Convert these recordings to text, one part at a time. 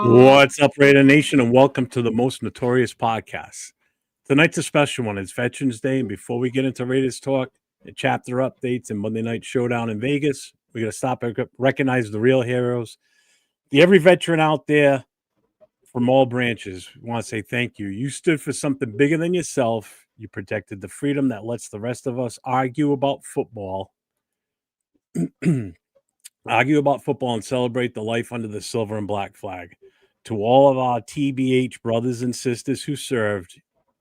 What's up, Raider Nation, and welcome to the Most Notorious Podcast. Tonight's a special one. It's Veterans Day, and before we get into Raiders talk and chapter updates and Monday Night Showdown in Vegas, we're going to stop and recognize the real heroes. Every veteran out there from all branches, we want to say thank you. You stood for something bigger than yourself. You protected the freedom that lets the rest of us argue about football. Argue about football and celebrate the life under the silver and black flag. To all of our TBH brothers and sisters who served,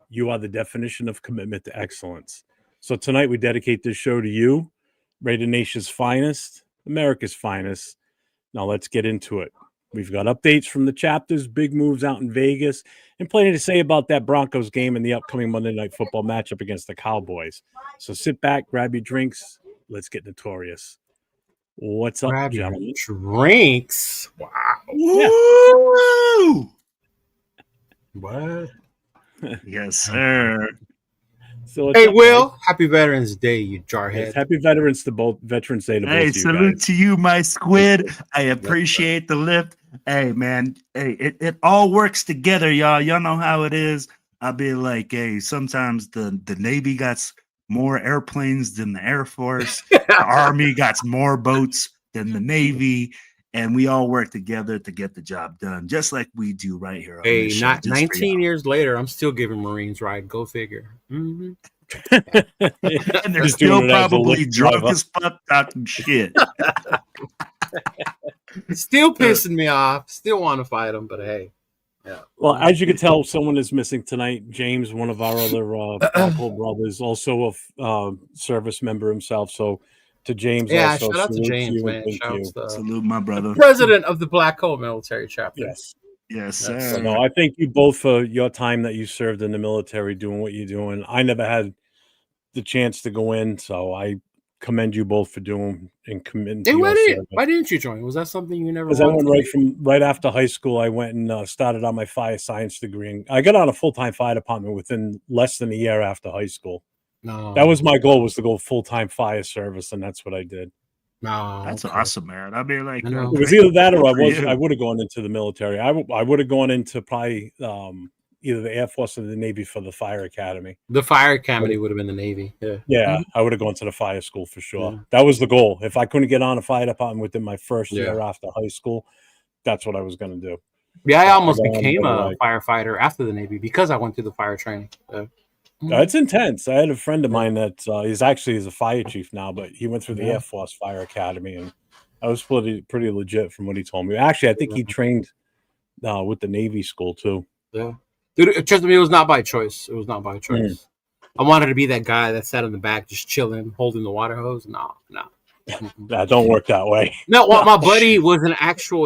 you are the definition of commitment to excellence. So tonight we dedicate this show to you, Raider Nation's finest, America's finest. Now let's get into it. We've got updates from the chapters, big moves out in Vegas, and plenty to say about that Broncos game and the upcoming Monday Night Football matchup against the Cowboys. So sit back, grab your drinks. Let's get notorious. What's up, Grab gentlemen? Drinks. Wow. Yeah. Woo! What? Yes, sir. So Hey, Will. Happy Veterans Day, you jarhead. Yes, happy Veterans to both Veterans Day to both Hey, of you salute guys. to you, my squid. I appreciate the lift. Hey, man. Hey, it all works together, y'all. Y'all know how it is. I'll be like, hey, sometimes the Navy got more airplanes than the Air Force. The Army got more boats than the Navy. And we all work together to get the job done, just like we do right here on Hey, this show, not just for 19 y'all. years later, I'm still giving Marines ride. Go figure. Mm-hmm. And they're Just still doing it as a probably lift drunk driver. as fuck talking shit. Still pissing me off. Still want to fight them, but hey. Yeah. Well, as you can tell, someone is missing tonight. James, one of our other Bronco brothers, also a service member himself. So to James, Yeah, also shout out to salute James, you and man. thank Shout out you. to the Salute my brother. president of the Black Hole Military Chapter. Yes. Yes, Yes, sir. So, no, I thank you both for your time that you served in the military doing what you're doing. I never had the chance to go in, so I commend you both for doing and committing to Hey, your service. why didn't you join? Was that something you never Because I wanted went to do? right after high school, I went and started on my fire science degree. And I got on a full-time fire department within less than a year after high school. No. That was my goal, was to go full-time fire service, and that's what I did. No. That's okay. awesome, man. I mean, like, I know. It was either that or Good for you. I would have gone into the military. I would have gone into probably either the Air Force or the Navy for the fire academy. The fire academy would have been the Navy. Yeah. Yeah, I would have gone to the fire school for sure. Yeah. That was the goal. If I couldn't get on a fire department within my first Yeah. year after high school, that's what I was going to do. Yeah, I Yeah, almost I got on became right a away. firefighter after the Navy because I went through the fire training. It's intense. I had a friend of mine that he's a fire chief now, but he went through the Yeah. Air Force Fire Academy, and I was pretty legit from what he told me. Actually, I think he trained with the Navy school too. Yeah. Dude, trust me, it was not by choice. It was not by choice. I wanted to be that guy that sat in the back just chilling, holding the water hose. No. That don't work that way. No, well, my buddy was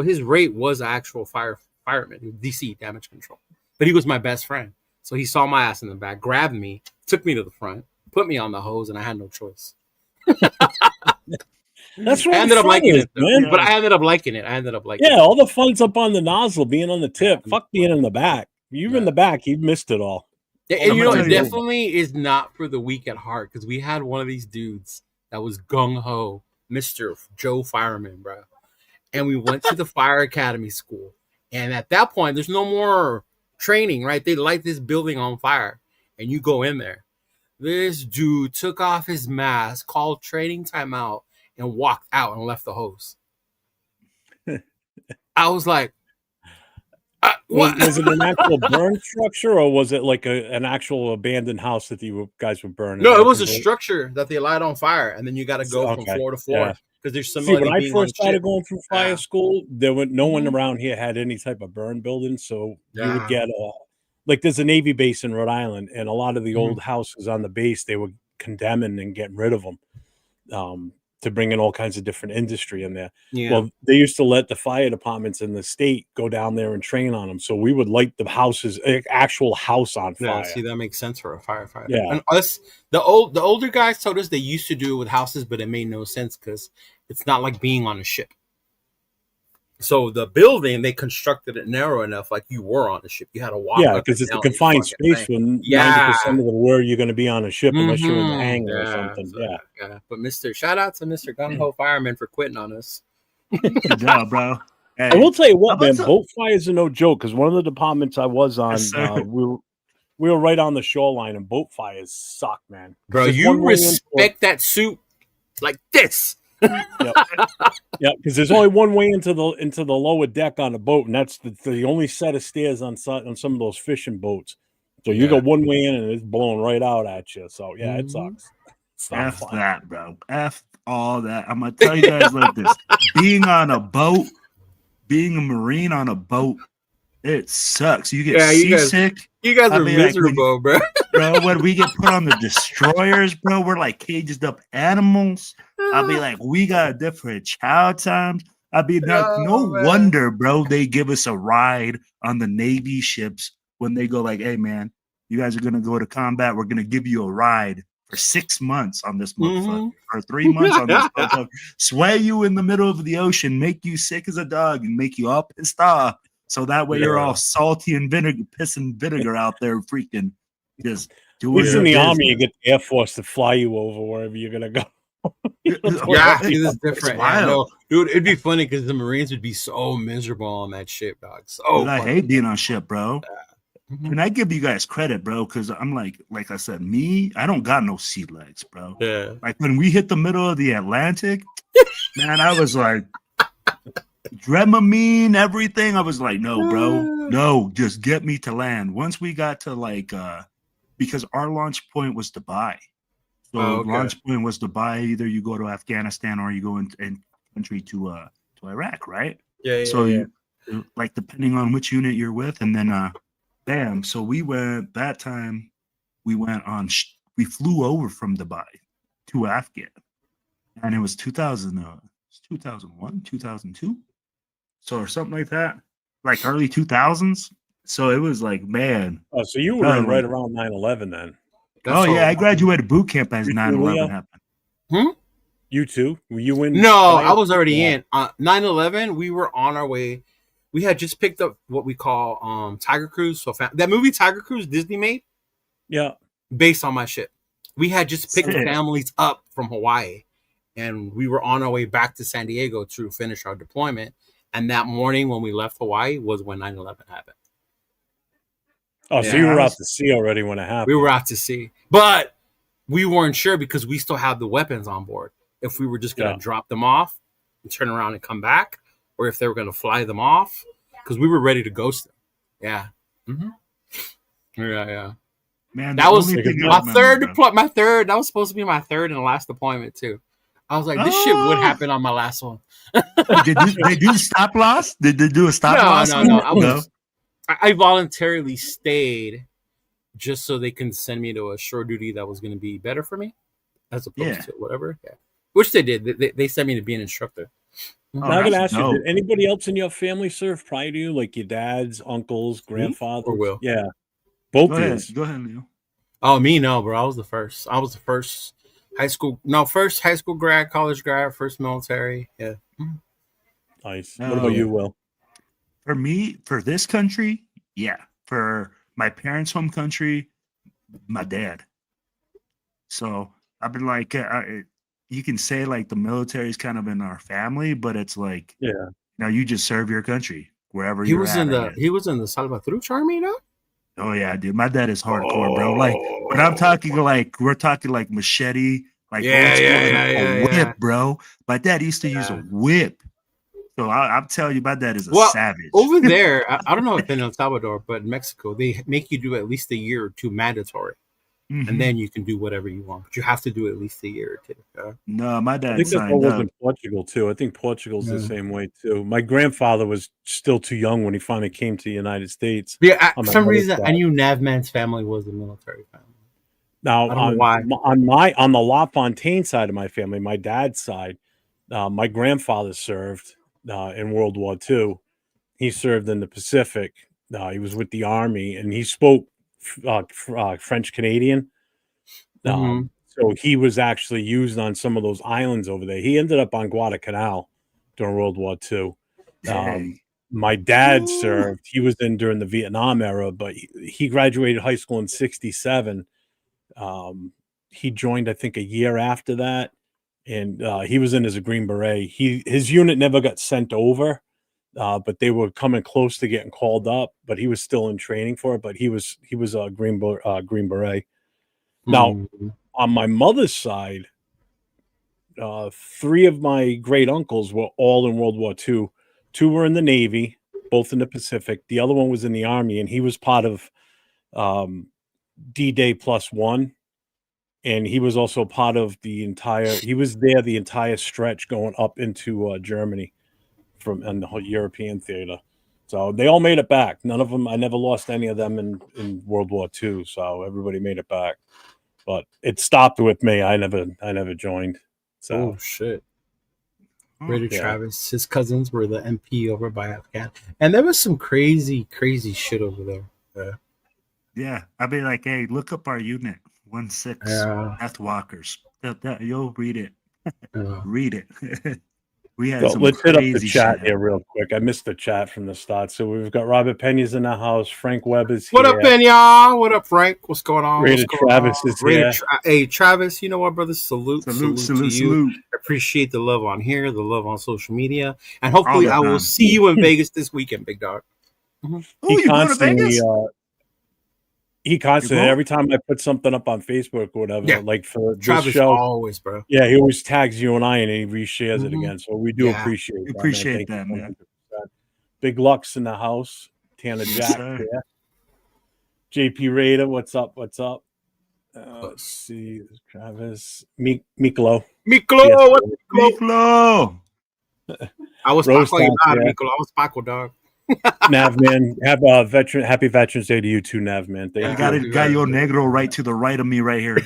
his rate was actual fireman, DC, damage control. But he was my best friend. So he saw my ass in the back, grabbed me, took me to the front, put me on the hose, and I had no choice. That's I what ended up liking it, man. though. But I ended up liking it. Yeah, all the fun's up on the nozzle, being on the tip. Fuck being in the back. You're in the back, you missed it all. Yeah, and I'm you know, gonna it tell you- definitely is not for the weak at heart because we had one of these dudes that was gung ho, Mr. Joe Fireman, bro. And we went to the fire academy school. And at that point, there's no more training, right? They light this building on fire and you go in there. This dude took off his mask, called training timeout, and walked out and left the hose. I was like, what? Was it an actual burn structure, or was it like an actual abandoned house that you guys were burning? No, it was a structure that they light on fire, and then you got to go from floor to floor because there's See, somebody when I being first on started ship. going through fire school, there were no one Mhm. around here had any type of burn building, so you Yeah. would get like there's a Navy base in Rhode Island, and a lot of the old houses on the base they were condemning and getting rid of them to bring in all kinds of different industry in there. Yeah. Well, they used to let the fire departments in the state go down there and train on them, so we would light the houses, actual house on Yeah, fire. see, that makes sense for a firefighter. Yeah. And us, the older guys told us they used to do it with houses, but it made no sense because it's not like being on a ship. So the building, they constructed it narrow enough, like you were on a ship. You had to walk. Yeah, up because and it's a down confined the fucking space thing. when Yeah. 90% of the where you're going to be on a ship unless you're in the Mhm. hangar or Yeah, something. so, Yeah. yeah. But shout out to Mr. Gung Ho Fireman for quitting on us. Good job, bro. Hey, I will tell you how what, about man, some- boat fires are no joke because one of the departments I was on, Yes, sir. we were right on the shoreline, and boat fires suck, man. 'Cause Bro, there's you one way in- respect that suit like this. Yeah, because there's only one way into the lower deck on the boat, and that's the only set of stairs on some of those fishing boats. So you Yeah. go one way in, and it's blowing right out at you. So yeah, it Mhm. sucks. It's not F fun. that, bro. F all that. I'm gonna tell you guys like this: being on a boat, being a Marine on a boat, it sucks. You get Yeah, you guys- seasick, You guys I are mean, like, when miserable, bro. bro. When we get put on the destroyers, bro, we're like caged up animals. I'll be like, we got different chow times. I'll be like, Oh, no man. wonder, bro, they give us a ride on the Navy ships when they go like, hey, man, you guys are gonna go to combat. We're gonna give you a ride for 6 months on this motherfucker, or 3 months on this motherfucker. Sway you in the middle of the ocean, make you sick as a dog, and make you all pissed off. So that way you're Yeah. all salty and vinegar, pissing vinegar out there, freaking just At doing least your in the army, you business. get the Air Force to fly you over wherever you're gonna go. Yeah, Yeah, It's it's different. Yeah, wild. no, dude, it'd be funny because the Marines would be so miserable on that ship, dog. So Dude, I funny. hate being on ship, bro. Mhm. And I give you guys credit, bro, because I'm like I said, I don't got no sea legs, bro. Yeah. Like when we hit the middle of the Atlantic, man, I was like, Dramamine, everything. I was like, no, bro, no, just get me to land. Once we got to like, because our launch point was Dubai. So Oh, okay. launch point was Dubai. Either you go to Afghanistan or you go in country to Iraq, right? Yeah, yeah, So yeah. you like depending on which unit you're with, and then bam. So we went that time. We went on. We flew over from Dubai to Afghan, and it was 2000. 2001, 2002, so or something like that, like early 2000s. So it was like, man. Oh, so you were Bro, in right like- around 9/11 then. That's Oh all- yeah, I graduated boot camp as You too, 9/11 Leo? happened. You too? Were you in? No, prior? I was already Yeah. in. 9/11, we were on our way. We had just picked up what we call Tiger Cruise. So that movie Tiger Cruise Disney made Yeah. based on my ship. We had just picked Sick. families up from Hawaii, and we were on our way back to San Diego to finish our deployment. And that morning when we left Hawaii was when 9/11 happened. Oh, so Yeah, you I were was- out to sea already when it happened. We were out to sea, but we weren't sure because we still had the weapons on board. If we were just going to Yeah. drop them off and turn around and come back, or if they were going to fly them off, because we were ready to ghost them. Yeah. Mm-hmm. Yeah. Man, That the was only thing I my remember, third bro. deployment. My third. That was supposed to be my third and last deployment too. I was like, this shit would Oh. happen on my last one. Did they do stop loss? Did they do a stop loss? No. I voluntarily stayed just so they can send me to a shore duty that was going to be better for me, as opposed Yeah. to whatever. Yeah. Which they did. They sent me to be an instructor. Oh, Now I gotta that's ask you, dope. did anybody else in your family serve prior to you, like your dads, uncles, grandfathers? Or Will? Yeah, both Go of ahead, you. go ahead, Leo. Oh, me, no, bro. I was the first. I was the first first high school grad, college grad, first military. Yeah. Nice. Oh, What about yeah. you, Will? For me, for this country, yeah. For my parents' home country, my dad. So I've been like, you can say like the military is kind of in our family, but it's like, Yeah. you just serve your country wherever He you're was at, in I the guess. Salvatruch Army, no? Oh yeah, dude. My dad is hardcore, bro. Like when I'm talking like we're talking like machete, like Yeah, old school, yeah, and yeah, a yeah, whip, yeah. bro. My dad used to use a Yeah. whip. So I'm telling you, my dad is a Well, savage. Over there, I don't know if in El Salvador, but in Mexico, they make you do at least a year or two mandatory, Mhm. and then you can do whatever you want. But you have to do at least a year or two. No, my I dad think that's what signed was up. in Portugal too. I think Portugal's the Yeah. same way too. My grandfather was still too young when he finally came to the United States. Yeah, On for my some mother's reason, I side. knew Navman's family was a military family. Now, I don't know why. on the LaFontaine side of my family, my dad's side, my grandfather served in World War II. He served in the Pacific. He was with the Army, and he spoke French Canadian. Mhm. So he was actually used on some of those islands over there. He ended up on Guadalcanal during World War II. Dang. My dad Ooh. served. He was in during the Vietnam era, but he graduated high school in '67. He joined, I think, a year after that, and he was in as a Green Beret. His unit never got sent over. but they were coming close to getting called up. But he was still in training for it. But he was a Green Beret. Now, on my mother's side, 3 of my great uncles were all in World War II. 2 were in the Navy, both in the Pacific. The other one was in the Army, and he was part of D-Day +1. And he was also part of he was there the entire stretch going up into Germany in the whole European theater. So they all made it back. None of them, I never lost any of them in World War II. So everybody made it back. But it stopped with me. I never joined. So oh shit. Raider Travis, his cousins were the MP over by Afghan. And there was some crazy shit over there. Yeah. I'd be like, hey, look up our unit. 1-6 Death Walkers. You'll read it. Read it. We had some let's hit up the crazy chat shit. here real quick. I missed the chat from the start. So we've got Robert Pena's in the house. Frank Webb is here. What up, Pena? What up, Frank? What's going on? Raider Travis is here. Hey, Travis, you know what, brother? Salute to you. Appreciate the love on here, the love on social media. And hopefully I will see you in Vegas this weekend, big dog. Mm-hmm. Oh, you going to Vegas? He constantly, every time I put something up on Facebook or whatever, like for Travis this show, always, bro. Yeah, he always tags you and I, and he reshares it again. So we do appreciate that. Appreciate that, man. Big Lux in the house. Tanner Jack there. JP Raider, what's up? What's up? Let's see, Travis Miklo. Miklo. I was Paco, Miklo. I was Paco, dog. Nav man, happy Veterans Day to you too, Nav man. I got it, Gallo Negro right to the right of me right here.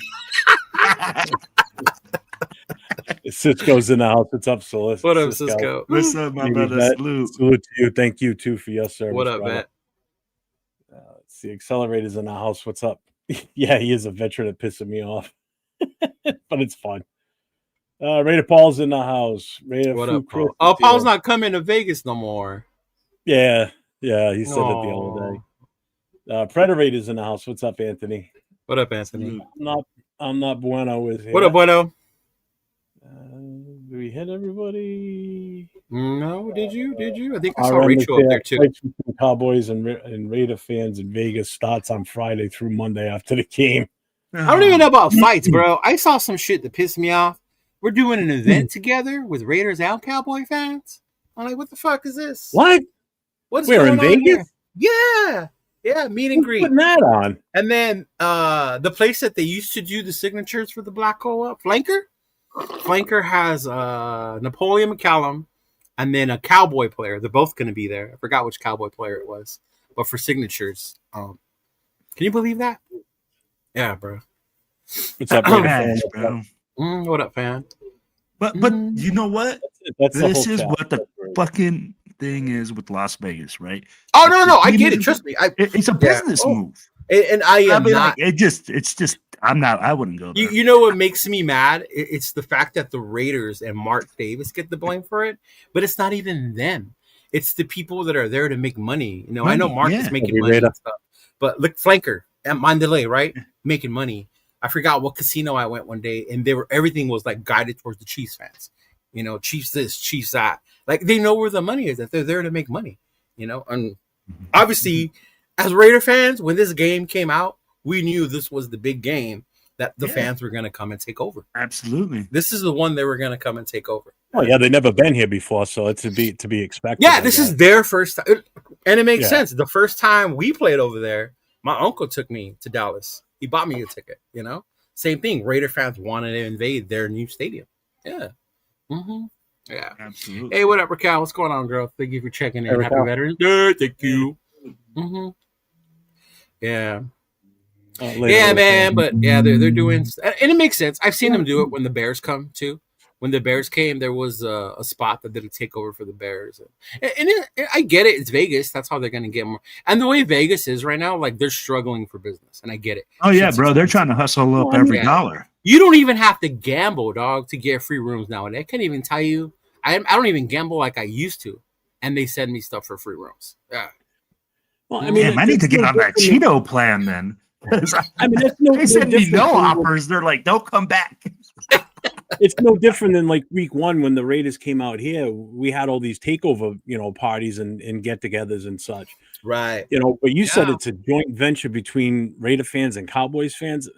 Cisco's in the house. What's up, Solis? What up, Cisco? What's up, my brother? Salute to you. Thank you too for your service. What up, Matt? Let's see, Accelerators in the house. What's up? Yeah, he is a veteran that pissing me off, but it's fun. Raider Paul's in the house. Raider what up, Paul? Oh, Paul's not coming to Vegas no more. Yeah, he said it the other day. Predator's in the house. What's up, Anthony? What up, Anthony? I'm not bueno with here. What up, bueno? Do we hit everybody? No, did you? I think I saw Rachel up there too. Cowboys and Raider fans in Vegas starts on Friday through Monday after the game. I don't even know about fights, bro. I saw some shit that pissed me off. We're doing an event together with Raiders and Cowboy fans. I'm like, what the fuck is this? What? We're in Vegas? Here? Yeah, meet and greet. Putting that on. And then the place that they used to do the signatures for the Black Hole Flanker. Flanker has Napoleon McCallum and then a Cowboy player. They're both going to be there. I forgot which Cowboy player it was, but for signatures. Can you believe that? Yeah, bro. What's up, bro? What up, fan? But you know what? This is what the fucking thing is with Las Vegas, right? Oh no, I get it. Trust me, it's a business move, and I am not. It's just. I'm not. I wouldn't go there. You know what makes me mad? It's the fact that the Raiders and Mark Davis get the blame for it, but it's not even them. It's the people that are there to make money. You know, I know Mark is making money and stuff, but look, Flanker at Mandalay, right, making money. I forgot what casino I went one day, and everything was like guided towards the Chiefs fans. You know, Chiefs this, Chiefs that. Like they know where the money is. That they're there to make money. You know, and obviously, as Raider fans, when this game came out, we knew this was the big game that the fans were going to come and take over. Absolutely, this is the one they were going to come and take over. Oh yeah, they've never been here before, so it's to be expected. Yeah, this is their first time, and it makes sense. The first time we played over there, my uncle took me to Dallas. He bought me a ticket. You know, same thing. Raider fans wanted to invade their new stadium. Yeah. Mm-hmm. Yeah, absolutely. Hey, what up, Raquel? What's going on, girl? Thank you for checking in. Happy Veterans Day. Thank you. Mm-hmm. Yeah. Yeah, man. But yeah, they're doing, and it makes sense. I've seen them do it when the Bears come too. When the Bears came, there was a spot that did a takeover for the Bears, and I get it. It's Vegas. That's how they're going to get more. And the way Vegas is right now, like they're struggling for business, and I get it. Oh yeah, bro. They're trying to hustle up every dollar. You don't even have to gamble, dog, to get free rooms nowadays. I can't even tell you. I don't even gamble like I used to, and they send me stuff for free rooms. Yeah. Well, I mean, damn, I need to get on that Cheeto plan then. I mean, they send me no offers. They're like, don't come back. It's no different than like week 1 when the Raiders came out here. We had all these takeover, parties and get-togethers and such. Right. But you said Yeah. it's a joint venture between Raider fans and Cowboys fans.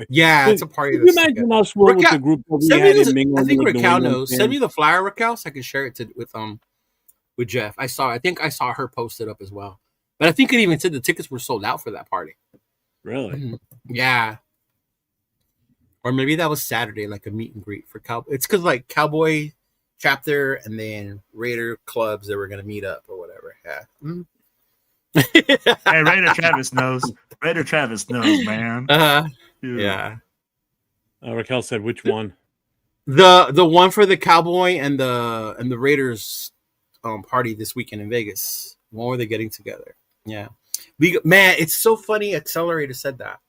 Yeah, it's a party. Can you imagine us with Raquel, the group that we send had me in this, Mingo? I think with New Raquel England knows. fans? Send me the flyer, Raquel, so I can share it with Jeff. I think I saw her post it up as well. But I think it even said the tickets were sold out for that party. Really? Yeah. Or maybe that was Saturday, like a meet and greet for Cowboy. It's because like Cowboy chapter and then Raider clubs that were going to meet up or whatever. Yeah. Hey, Raider Travis knows. Raider Travis knows, man. Yeah. Raquel said which one? The one for the Cowboy and the Raiders party this weekend in Vegas. When were they getting together? Yeah. Man, it's so funny. Accelerator said that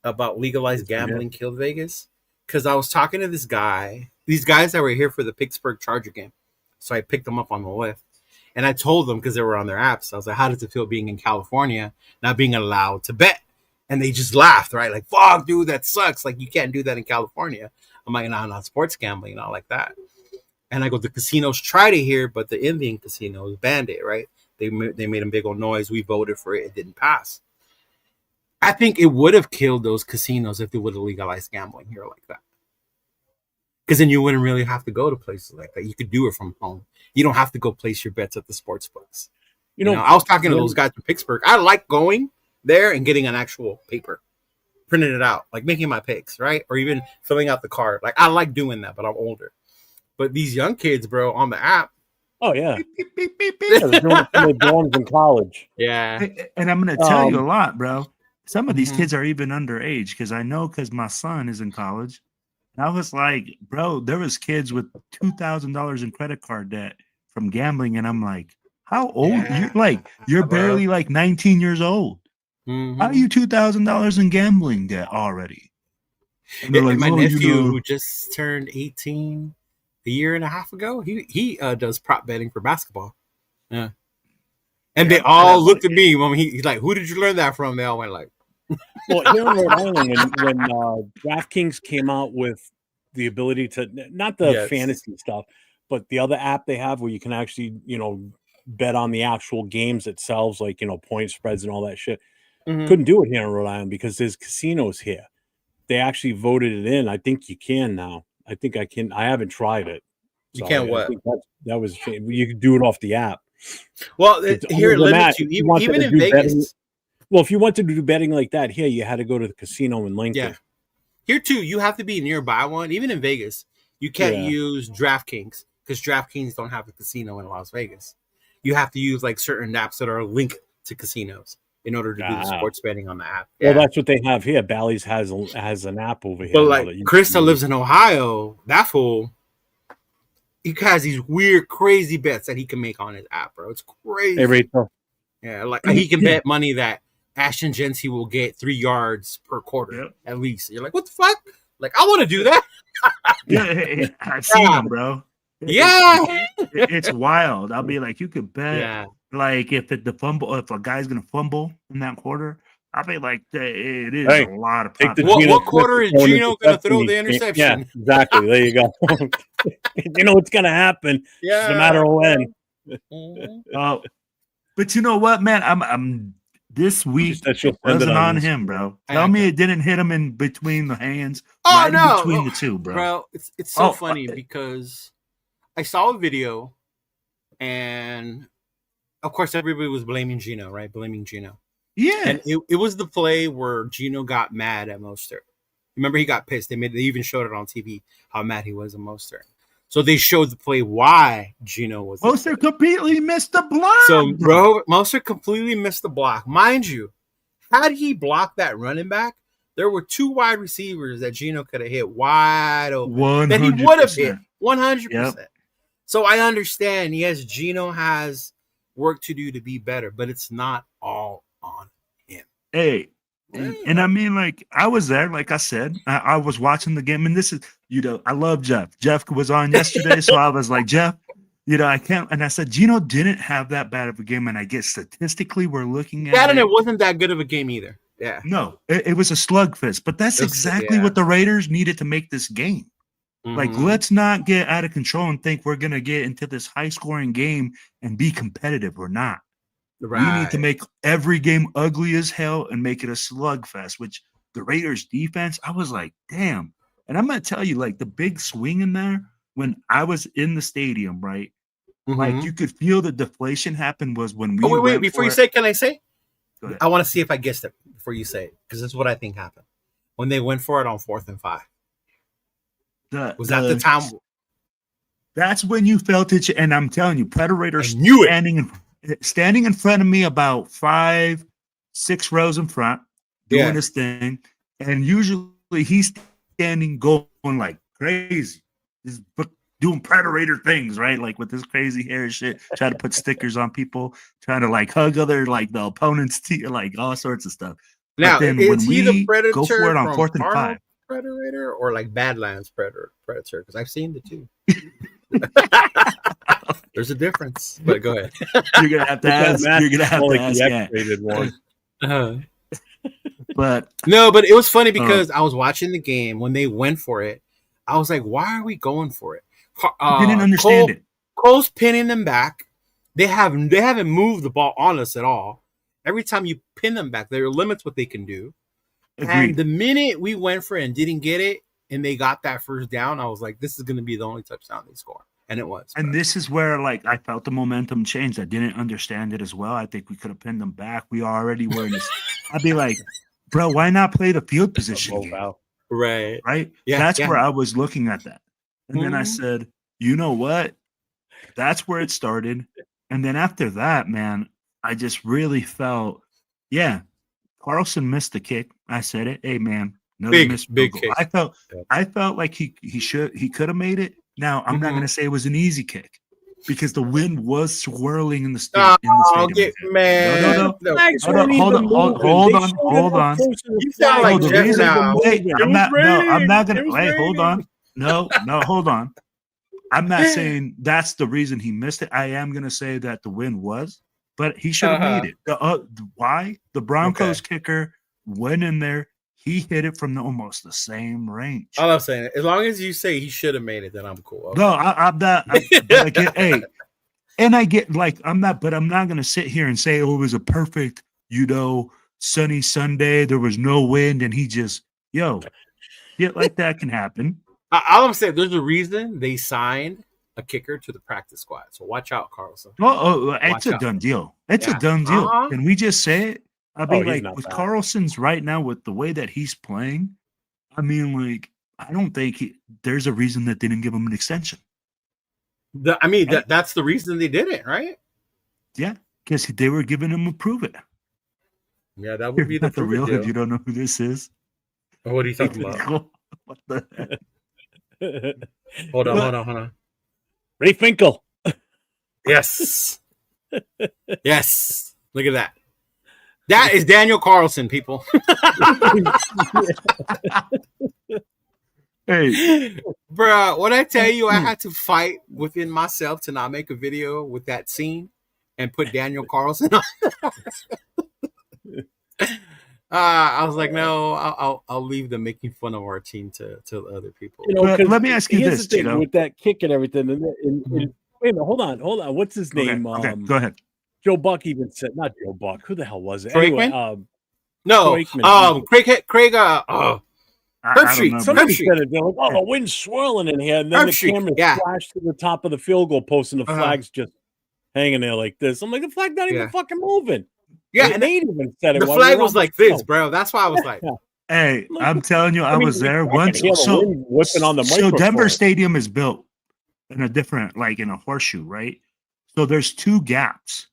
about legalized gambling killed Vegas. Because I was talking to these guys that were here for the Pittsburgh Charger game. So I picked them up on the lift. And I told them, because they were on their apps, I was like, how does it feel being in California, not being allowed to bet? And they just laughed, right? Like, fuck, dude, that sucks. Like, you can't do that in California. I'm like, nah, not sports gambling, not like that. And I go, the casinos tried it here, but the Indian casinos banned it, right? They made a big old noise. We voted for it. It didn't pass. I think it would have killed those casinos if they would have legalized gambling here like that. Because then you wouldn't really have to go to places like that. You could do it from home. You don't have to go place your bets at the sports books. I was talking to those guys in Pittsburgh. I like going there and getting an actual paper, printing it out, like making my picks, right? Or even filling out the card. Like, I like doing that, but I'm older. But these young kids, bro, on the app. Oh, yeah. They're doing it from their dorms in college. Yeah. And I'm going to tell you a lot, bro. Some of these kids are even underage because my son is in college. And I was like, bro, there was kids with $2,000 in credit card debt from gambling. And I'm like, how old? Yeah. You're barely like 19 years old. Mm-hmm. How are you $2,000 in gambling debt already? Like, my nephew who just turned 18 a year and a half ago, he does prop betting for basketball. Yeah. And they all looked at me when he's like, who did you learn that from? They all went like, well, here in Rhode Island, when DraftKings came out with the ability to, not the fantasy stuff, but the other app they have where you can actually, bet on the actual games itself, like, point spreads and all that shit. Mm-hmm. Couldn't do it here in Rhode Island because there's casinos here. They actually voted it in. I think you can now. I think I can. I haven't tried it. You can't what? That was you can do it off the app. Well, here it limits you. Even in Vegas. Betting, well, if you wanted to do betting like that here, you had to go to the casino in Lincoln. Yeah. Here too, you have to be nearby one. Even in Vegas, you can't use DraftKings because DraftKings don't have a casino in Las Vegas. You have to use like certain apps that are linked to casinos in order to do the sports betting on the app. Yeah. Well, that's what they have here. Bally's has an app over here. But like Krista lives in Ohio, that fool, he has these weird, crazy bets that he can make on his app, bro. It's crazy. Hey, Rachel. Yeah, like he can bet money that Ashton Jency will get 3 yards per quarter at least. You're like, what the fuck? Like, I want to do that. Yeah, I've seen him, bro. It's wild. I'll be like, you could bet like if a guy's gonna fumble in that quarter, I'll be like, it is a lot of profit. What quarter is Gino gonna throw the interception? Yeah, exactly. There you go. You know what's gonna happen. Yeah, no matter when. But you know what, man? I'm this week wasn't on him, bro. Tell me it didn't hit him in between the hands. Oh no, between the two, bro. Bro, it's so funny because I saw a video, and of course everybody was blaming Gino, right? Blaming Gino. Yeah. And it was the play where Gino got mad at Mostert. Remember, he got pissed. They even showed it on TV how mad he was at Mostert. So they showed the play why Gino was. Mostert completely missed the block. So, bro, Mostert completely missed the block. Mind you, had he blocked that running back, there were 2 wide receivers that Gino could have hit wide open. 100%. That he would have hit 100%. Yep. So I understand, yes, Gino has work to do to be better, but it's not all on him. Hey, and I mean, like, I was there, like I said, I was watching the game, and this is, I love Jeff. Jeff was on yesterday, so I was like, Jeff, I can't, and I said, Gino didn't have that bad of a game, and I guess statistically we're looking at and it wasn't that good of a game either. Yeah. No, it was a slugfest, but that's exactly what the Raiders needed to make this game. Like, let's not get out of control and think we're gonna get into this high-scoring game and be competitive. We're not. Right. We need to make every game ugly as hell and make it a slugfest. Which the Raiders defense, I was like, damn. And I'm gonna tell you, like, the big swing in there when I was in the stadium, right? Like, you could feel the deflation happen was when we. Wait. Before you say, can I say? Go ahead. I want to see if I guessed it before you say it, because this is what I think happened when they went for it on 4th and 5. Was that the time? That's when you felt it, and I'm telling you, Predator standing in front of me about 5, 6 rows in front, doing his thing, and usually he's standing going like crazy, just doing Predator things, right? Like with this crazy hair shit, trying to put stickers on people, trying to like hug other like the opponents, like all sorts of stuff. Now, then is when he we the Predator go for it on from 4th and 5? Predator or like Badlands Predator? Because I've seen the two. There's a difference, but go ahead. You're gonna have to ask. You're gonna have to ask. The X-rated one. But it was funny because I was watching the game when they went for it. I was like, "Why are we going for it?" Didn't understand it. Cole's pinning them back. They haven't moved the ball on us at all. Every time you pin them back, there limits what they can do. Agreed. And the minute we went for it and didn't get it, and they got that first down, I was like, this is going to be the only touchdown they score. And it was. And this is where, like, I felt the momentum change. I didn't understand it as well. I think we could have pinned them back. We already were in this. I'd be like, bro, why not play the field position game? Right. Right? Yeah, that's where I was looking at that. And then I said, you know what? That's where it started. And then after that, man, I just really felt, Carlson missed the kick. I said it. Hey, man, big kick. I felt like he could have made it. Now I'm not going to say it was an easy kick because the wind was swirling in the stadium. Man. No. Hold on. You sound like Jeff now. I'm not going to wait. Hold on. No, hold on. I'm not saying that's the reason he missed it. I am going to say that the wind was, but he should have made it. Why? The Broncos kicker went in there. He hit it from almost the same range. All I'm saying, as long as you say he should have made it, then I'm cool. Okay. No, I'm not. But I'm not going to sit here and say, it was a perfect, sunny Sunday. There was no wind, and he just, shit like that can happen. All I'm saying, there's a reason they signed a kicker to the practice squad. So watch out, Carlson. It's a done deal. It's a done deal. Can we just say it? I mean, with Carlson's right now, with the way that he's playing, I mean, like, I don't think there's a reason that they didn't give him an extension. That's the reason they didn't, right? Yeah, because they were giving him a prove it. Yeah, that would be the real. Deal. If you don't know who this is, what are you talking about? What the heck? Hold on. Ray Finkel. Yes. Yes. Look at that. That is Daniel Carlson, people. Hey, bro, when I tell you I had to fight within myself to not make a video with that scene and put Daniel Carlson on. I was like, no, I'll leave them making fun of our team to other people. Let me ask you this, with that kick and everything. Wait a minute, hold on. What's his name? Okay, go ahead. Joe Buck even said, not Joe Buck. Who the hell was it? Craig Herbstreit. Somebody said it. They're like, the wind's swirling in here. And then the camera flashed to the top of the field goal post and the flag's just hanging there like this. I'm like, the flag's not even fucking moving. Yeah, and they even said it. The flag was like this, bro. That's why I was like, hey, I'm telling you, I was there once. Whipping on the microphone. So Denver Stadium is built in a different, like in a horseshoe, right? So there's 2 gaps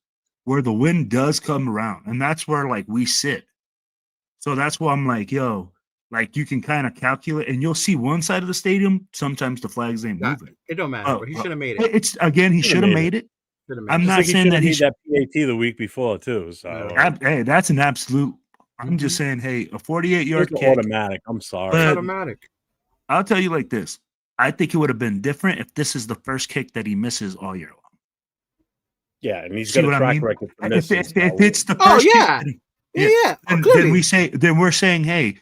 where the wind does come around, and that's where like we sit. So that's why I'm like, like you can kind of calculate, and you'll see one side of the stadium. Sometimes the flags ain't moving. It don't matter. But he should have made it. He should have made it. I'm not saying that he should that PAT the week before too. So hey, that's an absolute. I'm just saying, hey, a 48-yard kick, automatic. I'm sorry, automatic. I'll tell you like this. I think it would have been different if this is the first kick that he misses all year long. Yeah, and he's got a track record for if it's the first kick, then we're saying, hey,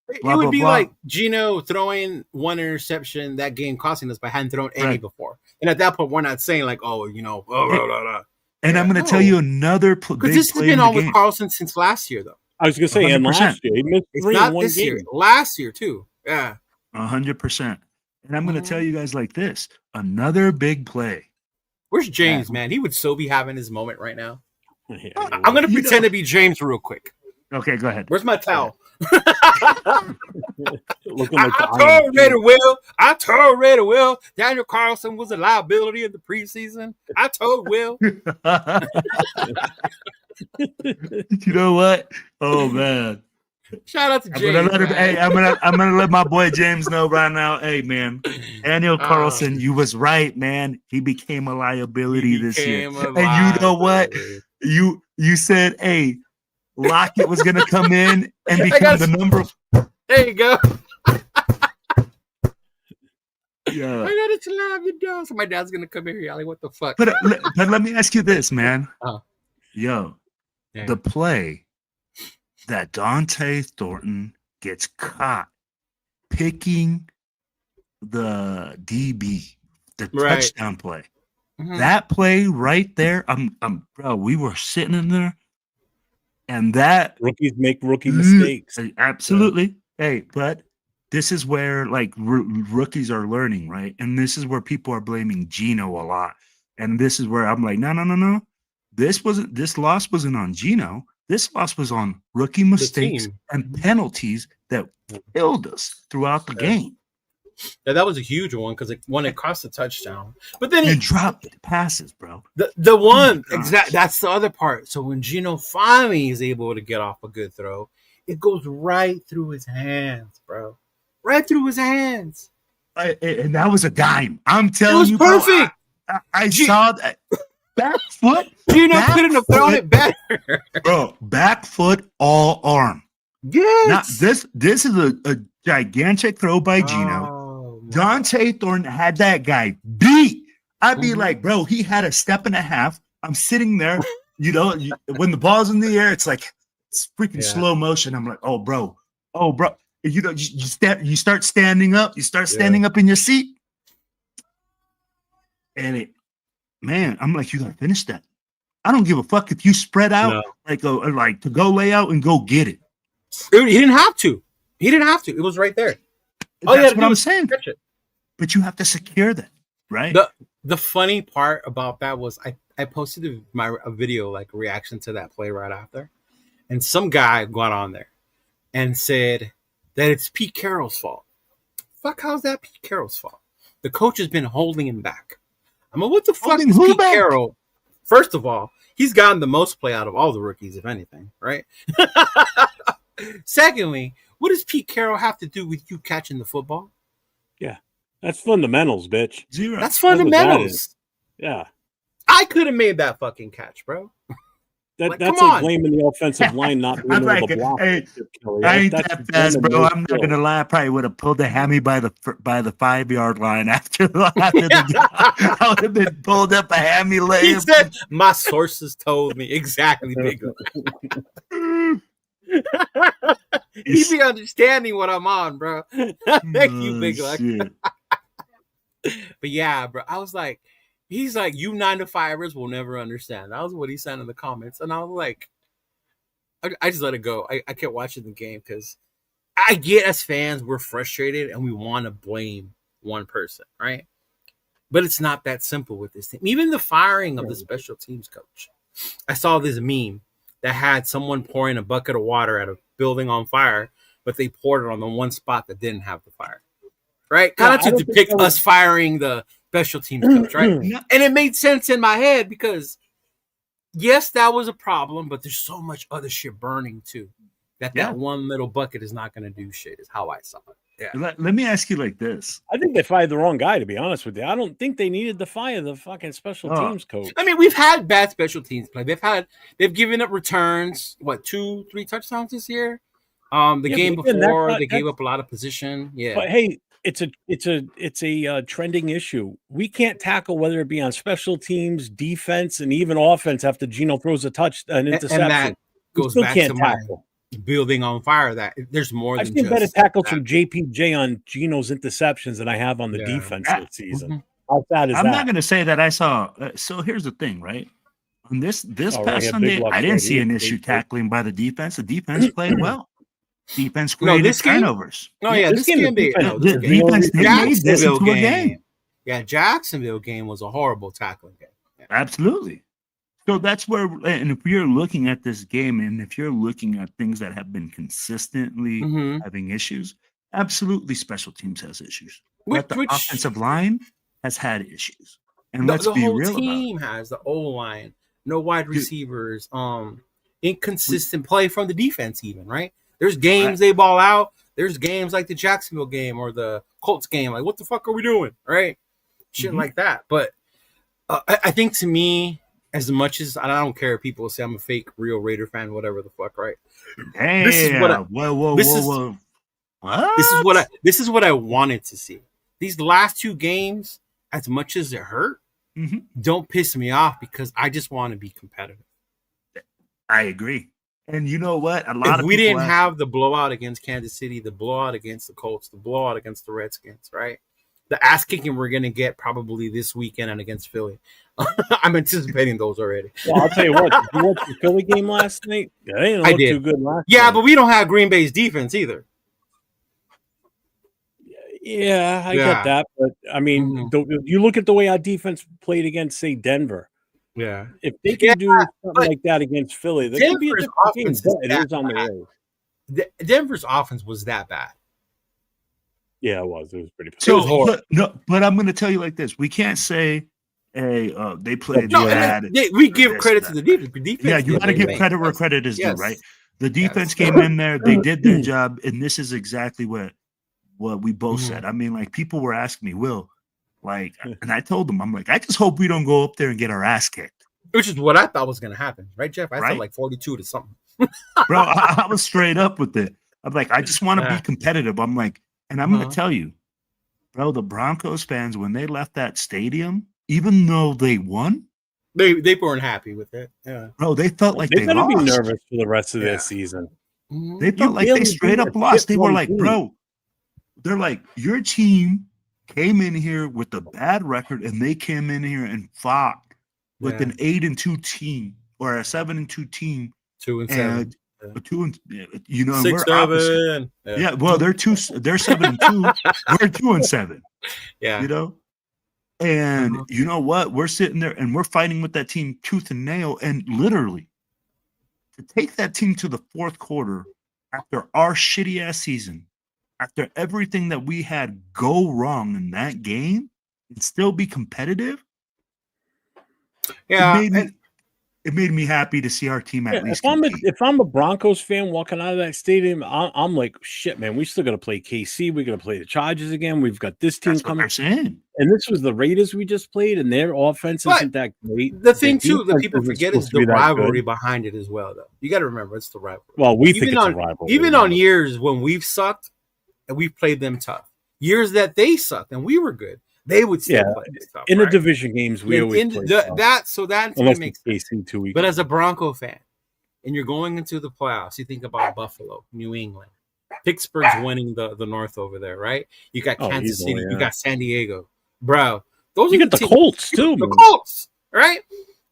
blah, It would blah, be blah. like Gino throwing one interception that game costing us, but hadn't thrown any before. And at that point, we're not saying like, oh, blah, blah, blah, blah. And I'm going to tell you another big because this has play been in the on with game. Carlson since last year, though. I was going to say, 100%. and last year he missed It's 3 not in 1 this game. year. Last year too. Yeah, 100%. And I'm going to tell you guys like this: another big play. Where's James, man? He would so be having his moment right now. Yeah, I'm going to pretend to be James real quick. Okay, go ahead. Where's my towel? looking like I told Red Will. I told Red Will Daniel Carlson was a liability in the preseason. I told Will. You know what? Oh man! Shout out to I'm James. gonna let him, hey, I'm gonna let my boy James know right now. Hey man, Daniel Carlson, you was right, man. He became a liability this year. And you know what? You said, hey, Lockett was gonna come in and become the number. There you go. Yeah. I gotta slam your dog. So my dad's gonna come in here. Like, what the fuck? But let me ask you this, man. Yeah. The play that Dante Thornton gets caught picking the DB, the touchdown play. Mm-hmm. That play right there, bro, we were sitting in there, and that rookies make rookie mistakes. Absolutely. Yeah. Hey, but this is where like rookies are learning, right? And this is where people are blaming Gino a lot. And this is where I'm like, no. This loss wasn't on Gino. This loss was on rookie mistakes and penalties that killed us throughout the game. Yeah, that was a huge one because when it cost a touchdown. But then he dropped passes, bro. The one that's the other part. So when Gino finally is able to get off a good throw, it goes right through his hands, bro. Right through his hands. And that was a dime. I'm telling you, perfect. Bro, I saw that. Back foot. Gino couldn't have thrown it better. Bro, back foot, all arm. Yes. Now, this is a gigantic throw by Gino. Dante Thornton had that guy beat. I'd be like, bro, he had a step and a half. I'm sitting there, when the ball's in the air, it's like it's freaking slow motion. I'm like, oh, bro. You start standing up. You start standing up in your seat. And man, I'm like, you gotta finish that. I don't give a fuck if you spread out like to go lay out and go get it. He didn't have to. It was right there. That's what I'm saying. But you have to secure that, right? The funny part about that was I posted a video like reaction to that play right after, and some guy got on there and said that it's Pete Carroll's fault. Fuck, how's that Pete Carroll's fault? The coach has been holding him back. I mean, what the fuck is Pete Carroll? First of all, he's gotten the most play out of all the rookies, if anything, right? Secondly, what does Pete Carroll have to do with you catching the football? Yeah, that's fundamentals, bitch. Zero. That's fundamentals. Yeah. I could have made that fucking catch, bro. That's like blaming the offensive line not being able to block. Hey, I ain't that fast, bro. I'm not gonna lie. I probably would have pulled the hammy by the 5-yard line after the I would have been pulled up a hammy leg. He said, "My sources told me exactly, big." He be understanding what I'm on, bro. Thank you, Big Luck. But yeah, bro, I was like. He's like, you 9-to-5ers will never understand. That was what he said in the comments. And I was like, I just let it go. I kept watching the game because I get as fans, we're frustrated and we want to blame one person, right? But it's not that simple with this team. Even the firing of the special teams coach. I saw this meme that had someone pouring a bucket of water at a building on fire, but they poured it on the one spot that didn't have the fire. Right? Kind of to depict us firing the special teams coach, right? And it made sense in my head because, yes, that was a problem, but there's so much other shit burning too that one little bucket is not going to do shit. Is how I saw it. Yeah. Let me ask you like this. I think they fired the wrong guy, to be honest with you. I don't think they needed to fire the fucking special teams coach. I mean, we've had bad special teams play. They've given up returns. 2-3 touchdowns this year. The game before they gave up a lot of position. Yeah, but hey. It's a trending issue. We can't tackle whether it be on special teams, defense, and even offense after Gino throws an interception. And that goes back to building on fire. That there's more I've than seen just better tackles that. from JPJ on Gino's interceptions than I have on the Yeah. defense this season. Mhm. How sad is I'm that? not going to say that I saw. So here's the thing, right? On this Oh, right past here, Sunday, Big Luck I said didn't he see an was issue great. tackling by the defense. The defense played well. Defense No, created this game? turnovers. Oh yeah, this this game, game. the defense- No, this The game. defense, they made this Jacksonville into a game. game. Yeah, Jacksonville game was a horrible tackling game. Yeah. Absolutely. So that's where, and if you're looking at this game, and if you're looking at things that have been consistently Mhm. having issues, absolutely special teams has issues. Which- But the offensive line has had issues. And let's the be whole real about it. team has the O line, no wide receivers, inconsistent play from the defense. Even right, there's games they ball out. There's games like the Jacksonville game or the Colts game. Like, what the fuck are we doing? Right, shit like that. But I think to me, as much as I don't care if people say I'm a fake real Raider fan, whatever the fuck, right? Damn. This is what I- whoa. What? This is what I wanted to see. These last two games, as much as it hurt, don't piss me off because I just want to be competitive. I agree. And you know what? A lot If of we people didn't have the blowout against Kansas City, the blowout against the Colts, the blowout against the Redskins, right? The ass kicking we're going to get probably this weekend and against Philly. I'm anticipating those already. Well, I'll tell you what. Did you watch the Philly game last night? Yeah, they didn't I look did. too good last Yeah, night. but we don't have Green Bay's defense either. Yeah, I get that. But, I mean, you look at the way our defense played against, say, Denver. Yeah. If they can do something like that against Philly, that could be a Denver's different game. offense But is it that is on the bad. road. Denver's offense was that bad. Yeah, it was. It was pretty bad. So, but I'm going to tell you like this: we can't say, "Hey, they played bad." We give credit to the defense. Yeah, you got to give credit where credit is due, right? The defense came in there; they did their job, and this is exactly what we both said. I mean, like people were asking me, "Will," like, and I told them, "I'm like, I just hope we don't go up there and get our ass kicked." Which is what I thought was going to happen, right, Jeff? I Right? said like 42 to something. Bro, I was straight up with it. I'm like, I just want to be competitive. I'm like, and I'm going to tell you, bro, the Broncos fans, when they left that stadium, even though they won, they weren't happy with it. Yeah, bro, they felt like they they better lost. be nervous for the rest of their season. They felt like they straight up lost. They were like, bro, they're like, your team came in here with a bad record, and they came in here and fought with an 8-2 team or a 7-2 team. 2-7. A 2 and you know, 6-7. Yeah, well, they're 7-2. We're 2-7. Yeah, you know, and you know what? We're sitting there and we're fighting with that team tooth and nail, and literally to take that team to the fourth quarter after our shitty ass season, after everything that we had go wrong in that game, and still be competitive. Yeah, it made me happy to see our team at least. If I'm a Broncos fan walking out of that stadium, I'm like, shit, man. We still got to play KC. We got to play the Chargers again. we've got this team coming. And this was the Raiders we just played, and their offense isn't that great. The thing too that people forget is the rivalry behind it as well. Though you got to remember, it's the rivalry. Well, we think it's a rivalry. Even on years when we've sucked and we've played them tough, years that they sucked and we were good, they would still play tough. In the division games, we always play that. So that makes sense. KC 2 weeks. But as a Bronco fan, and you're going into the playoffs, you think about Buffalo, New England, Pittsburgh's winning the North over there, right? You got Kansas City, you got San Diego, bro. Those you are the Colts too. The Colts, right?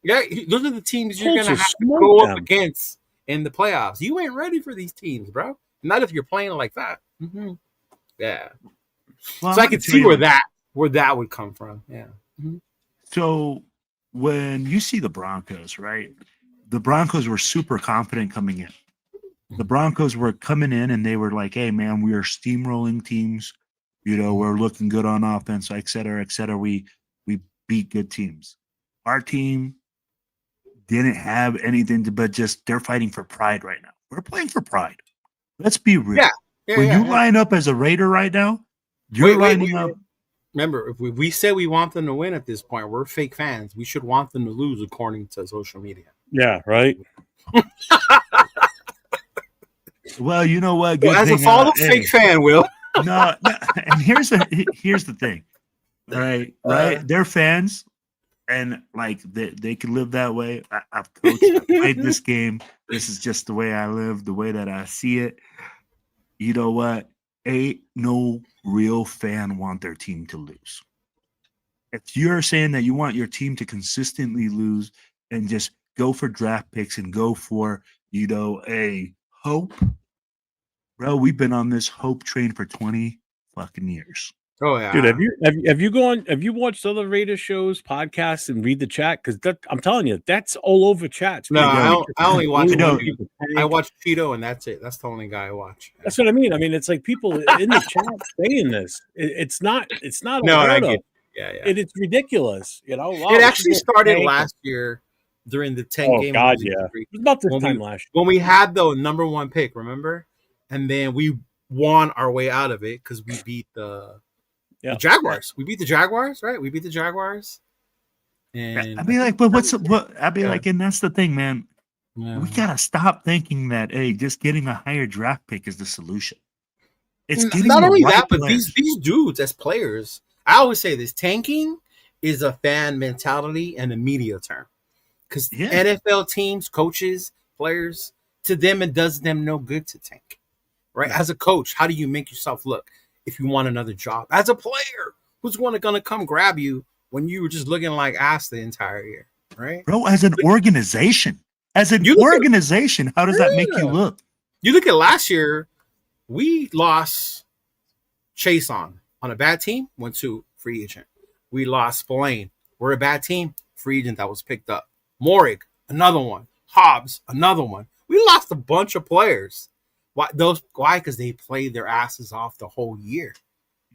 Yeah, those are the teams you're gonna have to go up against in the playoffs. You ain't ready for these teams, bro. Not if you're playing like that. Mm-hmm. Yeah. Well, so I can see where that would come from. Yeah. Mm-hmm. So when you see the Broncos, right? The Broncos were super confident coming in. The Broncos were coming in and they were like, hey, man, we are steamrolling teams. You know, we're looking good on offense, et cetera, et cetera. We beat good teams. Our team didn't have anything but just they're fighting for pride right now. We're playing for pride. Let's be real. When you line up as a Raider right now, you're lining up. Remember, if we say we want them to win at this point, we're fake fans. We should want them to lose according to social media. Yeah, right. Well, you know what? As a follow fake fan, Will. No, and here's the thing. Right. They're fans. and like they can live that way. I've coached, I've played this game. This is just the way I live, the way that I see it. You know what? Ain't no real fan want their team to lose. If you're saying that you want your team to consistently lose and just go for draft picks and go for, a hope, bro, we've been on this hope train for 20 fucking years. Oh yeah, dude. Have you watched other Raiders shows, podcasts, and read the chat? Because I'm telling you, that's all over chats. No, I only watch. I watch Cheeto, and that's it. That's the only guy I watch. That's what I mean. I mean, it's like people in the chat saying this. It's not. No, I get. Yeah. It's ridiculous. Wow, it actually started last year during the 10 game. Oh God, yeah. It was about this time last year when we had the number 1 pick. Remember, and then we won our way out of it because we beat the Jaguars. We beat the Jaguars, right? We beat the Jaguars. And I'd be like, but I'd be like, and that's the thing, man. Yeah. We gotta stop thinking that just getting a higher draft pick is the solution. It's not only that, but these dudes as players. I always say this: tanking is a fan mentality and a media term. Because NFL teams, coaches, players, to them it does them no good to tank. Right? Yeah. As a coach, how do you make yourself look if you want another job? As a player, who's going to come grab you when you were just looking like ass the entire year? Right? Bro, as an organization. How does that make you look? You look at last year, we lost Chase on a bad team, went to free agent. We lost Spillane. We're a bad team, free agent that was picked up. Morig, another one. Hobbs, another one. We lost a bunch of players. Why? Because they played their asses off the whole year.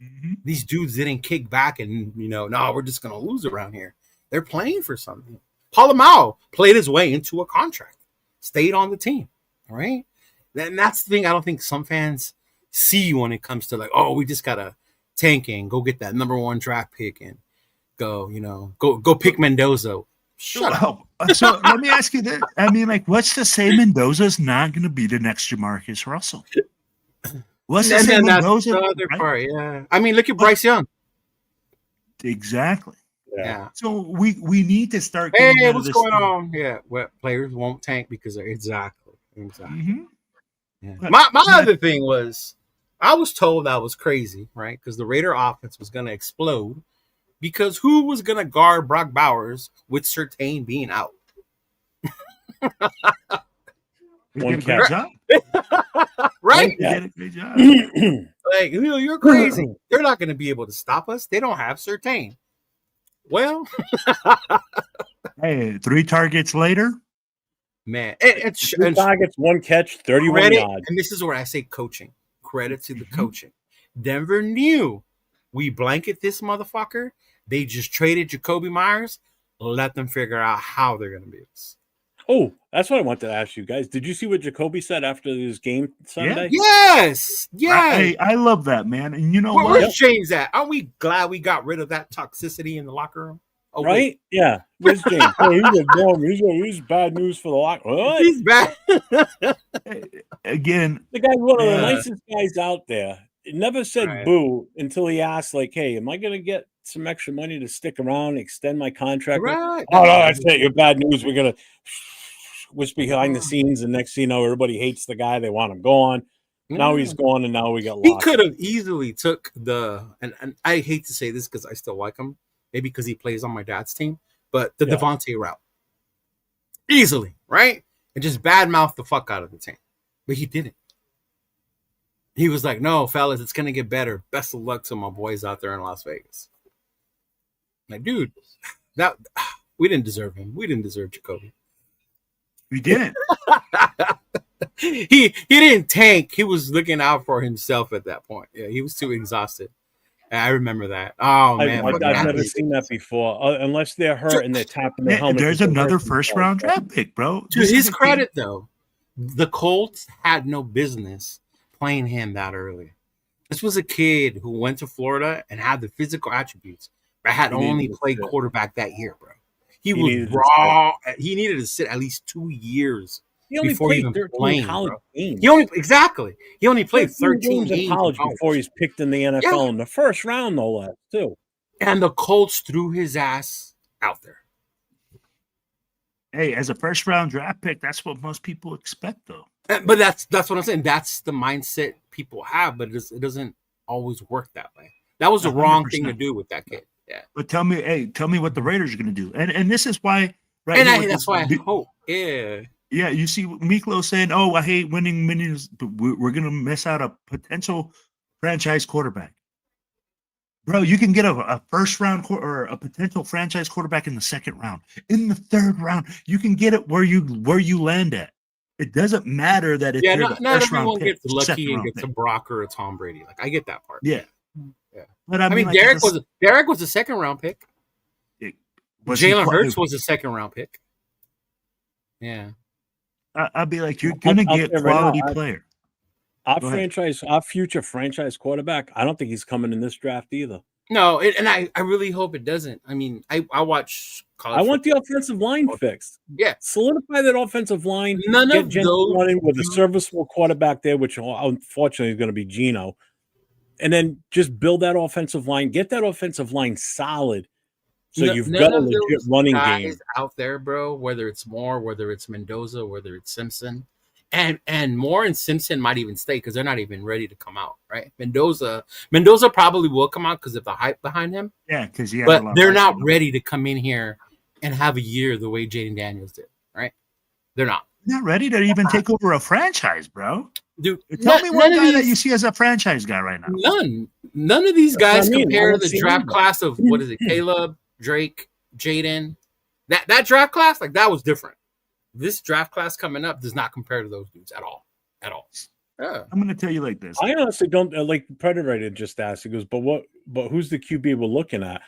Mm-hmm. These dudes didn't kick back and, no, we're just going to lose around here. They're playing for something. Palomao played his way into a contract, stayed on the team, all right? And that's the thing I don't think some fans see when it comes to like, oh, we just got to tank and go get that number 1 draft pick and go pick Mendoza. Shut up. So let me ask you this. I mean, like, what's to say Mendoza's not going to be the next Jamarcus Russell? What's to say Mendoza? That's the other part, yeah. I mean, look at Bryce Young. Exactly. Yeah. So we need to start. Hey, what's going on? Yeah, well, players won't tank because they're exactly. Mm-hmm. Yeah. My other thing was, I was told I was crazy, right? Because the Raider offense was going to explode. Because who was going to guard Brock Bowers with Surtain being out? One catch up. Right? You did a great job. Like, you're crazy. They're not going to be able to stop us. They don't have Surtain. Well. Hey, 3 targets later. Man. 3 targets, 1 catch, 31 yards. And this is where I say coaching. Credit to the coaching. Denver knew we blanket this motherfucker. They just traded Jacoby Myers. Let them figure out how they're going to beat us. Oh, that's what I wanted to ask you guys. Did you see what Jacoby said after this game Sunday? Yeah. Yes. I love that, man. And you know what? Where's James at? Aren't we glad we got rid of that toxicity in the locker room? Oh, right? Wait. Yeah. Where's James? He's bad news for the locker room. What? He's bad. Again. The guy's one of the nicest guys out there. It never said boo until he asked, like, hey, am I going to get some extra money to stick around, extend my contract? Right. Oh, no, that's it. You're bad news. We're going to whisper behind the scenes, and next thing you know, everybody hates the guy. They want him gone. Now he's gone, and now we got lost. He could have easily took and I hate to say this because I still like him, maybe because he plays on my dad's team, but the Devontae route. Easily, right? And just badmouth the fuck out of the team. But he didn't. He was like, no, fellas, it's going to get better. Best of luck to my boys out there in Las Vegas. Like, dude, we didn't deserve him. We didn't deserve Jacoby. We didn't. He didn't tank. He was looking out for himself at that point. Yeah, he was too exhausted. I remember that. Oh, man. I've never seen that before. Unless they're hurt and they're tapping the helmet. There's another first-round draft pick, bro. To his credit, though, the Colts had no business playing him that early. This was a kid who went to Florida and had the physical attributes, but had only played quarterback that year, bro. He was raw. He needed to sit at least 2 years before even playing. Games. He only played 13 games in college before he's picked in the NFL in the first round, no less, too. And the Colts threw his ass out there. Hey, as a first round draft pick, that's what most people expect, though. But that's what I'm saying. That's the mindset people have, but it doesn't always work that way. That was the wrong thing to do with that kid. Yeah. But tell me what the Raiders are going to do, and this is why. Right. And that's why I hope. Yeah. Yeah, you see Miklo saying, "Oh, I hate winning minis, but we're going to miss out a potential franchise quarterback." Bro, you can get a first round or a potential franchise quarterback in the second round. In the third round, you can get it where you land at. It doesn't matter that it's not everyone gets lucky and gets a Brock or a Tom Brady. Like I get that part. Yeah. But I mean, Derek was a second round pick. Jalen Hurts was a second round pick. Yeah. I'd be like, you're gonna get quality player. Our future franchise quarterback, I don't think he's coming in this draft either. No, and I really hope it doesn't. I mean, I watch college. I want the offensive line fixed. Yeah. Solidify that offensive line. None of those running with a serviceable quarterback there, which unfortunately is going to be Geno. And then just build that offensive line. Get that offensive line solid. So you've got a legit running game out there, bro. Whether it's Moore, whether it's Mendoza, whether it's Simpson. And Moore and Simpson might even stay because they're not even ready to come out, right? Mendoza probably will come out because of the hype behind him. Yeah, because but they're not ready to come in here and have a year the way Jaden Daniels did, right? They're not ready to even take over a franchise, bro. Dude, tell me one guy that you see as a franchise guy right now. None of these guys compare to the draft class of what is it? Caleb, Drake, Jaden. That draft class, like that was different. This draft class coming up does not compare to those dudes at all. Yeah. I'm going to tell you like this. I honestly don't like Predator just asked. He goes, but who's the QB we're looking at?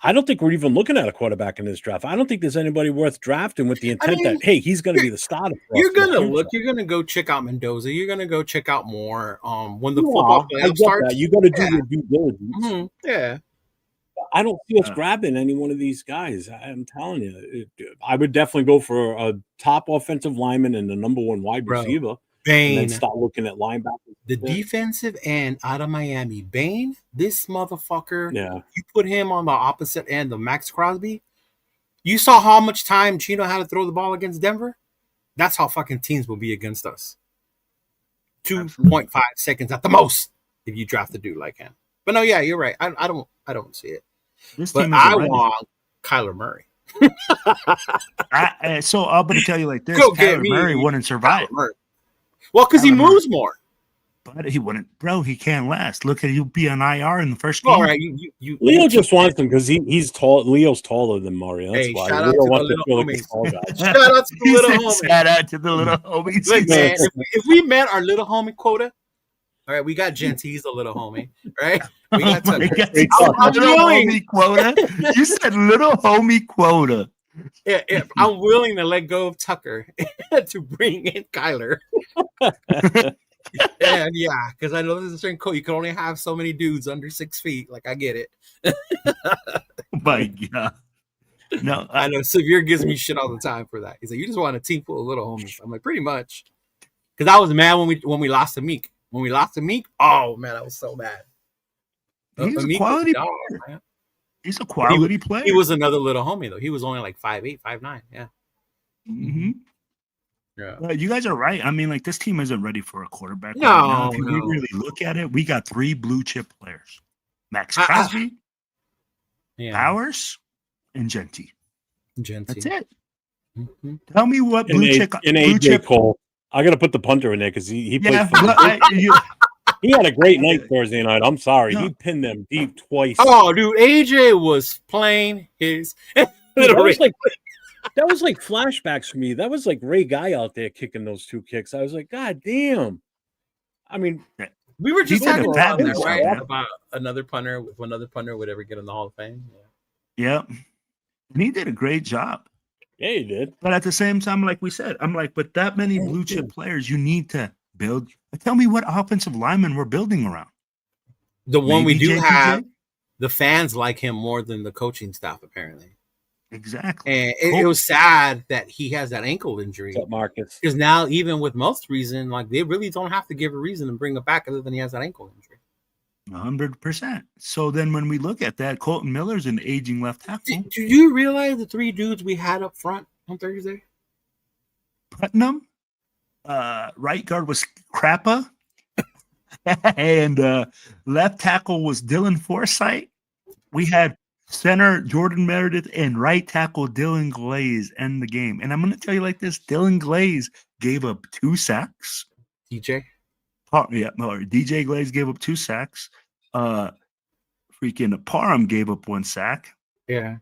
I don't think we're even looking at a quarterback in this draft. I don't think there's anybody worth drafting with the intent that, hey, he's going to be the starter. You're going to look. You're going to go check out Mendoza. You're going to go check out Moore. When the football playoff starts, you got to do your due diligence. Mm-hmm. Yeah. I don't see us grabbing any one of these guys. I'm telling you, I would definitely go for a top offensive lineman and the number one wide receiver. Bain. And then start looking at linebackers. The defensive end out of Miami, Bain, this motherfucker. Yeah. You put him on the opposite end of Max Crosby. You saw how much time Gino had to throw the ball against Denver? That's how fucking teams will be against us. 2.5 seconds at the most if you draft a dude like him. But no, yeah, you're right. I don't see it. But I want Kyler Murray. So I'm going to tell you like this: Kyler Murray wouldn't survive. Well, because he moves more. But he wouldn't, bro. He can't last. Look at you be on IR in the first game. All right, Leo just wants him because he's tall. Leo's taller than Murray. That's why. Shout out to the little homies. Shout out to the little homies. Shout out to the little homies. Look, man, if we met our little homie quota, all right, we got Gents. He's a little homie, right? We got little homie quota. You said little homie quota. Yeah, I'm willing to let go of Tucker to bring in Kyler. And yeah, because I know there's a certain code. You can only have so many dudes under 6 feet. Like, I get it. Oh my God. No, I know Severe gives me shit all the time for that. He's like, you just want a team full of little homies. I'm like, pretty much. Because I was mad when we lost to Meek. When we lost to Meek, oh man, I was so mad. He's a quality player, man. He's a quality player. He was another little homie though. He was only like 5'8", 5'9". Yeah. Mm-hmm. Yeah. You guys are right. I mean, like this team isn't ready for a quarterback. No, right now. If we really look at it, we got 3 blue chip players: Max Crosby, Powers, and Genty. That's it. Mm-hmm. Tell me what blue chip. AJ Cole. I got to put the punter in there because he played. He had a great night Thursday night. I'm sorry. He pinned them deep twice. Oh, dude. AJ was playing his that was like flashbacks for me. That was like Ray Guy out there kicking those 2 kicks. I was like, God damn. I mean, we were just talking about that, right? About another punter, if another punter would ever get in the Hall of Fame. Yeah. And he did a great job. Yeah, he did. But at the same time, like we said, I'm like, but that many blue chip players, you need to build. Tell me what offensive lineman we're building around. The one we do have, the fans like him more than the coaching staff, apparently. Exactly. And it was sad that he has that ankle injury. What's up, Marcus? Because now, even with most reason, like they really don't have to give a reason and bring it back other than he has that ankle injury. 100%. So then when we look at that, Colton Miller's an aging left tackle. Do you realize the 3 dudes we had up front on Thursday? Putnam. Right guard was Crappa. And left tackle was Dylan Forsythe. We had center Jordan Meredith and right tackle Dylan Glaze end the game. And I'm going to tell you like this: Dylan Glaze gave up 2 sacks. DJ. DJ Glaze gave up 2 sacks. Freaking Parham gave up 1 sack. Yeah.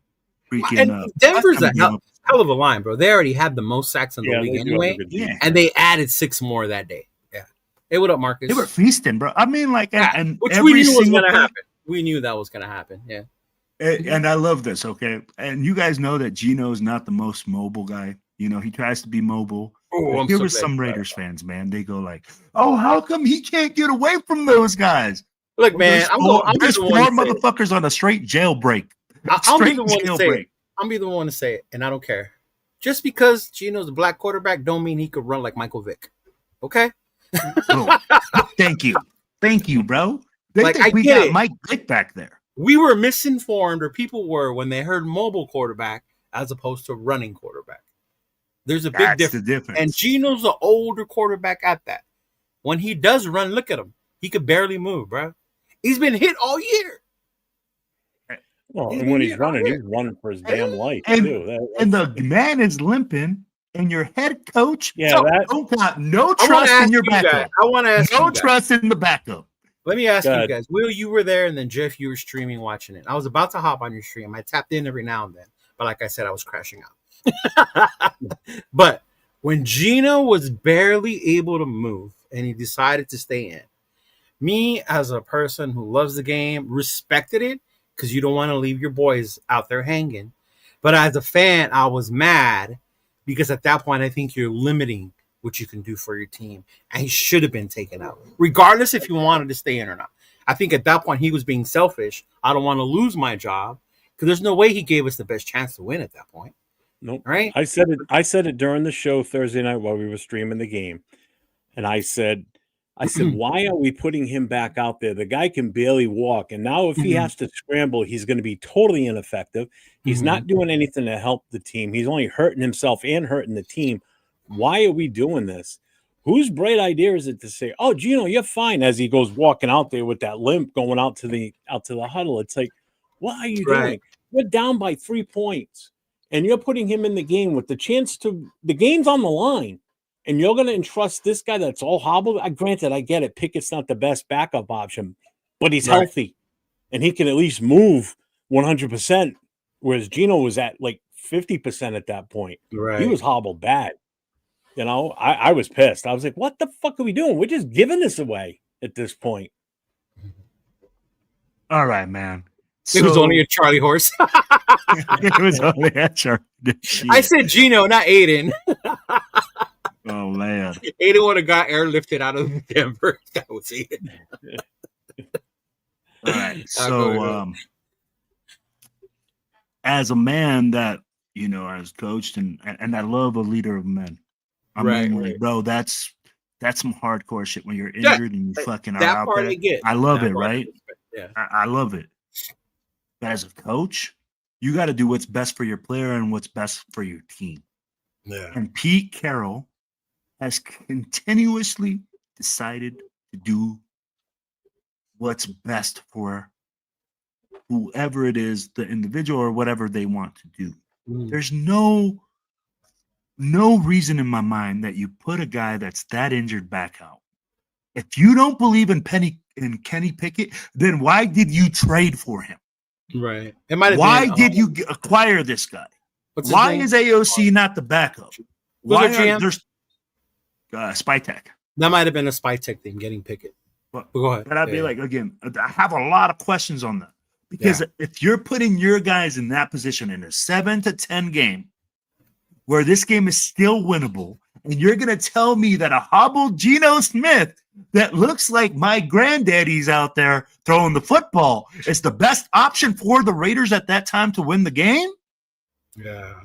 Freaking and Denver's a hell of a line, bro. They already had the most sacks in the league anyway. And they added 6 more that day. Yeah. Hey, what up, Marcus? They were feasting, bro. I mean, like, and which every we knew was going to player, happen. We knew that was going to happen. Yeah. And I love this, okay? And you guys know that Gino is not the most mobile guy. You know, he tries to be mobile. Oh, here was some Raiders fans, man. They go like, "Oh, how come he can't get away from those guys?" Look, man, there's 4 motherfuckers on a straight jailbreak. I'll be the one to say it. I'll be the one to say it, and I don't care. Just because Gino's a black quarterback don't mean he could run like Michael Vick. Okay? Oh, thank you, bro. They like, think we got Mike Vick back there. We were misinformed, or people were, when they heard mobile quarterback as opposed to running quarterback. There's a big difference. And Gino's the older quarterback at that. When he does run, look at him. He could barely move, bro. He's been hit all year. Well, and when he's running for his damn life, too. And the man is limping, and your head coach don't got no trust in your backup. I want to ask no trust in the backup. Let me ask you guys. Will, you were there, and then Jeff, you were streaming, watching it. I was about to hop on your stream. I tapped in every now and then. But like I said, I was crashing out. But when Gino was barely able to move and he decided to stay in, me as a person who loves the game respected it because you don't want to leave your boys out there hanging. But as a fan, I was mad because at that point, I think you're limiting what you can do for your team. And he should have been taken out, regardless if you wanted to stay in or not. I think at that point, he was being selfish. I don't want to lose my job because there's no way he gave us the best chance to win at that point. Nope. Right? I said it during the show Thursday night while we were streaming the game. And I said, why are we putting him back out there? The guy can barely walk. And now if he has to scramble, he's going to be totally ineffective. He's not doing anything to help the team. He's only hurting himself and hurting the team. Why are we doing this? Whose bright idea is it to say, "Oh, Gino, you're fine," as he goes walking out there with that limp going out to the huddle? It's like, what are you doing? You're down by 3 points. And you're putting him in the game with the chance to – the game's on the line. And you're going to entrust this guy that's all hobbled. Granted, I get it. Pickett's not the best backup option, but he's healthy. And he can at least move 100%, whereas Gino was at like 50% at that point. Right. He was hobbled bad. You know, I was pissed. I was like, what the fuck are we doing? We're just giving this away at this point. All right, man. It was only a Charlie horse. It was only a Charlie. I said Gino, not Aiden. Oh, man. Aiden would have got airlifted out of Denver. That was it. All right. So, as a man that, you know, has coached and I love a leader of men. I mean, like, bro, that's some hardcore shit when you're injured and you fucking are out there. I love it, right? Yeah. I love it. But as a coach, you got to do what's best for your player and what's best for your team. Yeah. And Pete Carroll has continuously decided to do what's best for whoever it is, the individual or whatever they want to do. There's no reason in my mind that you put a guy that's that injured back out. If you don't believe in Kenny Pickett, then why did you trade for him? Right. Why did you acquire this guy? Why is AOC not the backup? Why are there's Spytech? That might have been a Spytech thing, getting Pickett. But go ahead. But I'd be like, again, I have a lot of questions on that. Because if you're putting your guys in that position in a 7-10 game, where this game is still winnable, and you're going to tell me that a hobbled Geno Smith that looks like my granddaddy's out there throwing the football is the best option for the Raiders at that time to win the game? Yeah.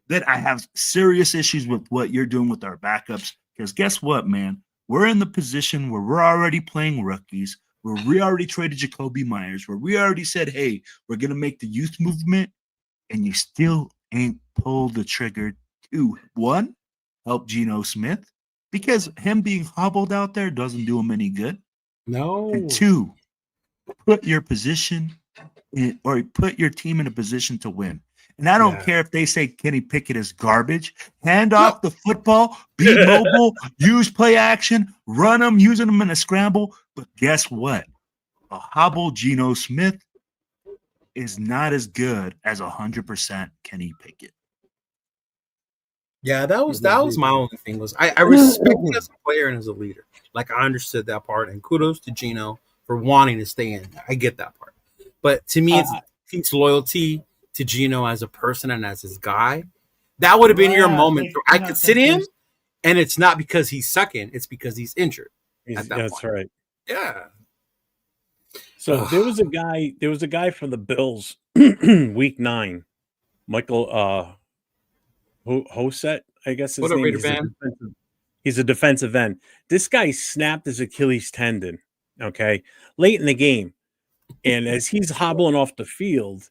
Then I have serious issues with what you're doing with our backups. Because guess what, man? We're in the position where we're already playing rookies, where we already traded Jacoby Myers, where we already said, hey, we're going to make the youth movement, and you still ain't pulled the trigger to, one, help Geno Smith because him being hobbled out there doesn't do him any good. No. And 2, put your position or put your team in a position to win. And I don't care if they say Kenny Pickett is garbage. Hand off the football, be mobile, use play action, run them, using them in a scramble. But guess what? A hobbled Geno Smith is not as good as 100% Kenny Pickett. Yeah, that was my only thing. Was I respect him as a player and as a leader. Like I understood that part, and kudos to Geno for wanting to stay in. I get that part. But to me, it's loyalty to Geno as a person and as his guy. That would have been your moment. I could sit in, and it's not because he's sucking; it's because he's injured. That's point. Right. Yeah. So there was a guy from the Bills, week 9, Michael Hosett, I guess his name is. He's a defensive end. This guy snapped his Achilles tendon, okay, late in the game. And as he's hobbling off the field,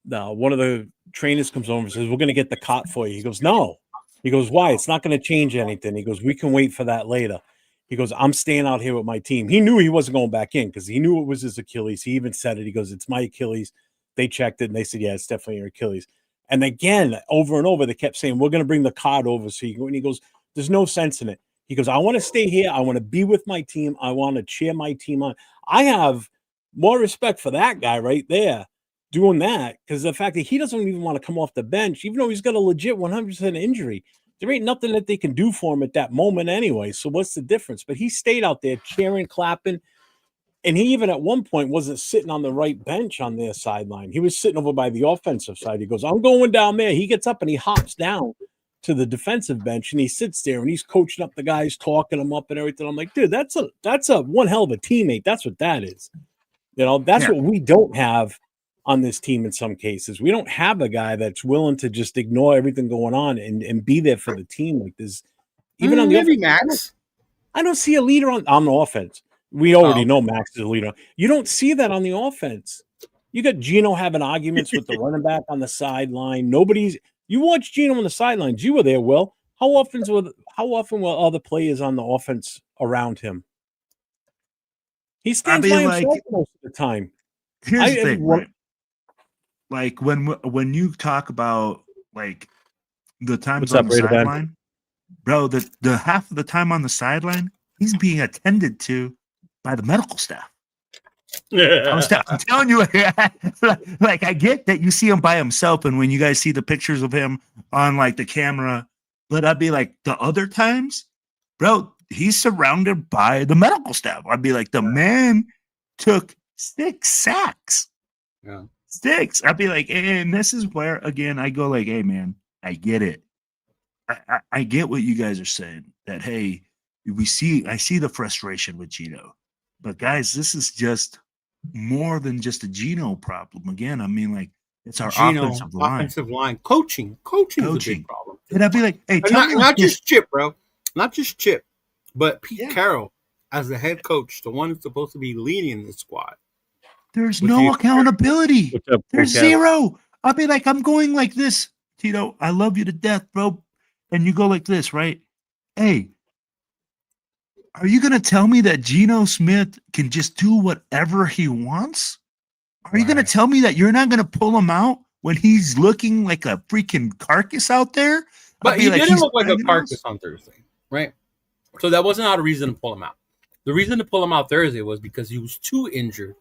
one of the trainers comes over and says, "We're going to get the cot for you." He goes, "No." He goes, "Why? It's not going to change anything." He goes, "We can wait for that later." He goes, "I'm staying out here with my team." He knew he wasn't going back in because he knew it was his Achilles. He even said it. He goes, "It's my Achilles." They checked it, and they said, "Yeah, it's definitely your Achilles." And again, over and over, they kept saying, "We're going to bring the cot over." So and he goes, "There's no sense in it." He goes, "I want to stay here. I want to be with my team. I want to cheer my team on." I have more respect for that guy right there doing that because the fact that he doesn't even want to come off the bench, even though he's got a legit 100% injury. There ain't nothing that they can do for him at that moment anyway. So what's the difference? But he stayed out there cheering, clapping. And he even at one point wasn't sitting on the right bench on their sideline. He was sitting over by the offensive side. He goes, "I'm going down there." He gets up and he hops down to the defensive bench and he sits there and he's coaching up the guys, talking them up and everything. I'm like, dude, that's a one hell of a teammate. That's what that is. That's what we don't have on this team in some cases. We don't have a guy that's willing to just ignore everything going on and be there for the team like this. Even on the offense, Max. I don't see a leader on the offense. We already know Max is a leader. You don't see that on the offense. You got Geno having arguments with the running back on the sideline. You watch Geno on the sidelines. You were there, Will. How often were other players on the offense around him? He stands by himself most of the time. Here's the thing, right? Like when you talk about like the times on the sideline, bro, the half of the time on the sideline, he's being attended to by the medical staff. I'm telling you, like I get that you see him by himself, and when you guys see the pictures of him on like the camera, but I'd be like the other times, bro, he's surrounded by the medical staff. I'd be like, the man took 6 sacks. Yeah. 6. I'd be like, and this is where again I go like, hey man, I get it. I get what you guys are saying. That hey, I see the frustration with Geno. But guys, this is just more than just a Geno problem. Again, I mean, like it's our offensive line. Coaching is a big problem. And I'd be like, hey, not just Chip, bro. Not just Chip, but Pete Carroll as the head coach, the one who's supposed to be leading the squad. There's no accountability. There's zero. I'll be like, I'm going like this, Tito. I love you to death, bro. And you go like this, right? Hey, are you going to tell me that Geno Smith can just do whatever he wants? Are you going to tell me that you're not going to pull him out when he's looking like a freaking carcass out there? But he didn't look like a carcass on Thursday, right? So that wasn't not a reason to pull him out. The reason to pull him out Thursday was because he was too injured.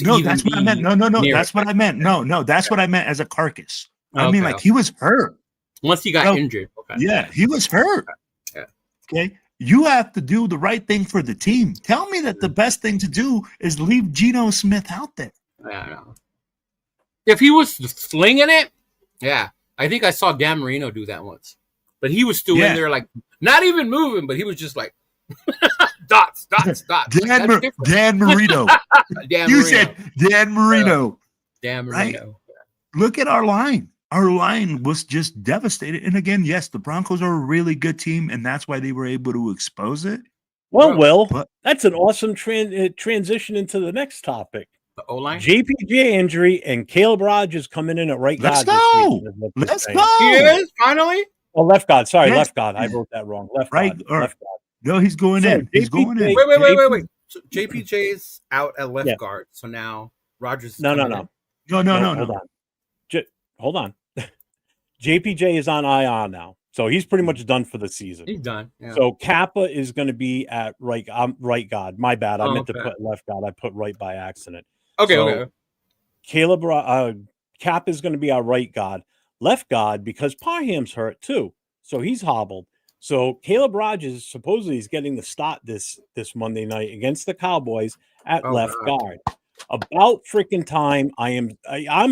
No, that's what I meant. No, that's what I meant. No, that's what I meant as a carcass. I mean, like he was hurt. Once he got injured. Okay. Yeah, he was hurt. Yeah. Okay. You have to do the right thing for the team. Tell me that the best thing to do is leave Geno Smith out there. Yeah. If he was slinging it, I think I saw Dan Marino do that once. But he was still in there, like not even moving, but he was just like dots. Dan Marino. Said Dan Marino. Dan Marino. Right? Look at our line. Our line was just devastated. And again, yes, the Broncos are a really good team, and that's why they were able to expose it. Well, that's an awesome transition into the next topic. The O-line? JPJ injury and Caleb Rogers coming in at right guard. Let's go. He is, finally? Oh, left guard. Sorry, Yes. left guard. I wrote that wrong. Left Right, guard. or- Left guard. No, he's going So, in. He's going in. Wait. So JPJ is out at left Yeah. guard. So now Rogers is No. coming in. No. Hold on. Hold on. JPJ is on IR now, so he's pretty much done for the season. He's done. Yeah. So Kappa is going to be at right. Right guard. My bad. I meant to okay. put left guard. I put right by accident. Okay. So, Caleb Cap is going to be our right guard. Left guard, because Parham's hurt too, so he's hobbled. So Caleb Rogers supposedly is getting the start this Monday night against the Cowboys at left guard. About freaking time. I'm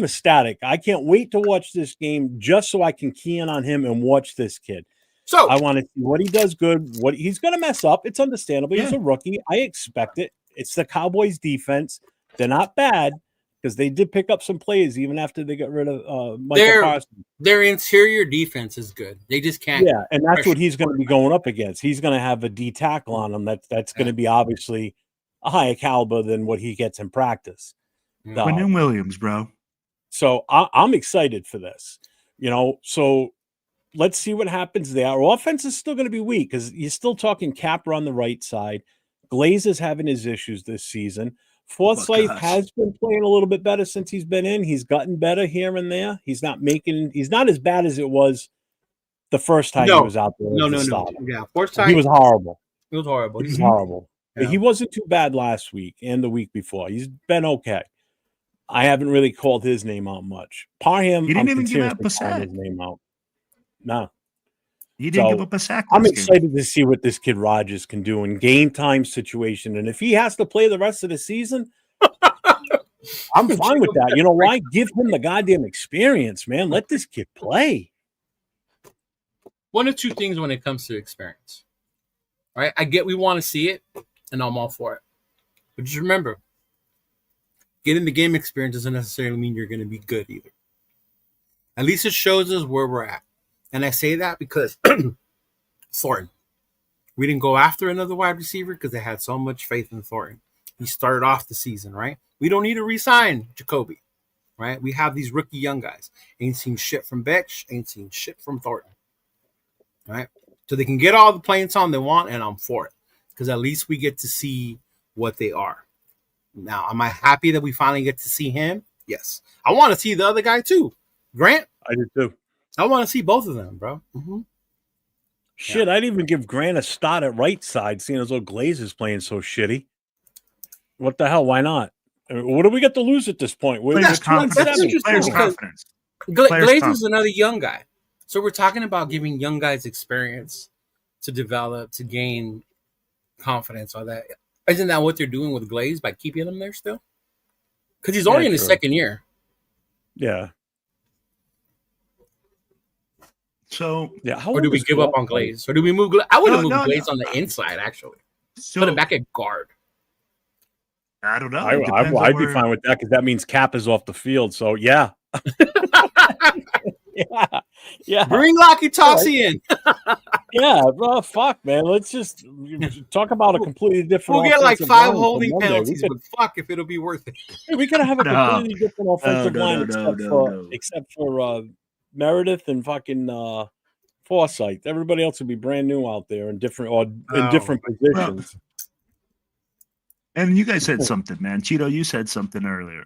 ecstatic. I can't wait to watch this game just so I can key in on him and watch this kid. So I want to see what he does good. What he's going to mess up. It's understandable. He's a rookie. I expect it. It's the Cowboys defense. They're not bad, because they did pick up some players even after they got rid of Michael Parsons. Their interior defense is good. They just can't. Yeah, and that's what he's going to be going up against. He's going to have a D tackle on him. That's going to be obviously a higher caliber than what he gets in practice. Quentin Williams, bro. So I'm excited for this. So let's see what happens there. Our offense is still going to be weak because you're still talking Capper on the right side. Glazer's having his issues this season. Forsythe has been playing a little bit better since he's been in. He's gotten better here and there. He's not as bad as it was the first time he was out there. No. Yeah, Forsythe. He was horrible. He was horrible. He's horrible. Yeah. He wasn't too bad last week and the week before. He's been okay. I haven't really called his name out much. Parham, he didn't even give up a his sack. name out. No. He didn't give up a sack. I'm excited to see what this kid Rogers can do in game time situation. And if he has to play the rest of the season, I'm fine with that. You know why? Give him the goddamn experience, man. Let this kid play. One of two things when it comes to experience. Right? I get we want to see it, and I'm all for it. But just remember, getting the game experience doesn't necessarily mean you're going to be good either. At least it shows us where we're at. And I say that because Thornton. We didn't go after another wide receiver because they had so much faith in Thornton. He started off the season, right? We don't need to re-sign Jacoby, right? We have these rookie young guys. Ain't seen shit from Betch, ain't seen shit from Thornton, right? So they can get all the playing time they want, and I'm for it because at least we get to see what they are. Now, am I happy that we finally get to see him? Yes. I want to see the other guy too. Grant? I do too. I want to see both of them, bro. Mm-hmm. Shit, I'd even give Grant a start at right side, seeing as though Glazer's playing so shitty. What the hell? Why not? What do we get to lose at this point? That's interesting because Glazer's another young guy. So we're talking about giving young guys experience to develop, to gain confidence, all that. Isn't that what they're doing with Glaze by keeping him there still? Because he's only in his second year. Yeah. So or do we give up on Glaze? Or do we move? I would have moved Glaze on the inside, actually. Put him back at guard. I don't know. I'd be fine with that because that means Cap is off the field. So yeah. Yeah. Bring Lockie Toxie in. Yeah, well, fuck, man. Let's just talk about a completely different. We'll get like 5 holding penalties, but fuck if it'll be worth it. We gotta have a completely different offensive line except for Meredith and fucking Forsythe. Everybody else would be brand new out there in different positions. And you guys said something, man. Cheeto, you said something earlier.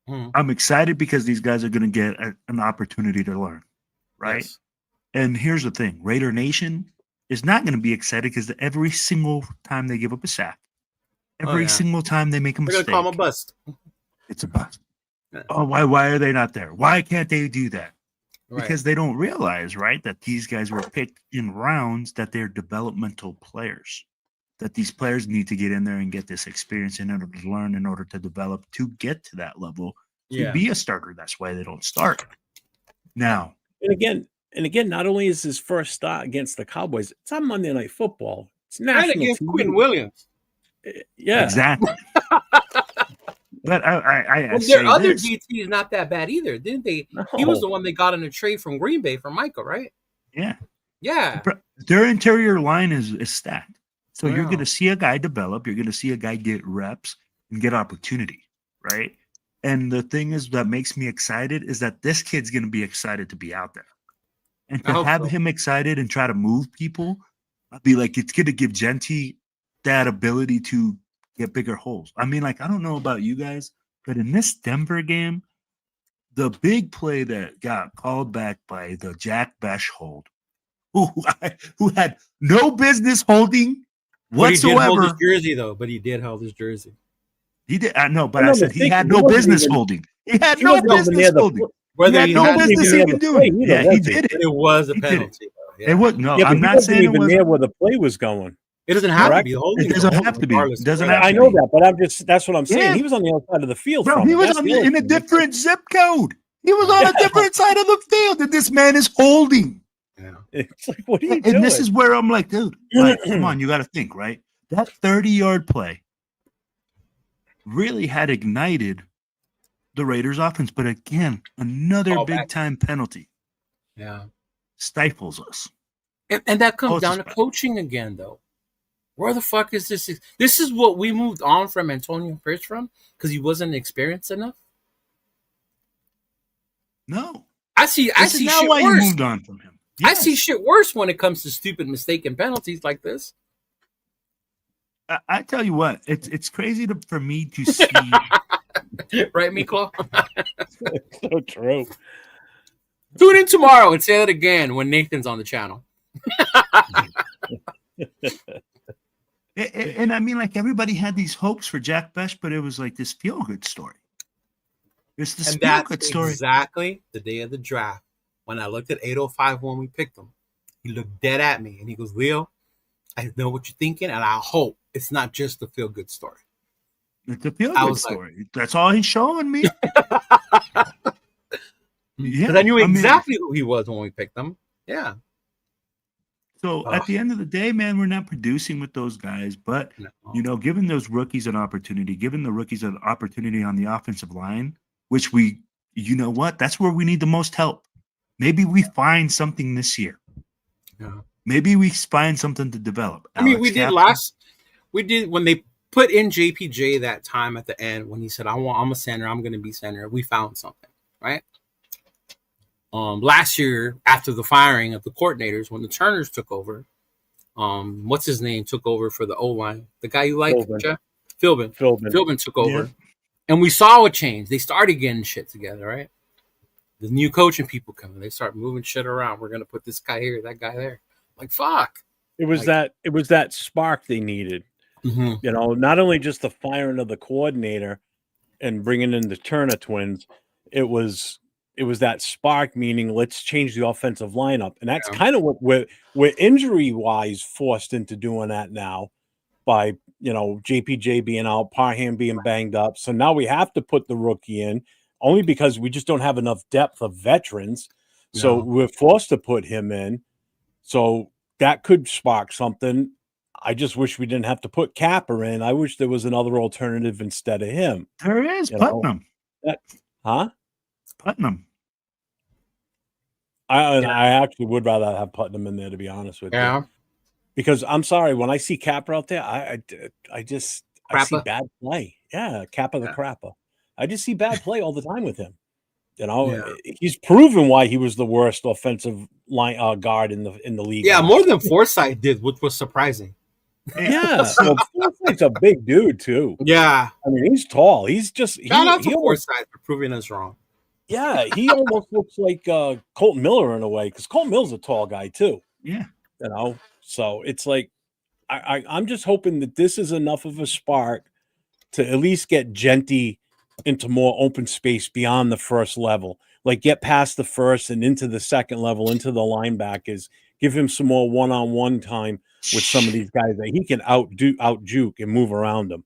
I'm excited because these guys are going to get an opportunity to learn, right? Yes. And here's the thing. Raider Nation is not going to be excited because every single time they give up a sack, every single time they make a mistake. They're going to call them a bust. It's a bust. Oh, why are they not there? Why can't they do that? Right. Because they don't realize, right, that these guys were picked in rounds, that they're developmental players. That these players need to get in there and get this experience in order to learn, in order to develop, to get to that level, to be a starter. That's why they don't start. Now. And again, not only is his first start against the Cowboys, it's on Monday Night Football. It's national. And against Quentin Williams. Yeah. Exactly. But their other DT is not that bad either, didn't they? No. He was the one they got in a trade from Green Bay for Michael, right? Yeah. Yeah. Their interior line is stacked. So you're going to see a guy develop. You're going to see a guy get reps and get opportunity, right? And the thing is that makes me excited is that this kid's going to be excited to be out there. And I to hope have so. him excited and try to move people, I'd be like, it's going to give Genty that ability to get bigger holes. I mean, like, I don't know about you guys, but in this Denver game, the big play that got called back by the Jack Besh hold, who had no business holding But he did hold his whatsoever. jersey, though. But he did hold his jersey. He did. I know, but I'm I not said he mistaken, had he no wasn't business even- holding. He had he no wasn't even business near the holding. Whether He had he no had wasn't business even near even the doing play it. either, Yeah, he was he? did But it. it was a He did it. penalty. Though. Yeah. It was no. Yeah, but I'm he not wasn't saying it even was. near where the play was going. It doesn't have Correct? to be. The holding. It doesn't have to be. Regardless It doesn't of have I to know be. that, but that's what I'm saying. Yeah. He was on the outside of the field Bro, from he it. was That's on the other in a thing. different zip code. He was on a different side of the field, and this man is holding. Yeah. It's like, what are you And doing? this is where I'm like, dude, like, come on, you got to think, right? That 30-yard play really had ignited the Raiders' offense, but again, another Call back. big-time penalty Yeah. stifles us. And that comes Oh, it's down just to bad. coaching again, though. Where the fuck is this? This is what we moved on from Antonio Pierce from because he wasn't experienced enough. No, I see this is now shit why you worse. moved on from him. I see Yes. shit worse when it comes to stupid mistaken penalties like this. I tell you what, it's crazy for me to see. Right, Miklo? So true. Tune in tomorrow and say that again when Nathan's on the channel. And I mean, like, everybody had these hopes for Jack Besh, but it was like this feel-good story. It's this And feel-good that's story. exactly the day of the draft. When I looked at 805 when we picked him, he looked dead at me and he goes, Leo, I know what you're thinking, and I hope it's not just a feel-good story. It's a I feel-good was like- story. That's all he's showing me. Yeah, Because I knew I mean- exactly who he was when we picked him. Yeah. So at the end of the day, man, we're not producing with those guys, but No. you know, giving those rookies an opportunity, giving the rookies an opportunity on the offensive line, which we, you know what, that's where we need the most help. Maybe we find something this year. Yeah. Maybe we find something to develop. I mean, Alex we did when they put in JPJ that time at the end when he said, I'm a center, I'm going to be center. We found something, right? Last year, after the firing of the coordinators, when the Turners took over, what's his name took over for the O-line? The guy you like, Philbin. Jeff? Philbin. Philbin. Philbin took over. Yeah. And we saw a change. They started getting shit together, right? The new coaching people coming. They start moving shit around. We're going to put this guy here, that guy there. Like, fuck. It was that spark they needed. Mm-hmm. You know, not only just the firing of the coordinator and bringing in the Turner twins, it was that spark, meaning let's change the offensive lineup. And that's kind of what we're injury-wise forced into doing that now by, you know, JPJ being out, Parham being banged up. So now we have to put the rookie in only because we just don't have enough depth of veterans. So we're forced to put him in. So that could spark something. I just wish we didn't have to put Capper in. I wish there was another alternative instead of him. There is Putnam. Huh? Putnam. I actually would rather have Putnam in there, to be honest with you. Because I'm sorry, when I see Capper out there, I see bad play. Yeah, Capper the Crapper. I just see bad play all the time with him. You know, he's proven why he was the worst offensive line guard in the league. Yeah, more than Forsythe did, which was surprising. Yeah, well, Forsythe's a big dude too. Yeah, I mean, he's tall. He's just shout out to Forsythe for proving us wrong. Yeah, he almost looks like Colton Miller in a way, because Colton Miller's a tall guy too. Yeah, you know, so it's like I'm just hoping that this is enough of a spark to at least get Genty into more open space beyond the first level, like get past the first and into the second level, into the linebackers, give him some more one-on-one time with some of these guys that he can out juke and move around them.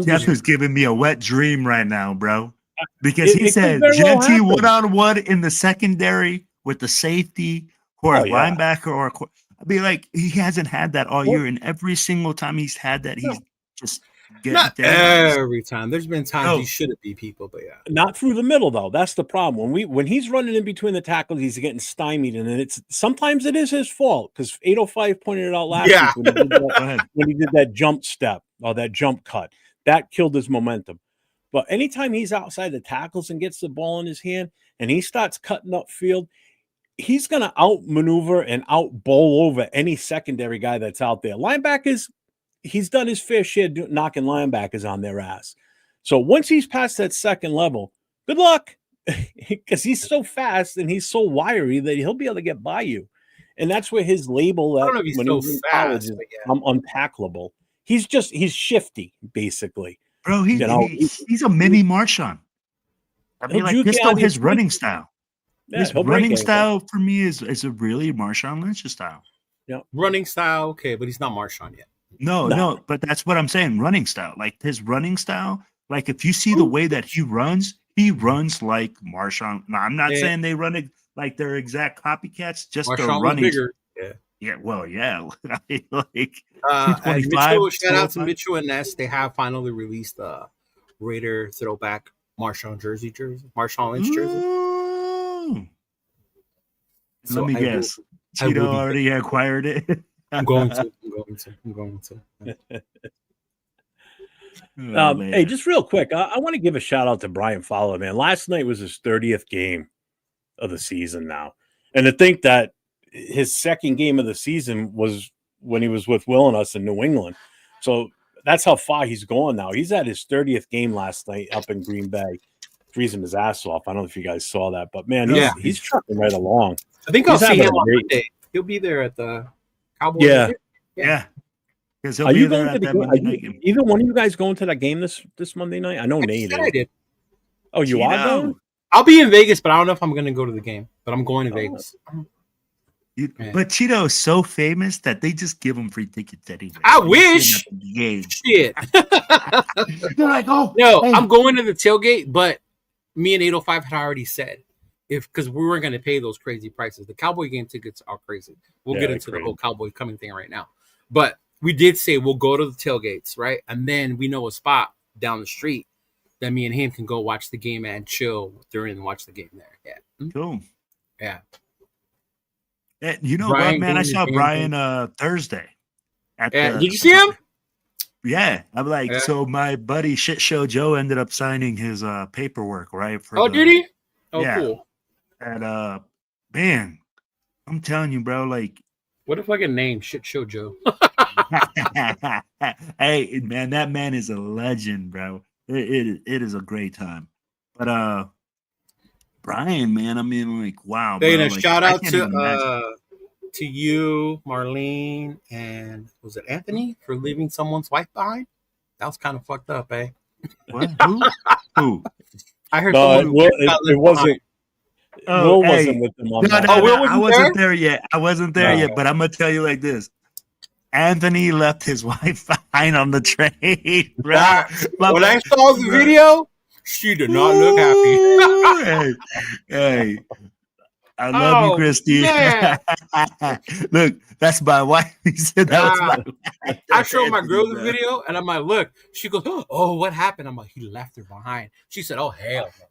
Jeff is giving me a wet dream right now, bro. Because he said could very well Genty happen. one-on-one in the secondary with the safety or a linebacker or I'd be like, he hasn't had that all year, and every single time he's had that, he's just getting Not down. every time. There's been times he should have beat people, but yeah. Not through the middle though. That's the problem. When he's running in between the tackles, he's getting stymied, and it's sometimes it is his fault, because 805 pointed it out last week when he did that jump step or that jump cut. That killed his momentum. But anytime he's outside the tackles and gets the ball in his hand and he starts cutting up field, he's going to outmaneuver and out-bowl over any secondary guy that's out there. Linebackers, he's done his fair share knocking linebackers on their ass. So once he's past that second level, good luck, because he's so fast and he's so wiry that he'll be able to get by you. And that's where his label I that don't know if he's when so he was in fast, college is but yeah. untackleable. He's shifty, basically. Bro, You know, he's a mini Marshawn. I mean, He'll like juke this you though, out of your his running break. style. Yeah, His he'll break running ankles. style for me is a really Marshawn Lynch style. Running style, okay, but he's not Marshawn yet. No, but that's what I'm saying. Running style, like his running style. Like if you see the way that he runs like Marshawn. No, I'm not saying they run it like they're exact copycats. Just Marshawn their was running. bigger. Yeah. Yeah. Well, yeah. Like And 225. Mitchell, shout out to 205. Mitchell and Ness. They have finally released the Raider throwback Marshawn jersey. Marshawn Lynch jersey. Ooh. So Let me guess. Tito already acquired it. I'm going to. Hey, just real quick, I want to give a shout out to Brian Fowler, man. Last night was his 30th game of the season now. And to think that his second game of the season was when he was with Will and us in New England. So that's how far he's gone now. He's at his 30th game last night up in Green Bay, freezing his ass off. I don't know if you guys saw that, but man, he's trucking right along. I think I'll He's see having him a on great- Monday. He'll be there at the Cowboys. Yeah. Yeah. Because he'll Are be you there going to at the that game? Monday night game. Either one of you guys going to that game this Monday night? I know Nate I is. did. Oh, you are Tito. going? I'll be in Vegas, but I don't know if I'm going to go to the game. But I'm going to Vegas. Yeah. But Cheeto is so famous that they just give him free tickets anyway. I So wish. game. Shit. They're like, oh, No, hey. I'm going to the tailgate, but me and 805 had already said because we weren't going to pay those crazy prices. The Cowboy game tickets are crazy. We'll get into the whole Cowboy coming thing right now. But we did say we'll go to the tailgates, right? And then we know a spot down the street that me and him can go watch the game and chill during and watch the game there. Yeah. Cool. Yeah. You know Brian what, man? I going to saw game Brian Thursday. Did you see him? Yeah. I'm like, so my buddy Shit Show Joe ended up signing his paperwork, right? Did he? Oh, yeah. cool. And man, I'm telling you, bro, like what a fucking name, Shit Show Joe. hey, man, that man is a legend, bro. It is a great time. But Brian, man, I mean, like, wow. Hey, bro, and a like, shout I out can't even imagine. to you, Marlene, and was it Anthony for leaving someone's wife behind? That was kind of fucked up, eh? What? Who? I heard No, someone it wasn't. Will wasn't with them on that. No, Will I wasn't wasn't there yet. I wasn't there No. yet, but I'm gonna tell you like this. Anthony left his wife behind on the train. Bro. When I saw the video, she did not look happy. hey, I love you, Christy. Look, that's my wife. He said that was my wife. I showed my girl the video, and I'm like, look. She goes, oh, what happened? I'm like, he left her behind. She said, oh, hell no.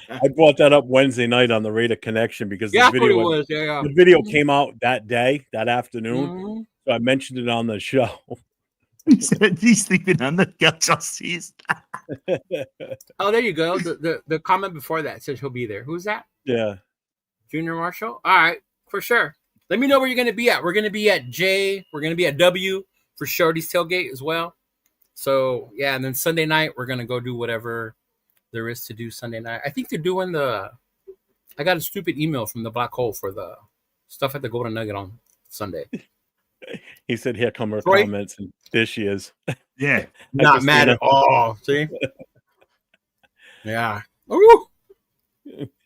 I brought that up Wednesday night on the Raider Connection because the video came out that day, that afternoon. Mm-hmm. So I mentioned it on the show. He said he's sleeping on the couch all season. Oh, there you go. The comment before that says he'll be there. Who's that? Yeah. Junior Marshall? All right, for sure. Let me know where you're going to be at. We're going to be at J. We're going to be at W for Shorty's Tailgate as well. So, yeah, and then Sunday night, we're going to go do whatever there is to do Sunday night. I think they're doing I got a stupid email from the Black Hole for the stuff at the Golden Nugget on Sunday. He said, here come her comments, and there she is. Yeah. Not mad at all. See? Yeah. Ooh.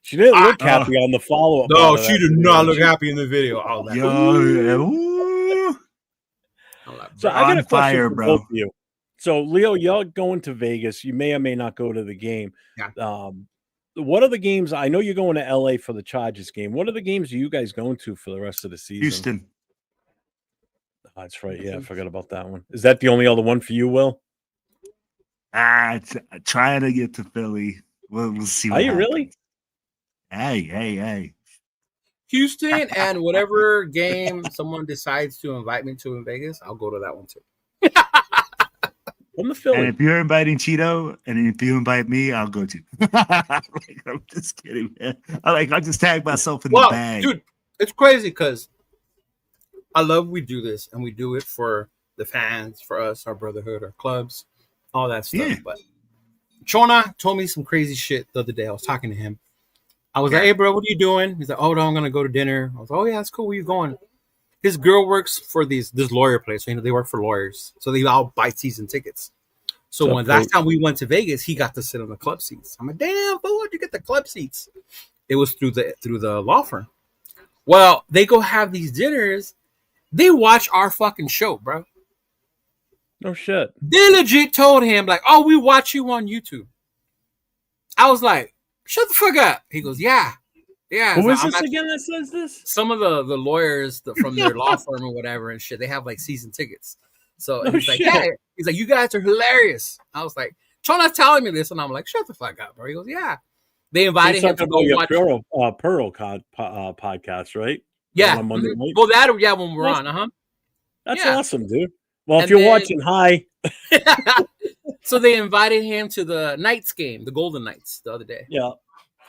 She didn't look happy on the follow-up. No, she did not look happy in the video. Oh, that. So I got a question for both of you. So, Leo, you're going to Vegas. You may or may not go to the game. Yeah. What are the games? I know you're going to LA for the Chargers game. What are the games are you guys going to for the rest of the season? Houston. Oh, that's right. Yeah, I forgot about that one. Is that the only other one for you, Will? Trying to get to Philly. We'll see. Are you really? Hey. Houston and whatever game someone decides to invite me to in Vegas, I'll go to that one too. Come to And Philly. if you're inviting Cheeto, and if you invite me, I'll go too. I'm just kidding, man. I'll just tag myself in the bag. Dude, it's crazy because I love we do this, and we do it for the fans, for us, our brotherhood, our clubs, all that stuff. Yeah. But Chona told me some crazy shit the other day. I was talking to him. I was like, "Hey, bro, what are you doing?" He's like, "Oh, no, I'm gonna go to dinner." I was like, "Oh, yeah, that's cool. Where you going?" His girl works for this lawyer place. So, they work for lawyers, so they all buy season tickets. So when last time we went to Vegas, he got to sit on the club seats. I'm like, "Damn, fool, where'd you get the club seats?" It was through the law firm. Well, they go have these dinners. They watch our fucking show, bro. No shit. They legit told him, like, "Oh, we watch you on YouTube." I was like, "Shut the fuck up." He goes, "Yeah. Yeah." Who is this again that says this? Some of the lawyers from their law firm or whatever and shit, they have like season tickets. So No he's like, shit. "Yeah." He's like, "You guys are hilarious." I was like, Chona's telling me this, and I'm like, "Shut the fuck up, bro." He goes, "Yeah." They invited him to go watch Pearl podcast, right? Yeah. On Monday night. Well, when we're on, That's Yeah. awesome, dude. Well, if And you're then- watching, hi. So they invited him to the Knights game, the Golden Knights, the other day. Yeah.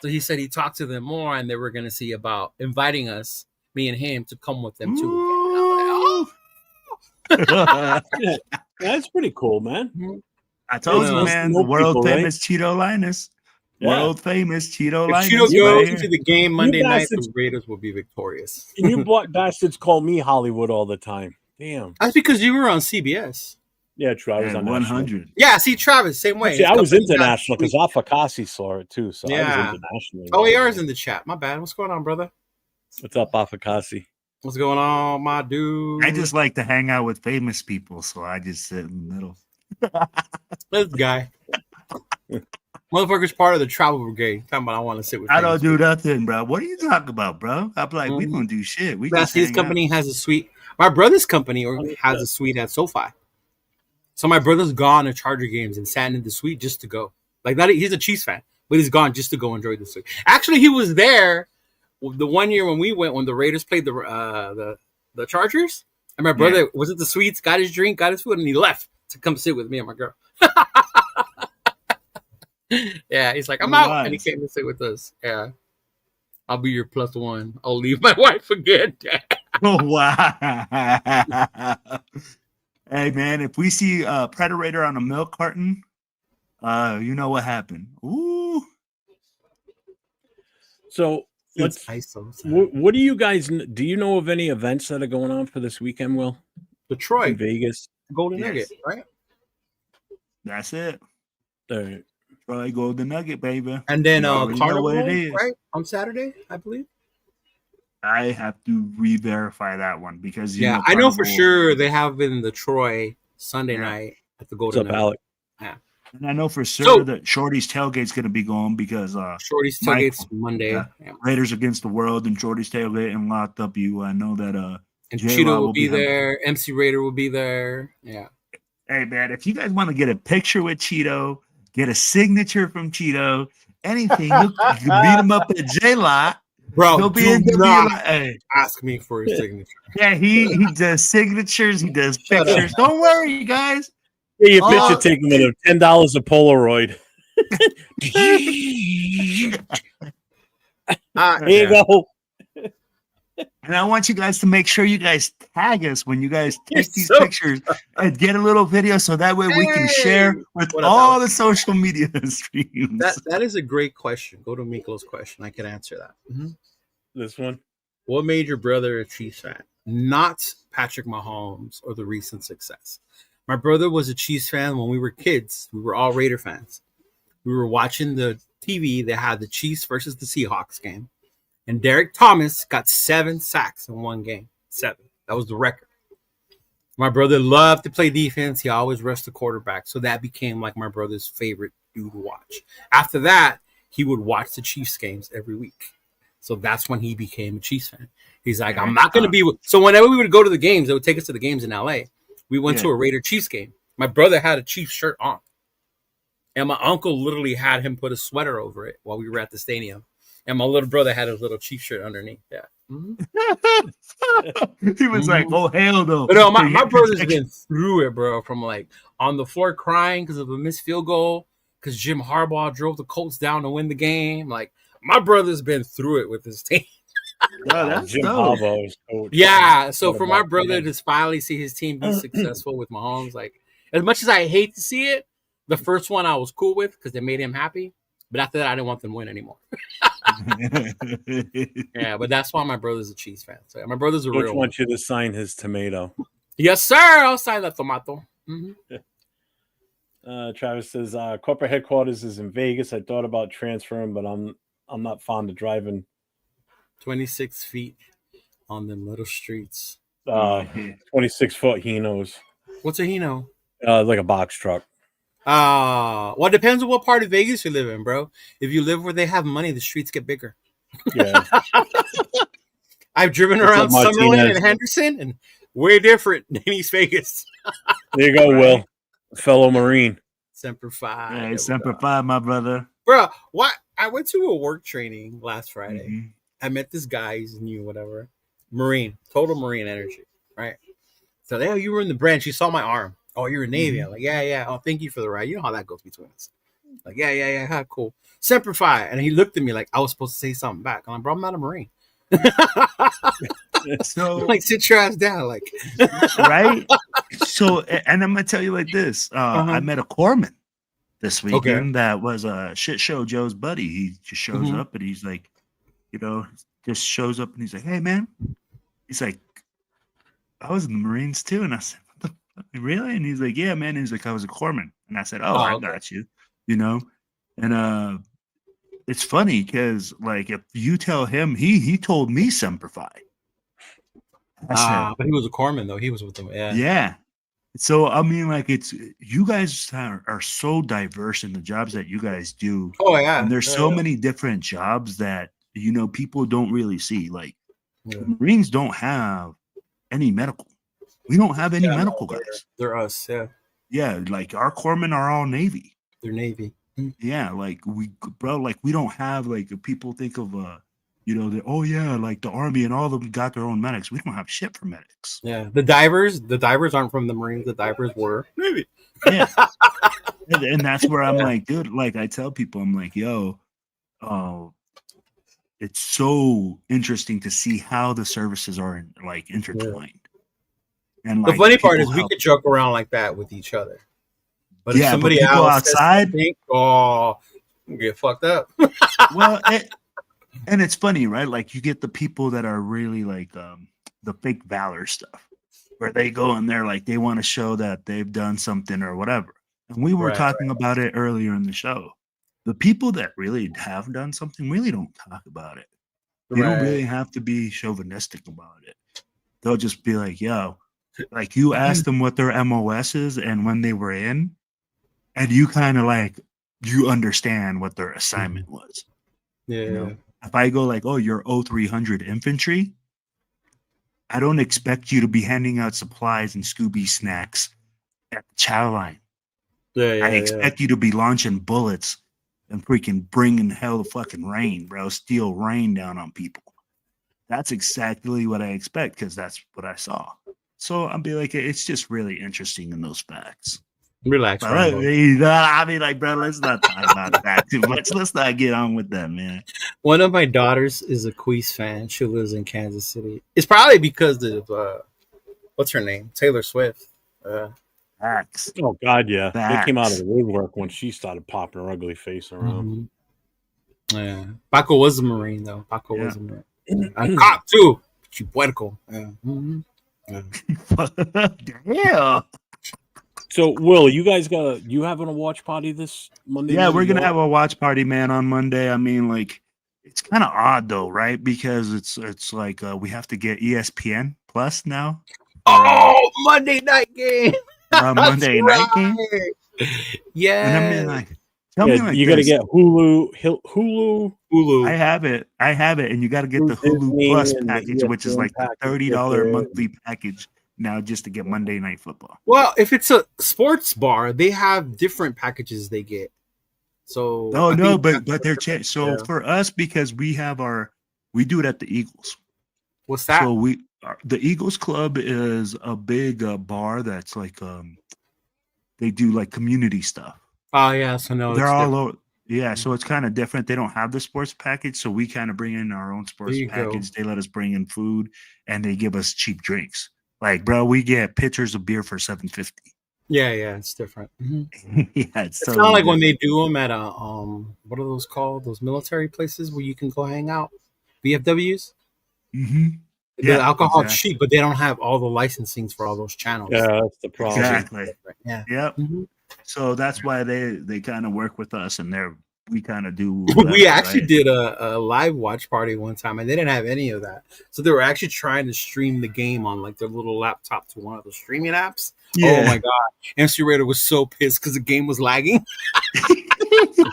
So he said he talked to them more, and they were going to see about inviting us, me and him, to come with them too. And I'm Yeah, that's pretty cool, man. I told Yeah. you, man, the Most world people, right? famous Chidolunis. Yeah. World famous Cheeto if Linus. Cheeto right goes here. to the game Monday night, the bastards. Raiders will be victorious. And you black bastards call me Hollywood all the time. Damn. That's because you were on CBS. Yeah, true. I was on 100. Yeah, see, Travis, same way. Actually, I was His company international got- because Afakasi saw it too, so I Yeah. was international. OAR's in the chat. My bad. What's going on, brother? What's up, Afakasi? What's going on, my dude? I just like to hang out with famous people, so I just sit in the middle. This guy. Motherfucker's part of the travel brigade. Talking about I want to sit with I famous don't do nothing, bro. What are you talking about, bro? I'm like, we don't do shit. We just His hang company has a suite. My brother's company has a suite at SoFi. So my brother's gone to Charger games and sat in the suite just to go. Like that, he's a Chiefs fan, but he's gone just to go enjoy the suite. Actually, he was there the one year when we went when the Raiders played the Chargers. And my brother was at the suites, got his drink, got his food, and he left to come sit with me and my girl. Yeah, he's like, I'm out, and he came to sit with us. Yeah, I'll be your plus one. I'll leave my wife again. Oh, wow. Hey, man, if we see a Predator on a milk carton, you know what happened. Ooh. So let's. What do you guys do? You know of any events that are going on for this weekend? Will Detroit, in Vegas, Golden Nugget, right? That's it. All right. Troy Golden Nugget, baby. And then You already know Carnival, what it is. right? On Saturday, I believe. I have to re-verify that one because I know for sure they have been in the Troy Sunday night at the Golden What's up, Nugget. Alec? Yeah. And I know for sure that Shorty's tailgate's going to be going because Shorty's tailgate's Monday. Yeah. Raiders against the world and Shorty's tailgate and locked up. I know that and J-Rod Cheeto will be there. MC Raider will be there. Yeah. Hey man, if you guys want to get a picture with Cheeto, get a signature from Cheeto, anything, you can beat him up at J-Lot. Bro, he'll be in hey, ask me for his signature. Yeah, he does signatures, he does pictures. Don't worry, you guys. Get your picture taken with him. $10 a Polaroid. Here you go. And I want you guys to make sure you guys tag us when you guys take these so pictures and get a little video so that way we can share with all the social media streams. That is a great question. Go to Miko's question. I can answer that. Mm-hmm. This one. What made your brother a Chiefs fan? Not Patrick Mahomes or the recent success. My brother was a Chiefs fan when we were kids. We were all Raider fans. We were watching the TV that had the Chiefs versus the Seahawks game. And Derek Thomas got 7 sacks in one game. 7. That was the record. My brother loved to play defense. He always rushed the quarterback. So that became like my brother's favorite dude to watch. After that, he would watch the Chiefs games every week. So that's when he became a Chiefs fan. He's like, I'm not going to be... So whenever we would go to the games, they would take us to the games in LA. We went to a Raider Chiefs game. My brother had a Chiefs shirt on. And my uncle literally had him put a sweater over it while we were at the stadium. And my little brother had his little Chief shirt underneath. Yeah. Mm-hmm. He was like, "Oh hell no!" But no, my brother's been through it, bro. From like on the floor crying because of a missed field goal, because Jim Harbaugh drove the Colts down to win the game. Like my brother's been through it with his team. Bro, that's Jim dope. Harbaugh is coach. Yeah, so for my brother to finally see his team be successful with Mahomes, like as much as I hate to see it, the first one I was cool with because it made him happy. But after that, I didn't want them to win anymore. Yeah, but that's why my brother's a Chiefs fan. So my brother's a Coach real wants you to sign his tomato. Yes, sir. I'll sign that tomato. Mm-hmm. Travis says corporate headquarters is in Vegas. I thought about transferring, but I'm not fond of driving 26 feet on them little streets. 26-foot Hinos. What's a Hino? Like a box truck. Well, it depends on what part of Vegas you live in, bro. If you live where they have money, the streets get bigger. Yeah. I've driven around Summerlin and Henderson, and way different than East Vegas. There you go, Will. Fellow Marine. Semper Fi. Hey, Semper Fi, my brother. Bro, what? I went to a work training last Friday. Mm-hmm. I met this guy. He's new, whatever. Marine. Total Marine energy, right? So, yeah, you were in the branch. You saw my arm. Oh, you're a Navy. Mm-hmm. I'm like, yeah. Oh, thank you for the ride. You know how that goes between us. Like, yeah. Cool. Semper Fi. And he looked at me like I was supposed to say something back. I'm like, bro, I'm not a Marine. So, like, sit your ass down. Like, right? So, and I'm going to tell you like this. I met a corpsman this weekend that was a shit show Joe's buddy. He just shows up and he's like, just shows up and he's like, hey, man. He's like, I was in the Marines too. And I said, what the fuck? Really? And he's like, yeah, man. And he's like, I was a corpsman. And I said, I got you, And it's funny because, like, if you tell him, he told me Semper Fi. but he was a corpsman, though. He was with them. Yeah. Yeah. So, I mean, like, you guys are so diverse in the jobs that you guys do. Oh, yeah. And there's so many different jobs that, people don't really see. Like, Marines don't have any medical. We don't have any medical guys. They're us, yeah. Yeah, like, our corpsmen are all Navy. They're Navy. Yeah, like, we don't have, like, people think of, like, the Army and all of them got their own medics. We don't have shit for medics. Yeah, the divers aren't from the Marines. The divers were Navy. Yeah. and that's where I'm like, dude, like, I tell people, I'm like, it's so interesting to see how the services are intertwined. Yeah. And the funny part is we could joke around like that with each other. But if somebody else outside get fucked up. Well, and it's funny, right? Like, you get the people that are really like the fake valor stuff, where they go and they're like, they want to show that they've done something or whatever. And we were talking about it earlier in the show. The people that really have done something really don't talk about it. They don't really have to be chauvinistic about it. They'll just be like, like, you ask them what their MOS is and when they were in, and you kind of like, you understand what their assignment was. Yeah. If I go like, oh, you're 0300 infantry, I don't expect you to be handing out supplies and Scooby snacks at the chow line. I expect you to be launching bullets and freaking bringing hell the fucking rain, bro. Steal rain down on people. That's exactly what I expect because that's what I saw. So I'll be like, it's just really interesting in those facts. Relax. I mean, like, bro, let's not talk about that too much. Let's not get on with that, man. One of my daughters is a Quees fan. She lives in Kansas City. It's probably because of what's her name? Taylor Swift. Facts. Oh God, yeah. Facts. They came out of the woodwork when she started popping her ugly face around. Yeah. Paco was a Marine though. Paco was a Marine. A cop too. Puerco. Damn. So, Will, you guys you having a watch party this Monday? Yeah, we're gonna have a watch party, man, on Monday. I mean, like, it's kind of odd though, right? Because it's like we have to get ESPN Plus now. Oh, Monday night game. Monday night game. Yeah. And I mean, like, tell me like you got to get Hulu. I have it, and you got to get the Hulu Plus package, which is like the $30 monthly package now just to get Monday Night Football. Well, if it's a sports bar, they have different packages they get. So No, I no, think but they're changed. So yeah. for us, because we do it at the Eagles. What's that? So the Eagles Club is a big bar that's like they do like community stuff. Oh yeah, so no, They're it's all different. over. Yeah, so it's kind of different. They don't have the sports package, so we kind of bring in our own There sports you go. package. They let us bring in food, and they give us cheap drinks. Like, bro, we get pitchers of beer for $7.50. Yeah, it's different. Yeah, It's totally not like when they different. do them at a what are those called? Those military places where you can go hang out. VFWs. The Yeah, alcohol exactly. cheap, but they don't have all the licensings for all those channels. Yeah, that's the problem. Exactly. Yeah. Yep. Mhm. So that's why they kind of work with us, and we kind of do We whatever, actually right? did a live watch party one time, and they didn't have any of that. So they were actually trying to stream the game on like their little laptop to one of the streaming apps. Yeah. Oh my god, MC Raider was so pissed because the game was lagging.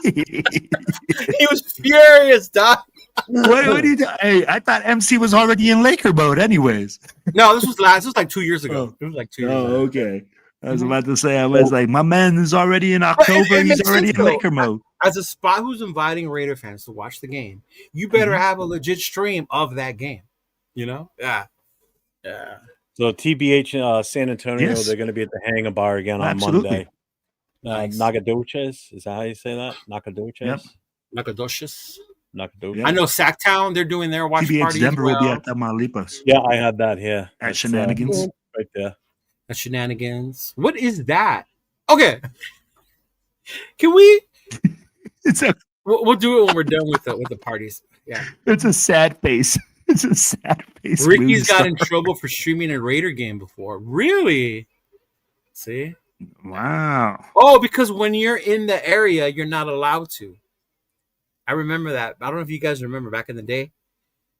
He was furious, dog. What do you do? Hey, I thought MC was already in Laker mode, anyways. No, this was like 2 years ago. Oh. It was like 2 years ago. Okay. I was Mhm. about to say, I was like, my man is already in October. it He's makes already sense, in though. Laker mode. As a spot who's inviting Raider fans to watch the game, you better Mhm. have a legit stream of that game. You know? Yeah. So TBH San Antonio, Yes. they're going to be at the Hangar Bar again on Absolutely. Monday. Nice. Nagadoches, is that how you say that? Nagadoches? Yep. Nacogdoches. Nagadoches. Yep. I know Sacktown, they're doing their watch TBH party Denver as will be well. at Tamaulipas Yeah, I had that here. at That's, Shenanigans. right there. That's shenanigans. What is that? Okay. Can we? It's We'll do it when we're done with the parties. Yeah. a sad face. It's a sad face. Ricky's got in trouble for streaming a Raider game before. Really? See? Wow. Oh, because when you're in the area, you're not allowed to. I remember that. I don't know if you guys remember back in the day.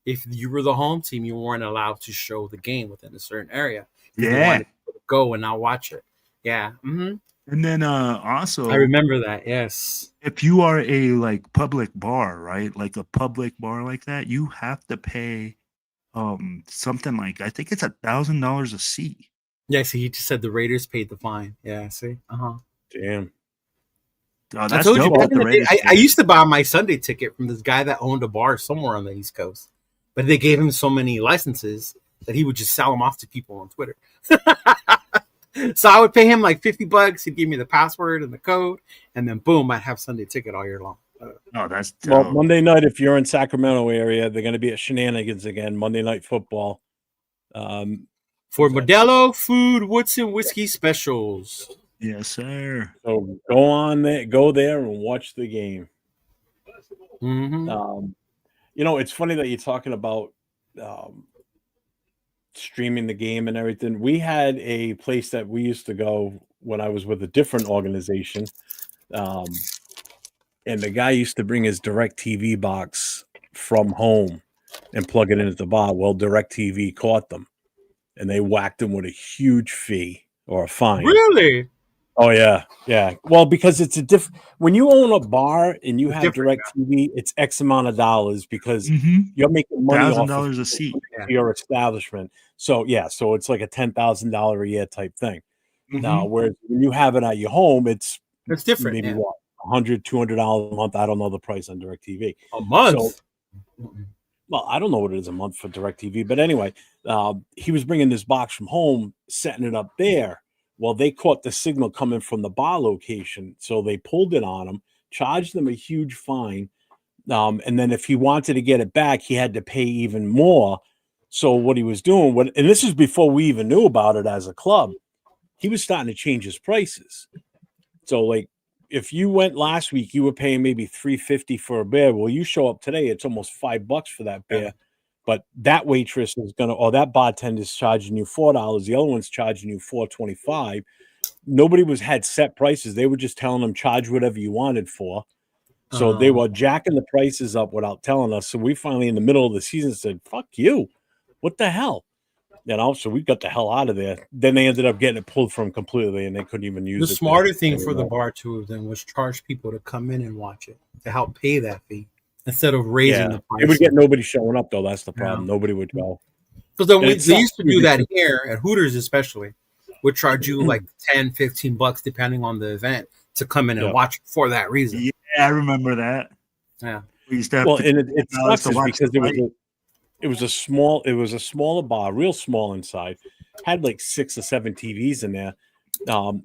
If you were the home team, you weren't allowed to show the game within a certain area. You Yeah. wanted to go and not watch it. Yeah. Mm-hmm. And then also, I remember that. Yes. if you are a like public bar, right? Like a public bar like that, you have to pay something like, I think it's $1,000 a seat. Yeah. See, he just said the Raiders paid the fine. Yeah. See. Damn. Oh, I that's told you dope back that in the the day. Raiders I did it. used to buy my Sunday ticket from this guy that owned a bar somewhere on the East Coast, but they gave him so many licenses that he would just sell them off to people on Twitter. So I would pay him like $50. He'd give me the password and the code, and then boom, I'd have Sunday ticket all year long. Oh, that's Well, dope. Monday night, if you're in Sacramento area, they're going to be at Shenanigans again, Monday Night Football. For Modelo Food, Woodson Whiskey Specials. Yes, sir. So go there and watch the game. Mm-hmm. It's funny that you're talking about streaming the game and everything. We had a place that we used to go when I was with a different organization. And the guy used to bring his DirecTV box from home and plug it in at the bar. Well, DirecTV caught them and they whacked him with a huge fee or a fine. Really? Oh yeah. Well, because it's when you own a bar and you It's have different DirecTV, it's X amount of dollars because Mm-hmm. you're making money off of $1,000 a seat. your establishment. So it's like a $10,000 a year type thing. Mhm. Now, whereas when you have it at your home, it's different. maybe Yeah. what $100, $200 a month. I don't know the price on DirecTV. A month. So, well, I don't know what it is a month for DirecTV, but anyway, he was bringing this box from home, setting it up there. Well, they caught the signal coming from the bar location, so they pulled it on him, charged them a huge fine, and then if he wanted to get it back, he had to pay even more. So what he was doing, and this is before we even knew about it as a club, he was starting to change his prices. So like, if you went last week, you were paying maybe $3.50 for a beer. Well, you show up today, it's almost $5 for that beer. But that waitress is that bartender is charging you $4. The other one's charging you $4.25. Nobody had set prices. They were just telling them charge whatever you wanted for. So they were jacking the prices up without telling us. So we finally, in the middle of the season, said, "Fuck you! What the hell?" So we got the hell out of there. Then they ended up getting it pulled from completely, and they couldn't even use it. The smarter thing for the bar too then was charge people to come in and watch it to help pay that fee instead of raising the price. It would get nobody showing up though. That's the problem. Yeah. Nobody would go. Because they used to do that here at Hooters, especially, would charge you like $10, $15 depending on the event to come in and watch for that reason. I remember that. Yeah. We used to have Well, to and it $10 sucks to is watch because the fight. it was a smaller bar, real small inside. Had like 6 or 7 TVs in there.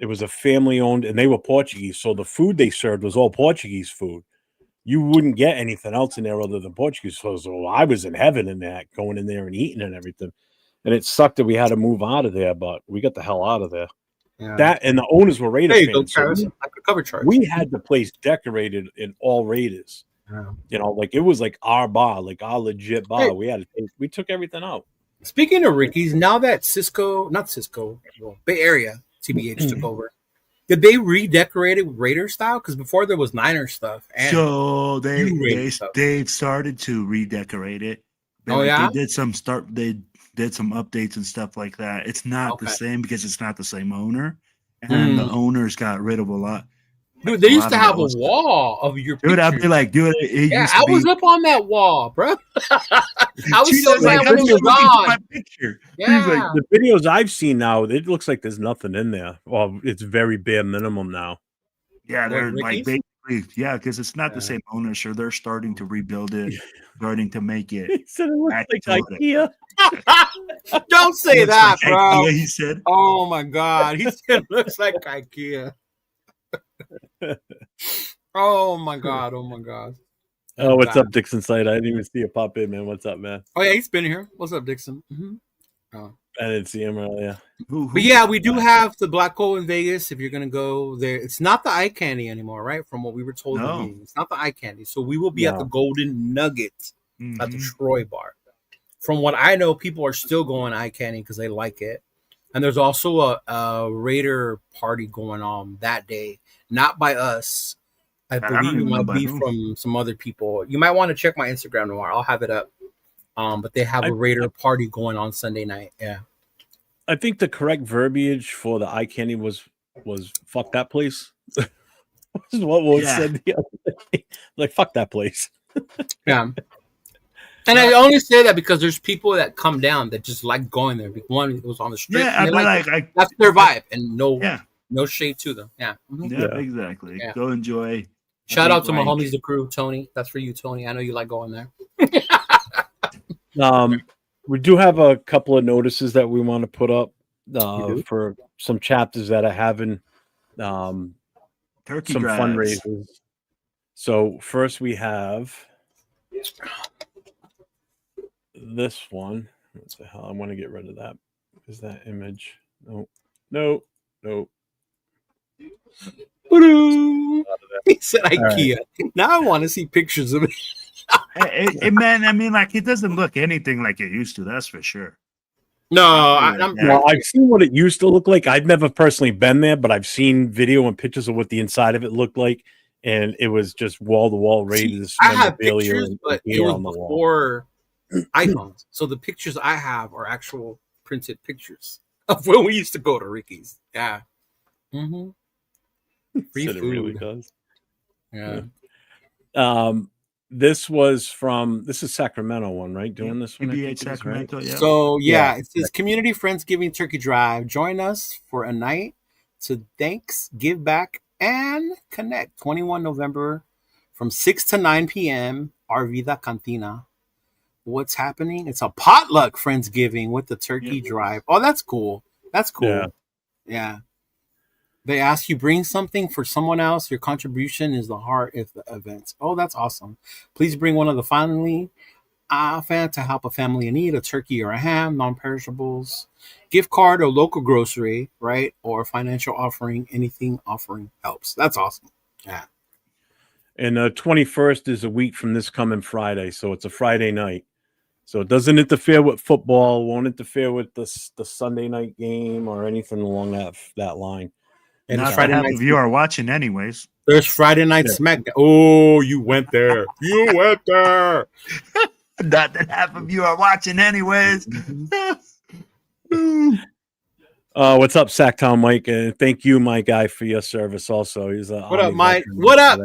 It was a family owned, and they were Portuguese, so the food they served was all Portuguese food. You wouldn't get anything else in there other than Portuguese food. So I was in heaven in that, going in there and eating and everything. And it sucked that we had to move out of there, but we got the hell out of there. Yeah. That and the owners were Raider There you go, fans. So Travis. I could cover charge. we had the place decorated in all Raiders. Yeah. You know, like it was like our bar, like our legit bar. Hey. We took everything out. Speaking of Ricky's, now that Bay Area TBH took over, did they redecorate it Raider style? Because before there was Niner stuff. And So Raider stuff. they've started to redecorate it. Yeah? They did some updates and stuff like that. It's not the same because it's not the same owner, and the owners got rid of a lot. Dude, they used to have a wall of your pictures. Dude, I'd be like, dude, I was up on that wall, bro. I was so like, mad when it was gone. my picture. Yeah. Like, the videos I've seen now, it looks like there's nothing in there. Well, it's very bare minimum now. Yeah, they're What, like Ricky's? basically, because it's not the same owner, so they're starting to rebuild it, starting to make it. He said it looks back like to IKEA. Don't say Looks that, like bro. IKEA, he said. Oh my god, he said it looks like IKEA. Oh my god. Oh, what's up, Dixon Sight? I didn't even see it pop in, man. What's up, man? Oh yeah, he's been here. What's up, Dixon? Oh. I didn't see him earlier. But yeah, we do have the Black Hole in Vegas. If you're gonna go there, it's not the eye candy anymore, right? From what we were told, in the meeting. It's not the eye candy. So we will be at the Golden Nugget at the Troy Bar. From what I know, people are still going eye candy because they like it. And there's also a Raider party going on that day, not by us. I believe it might be from some other people. You might want to check my Instagram tomorrow. I'll have it up. But they have a Raider party going on Sunday night. Yeah. I think the correct verbiage for the eye candy was fuck that place. This is what was said the other day. Like, fuck that place. Yeah. And I only say that because there's people that come down that just like going there. One, it was on the street. Yeah, that's their vibe, and no shade to them. Yeah. Mm-hmm. Yeah, exactly. Yeah. Go enjoy. Shout out to my homies, the crew, Tony. That's for you, Tony. I know you like going there. We do have a couple of notices that we want to put up for some chapters that are having turkey some drives. fundraisers. So first we have this one. What the hell? I want to get rid of that. Is that image? No. He said IKEA. Right. Now I want to see pictures of it. Hey, man, I mean, like, it doesn't look anything like it used to. That's for sure. No, I've seen what it used to look like. I've never personally been there, but I've seen video and pictures of what the inside of it looked like, and it was just wall to wall Raiders. I have pictures, but it was before iPhones. So the pictures I have are actual printed pictures of when we used to go to Ricky's. Yeah. Mm-hmm. Free food. It really does. Yeah. This is Sacramento one, right? Doing this one. PBH Sacramento, right? Yeah. So it says Community Friendsgiving Turkey Drive. Join us for a night to thanks, give back, and connect. 21 November from 6 to 9 p.m. Arvida Cantina. What's happening? It's a potluck Friendsgiving with the Turkey Drive. Oh, that's cool. That's cool. Yeah. They ask you bring something for someone else. Your contribution is the heart of the event. Oh, that's awesome. Please bring one of the family to help a family in need, a turkey or a ham, non-perishables, gift card or local grocery, right? Or financial offering. Anything offering helps. That's awesome. Yeah. And 21st is a week from this coming Friday. So it's a Friday night. So it doesn't interfere with football, won't interfere with the Sunday night game or anything along that line. And not Friday night. If you are watching, anyways. There's Friday night SmackDown. Oh, you went there. Not that half of you are watching, anyways. What's up, Sacktown Mike? And thank you, my guy, for your service. Also, he's what up, Mike? What up,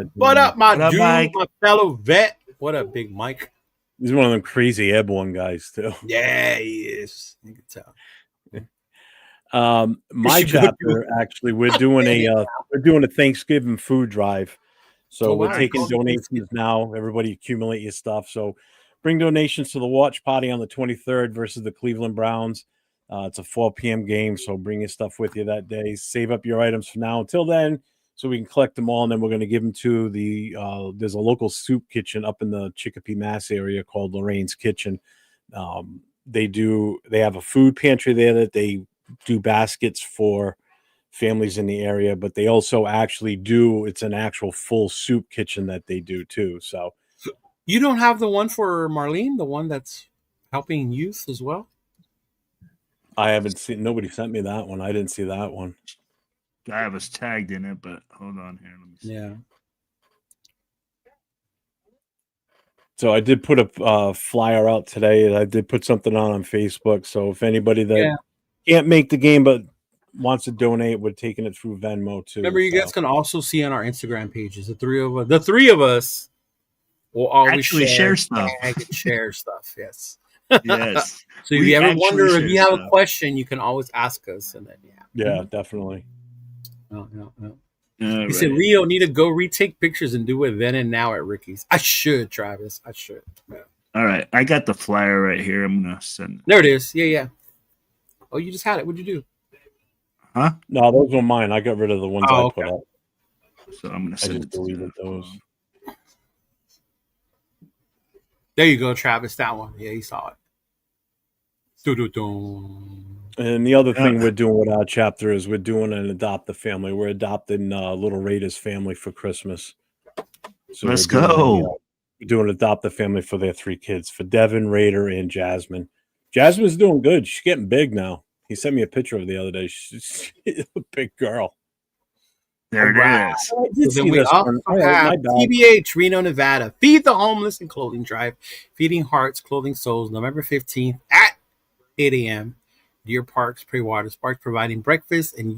my dude, Mike? My fellow vet. What up, Big Mike? He's one of them crazy airborne guys too. Yeah, he is. You can tell. My chapter, actually, we're doing a Thanksgiving food drive. So Oh, we're wow. taking Oh, donations now. Everybody accumulate your stuff. So bring donations to the watch party on the 23rd versus the Cleveland Browns. It's a 4 p.m. game, so bring your stuff with you that day. Save up your items from now until then, so we can collect them all, and then we're going to give them to the there's a local soup kitchen up in the Chicopee, Mass area called Lorraine's Kitchen. They have a food pantry there that they do baskets for families in the area, but they also actually it's an actual full soup kitchen that they do too. So You don't have the one for Marlene, the one that's helping youth as well? I haven't seen, nobody sent me that one. I didn't see that one. I was tagged in it, but hold on here. Let me see. Yeah. So I did put a flyer out today, and I did put something on Facebook. So if anybody that can't make the game but wants to donate, we're taking it through Venmo too. Remember, you guys can also see on our Instagram pages, the three of us will always Actually share stuff. Share stuff. Yes. Yes. So if you ever wonder, if you have a question, you can always ask us, and then yeah, definitely. No. You said Rio need to go retake pictures and do it then and now at Ricky's. I should, Travis. I should. Yeah. All right, I got the flyer right here. I'm gonna send it. There it is. Yeah. Oh, you just had it. What'd you do? Huh? No, those were mine. I got rid of the ones I put up. So I'm gonna send it. Deleted those. There you go, Travis. That one. Yeah, he saw it. And the other thing we're doing with our chapter is we're doing an adopt a family. We're adopting Little Raiders family for Christmas. So let's go. We're doing adopt a family for their 3 kids, for Devin, Raider, and Jasmine. Jasmine's doing good. She's getting big now. He sent me a picture of the other day. She's a big girl. There it is. So then we also have TBH, Reno, Nevada. Feed the Homeless and Clothing Drive. Feeding Hearts, Clothing Souls, November 15th at 8 a.m. Deer Parks, Prairie Water Parks, providing breakfast and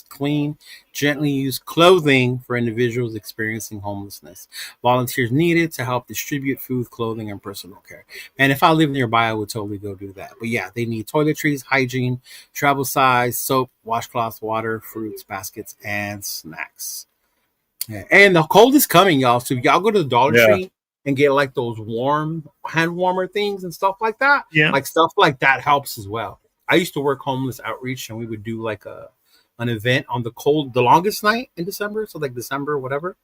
clean, gently used clothing for individuals experiencing homelessness. Volunteers needed to help distribute food, clothing, and personal care. And if I lived nearby, I would totally go do that. But yeah, they need toiletries, hygiene, travel size, soap, washcloths, water, fruits, baskets, and snacks. Yeah. And the cold is coming, y'all. So if y'all go to the Dollar Tree and get like those warm hand warmer things and stuff like that, like stuff like that helps as well. I used to work homeless outreach, and we would do like an event on the longest night in December. So like December, whatever,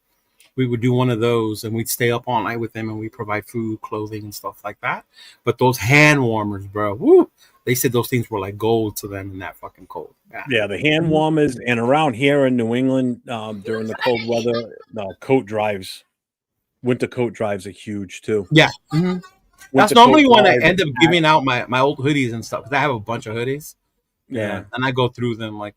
we would do one of those, and we'd stay up all night with them, and we provide food, clothing, and stuff like that. But those hand warmers, bro, woo, they said those things were like gold to them in that fucking cold. Yeah, the hand warmers, and around here in New England during the cold weather, coat drives, winter coat drives are huge too. Yeah. Mm-hmm. That's normally when I end up giving out my old hoodies and stuff, because I have a bunch of hoodies. Yeah. And I go through them like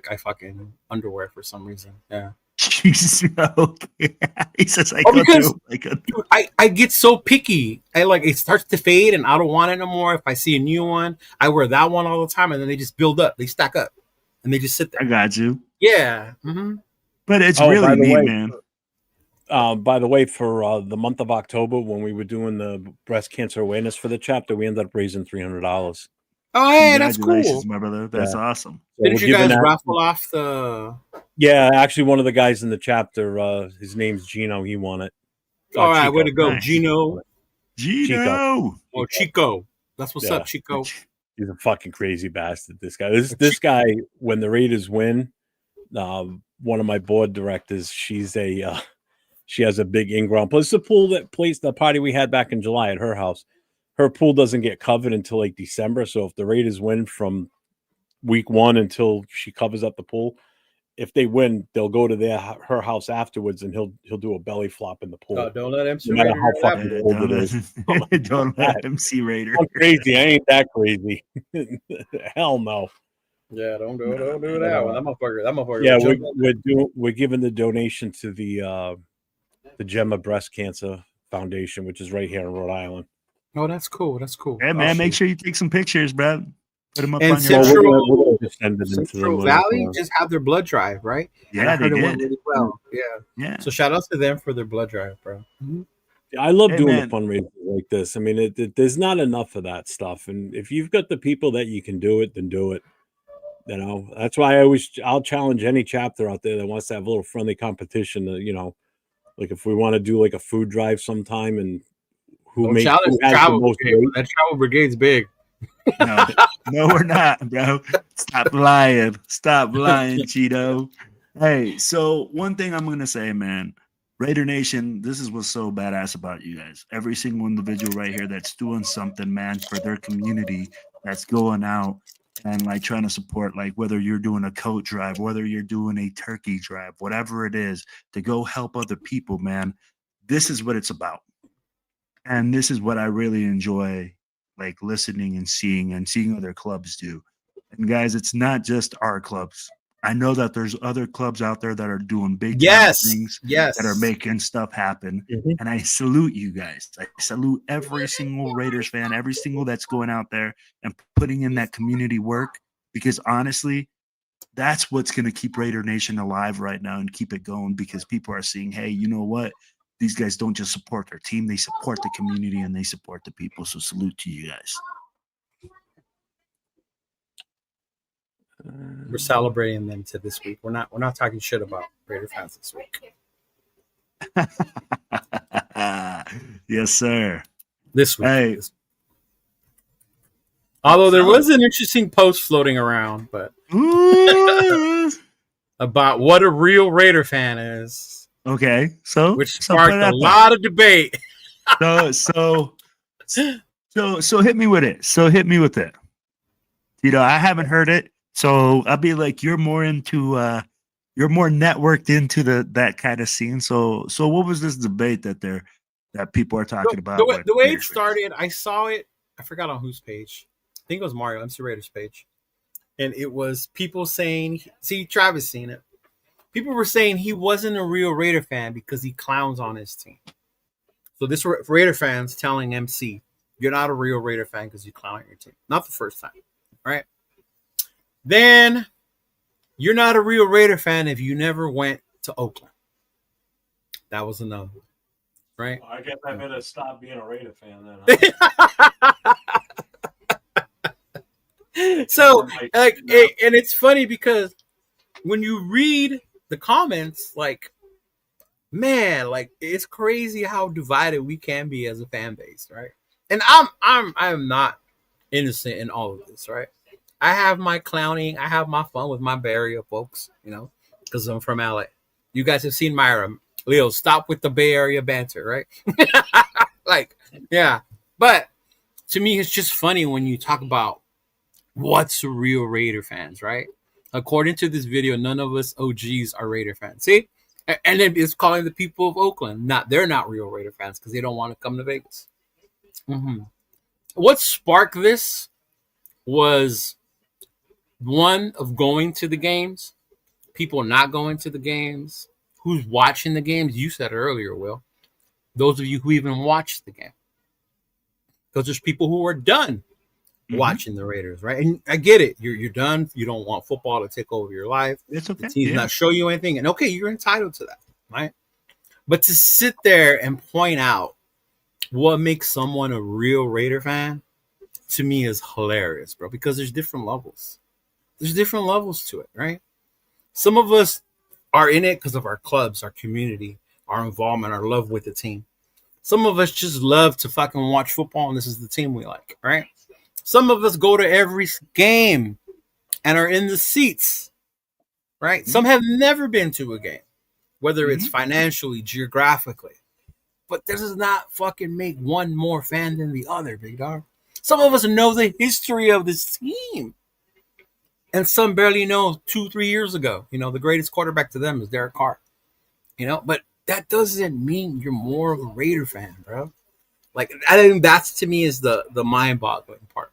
I fucking underwear for some reason. Yeah. Jesus. Okay. He says I get so picky. It starts to fade and I don't want it no more. If I see a new one, I wear that one all the time, and then they just build up. They stack up and they just sit there. I got you. Yeah. Mm-hmm. But it's really neat, man. By the way, for the month of October, when we were doing the breast cancer awareness for the chapter, we ended up raising $300. Oh, hey, that's cool, my brother. That's awesome. So didn't you guys raffle off the? Yeah, actually, one of the guys in the chapter, his name's Gino. He won it. All right, way to go, nice. Gino. Oh, Chico. That's what's up, Chico. He's a fucking crazy bastard. This guy. This guy. When the Raiders win, one of my board directors, she has a big in-ground pool. It's the pool the party we had back in July at her house. Her pool doesn't get covered until like December. So if the Raiders win from week 1 until she covers up the pool, if they win, they'll go to her house afterwards, and he'll do a belly flop in the pool. Oh, don't let him see no matter how fucking old it is. Don't let him see Raider. I'm crazy. I ain't that crazy. Hell no. Yeah, don't do that one. That motherfucker. Yeah, we're giving the donation to the Gemma Breast Cancer Foundation, which is right here in Rhode Island. Oh, that's cool. Hey, man, make sure you take some pictures, bro. Put them up and on your Central Valley just have their blood drive, right? Yeah, they did. Really well. Yeah. So shout out to them for their blood drive, bro. Mm-hmm. I love doing the fundraisers like this. I mean, there's not enough of that stuff, and if you've got the people that you can do it, then do it. You know, that's why I'll challenge any chapter out there that wants to have a little friendly competition to, Like if we want to do like a food drive sometime, and who Don't has challenge the travel most brigade. weight? That travel brigade's big. No, no, we're not, bro. Stop lying. Stop lying, Cheeto. Hey, so one thing I'm gonna say, man, Raider Nation, this is what's so badass about you guys. Every single individual right here that's doing something, man, for their community, that's going out and like trying to support, like whether you're doing a coat drive, whether you're doing a turkey drive, whatever it is, to go help other people, man. This is what it's about. And this is what I really enjoy, like listening and seeing other clubs do. And guys, it's not just our clubs. I know that there's other clubs out there that are doing big time Yes. things Yes. that are making stuff happen. Mhm. And I salute you guys. I salute every single Raiders fan, every single that's going out there and putting in that community work. Because honestly, that's what's going to keep Raider Nation alive right now and keep it going, because people are seeing, hey, you know what? These guys don't just support their team, they support the community and they support the people. So salute to you guys. We're celebrating them to this week. We're not talking shit about Raider fans this week. Yes, sir. This week. Hey. Although there was an interesting post floating around, but about what a real Raider fan is. Okay, so which sparked a lot of debate. So hit me with it. So hit me with it. You know, I haven't heard it, so I'll be like, you're more networked into that kind of scene. So what was this debate that people are talking about? The way it started, I saw it. I forgot on whose page. I think it was Mario MC Raiders page, and it was people saying, "See, Travis seen it." People were saying he wasn't a real Raider fan because he clowns on his team. So this Raider fans telling MC, "You're not a real Raider fan because you clown on your team." Not the first time, right? Then you're not a real Raider fan if you never went to Oakland. That was another one, right? I guess I better stop being a Raider fan then. So, like, and it's funny because when you read the comments, like, man, like it's crazy how divided we can be as a fan base, right? And I'm not innocent in all of this, right? I have my clowning, I have my fun with my Bay Area folks, you know, because I'm from LA. You guys have seen my Leo, stop with the Bay Area banter, right? Like, yeah. But to me, it's just funny when you talk about what's real Raider fans, right? According to this video, none of us OGs are Raider fans. See? And then it's calling the people of Oakland. They're not real Raider fans because they don't want to come to Vegas. Mm-hmm. What sparked this was one of going to the games, people not going to the games, who's watching the games. You said earlier, Will. Those of you who even watched the game. Because there's people who are done watching the Raiders, right? And I get it. You're done. You don't want football to take over your life. It's okay. The team's not show you anything. And okay, you're entitled to that, right? But to sit there and point out what makes someone a real Raider fan, to me, is hilarious, bro. Because there's different levels. There's different levels to it, right? Some of us are in it because of our clubs, our community, our involvement, our love with the team. Some of us just love to fucking watch football, and this is the team we like, right? Some of us go to every game and are in the seats, right? Some have never been to a game, whether it's financially, geographically. But this does not fucking make one more fan than the other, big dog. Some of us know the history of this team. And some barely know 2-3 years ago. You know, the greatest quarterback to them is Derek Carr. You know, but that doesn't mean you're more of a Raider fan, bro. Like, I think that's, to me, is the mind-boggling part.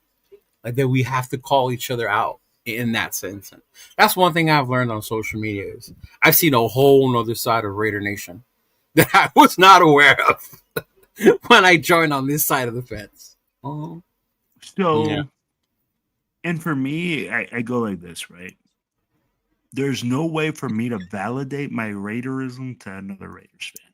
Like, that we have to call each other out in that sense. And that's one thing I've learned on social media is I've seen a whole nother side of Raider Nation that I was not aware of when I joined on this side of the fence. And for me, I go like this, right? There's no way for me to validate my Raiderism to another Raiders fan.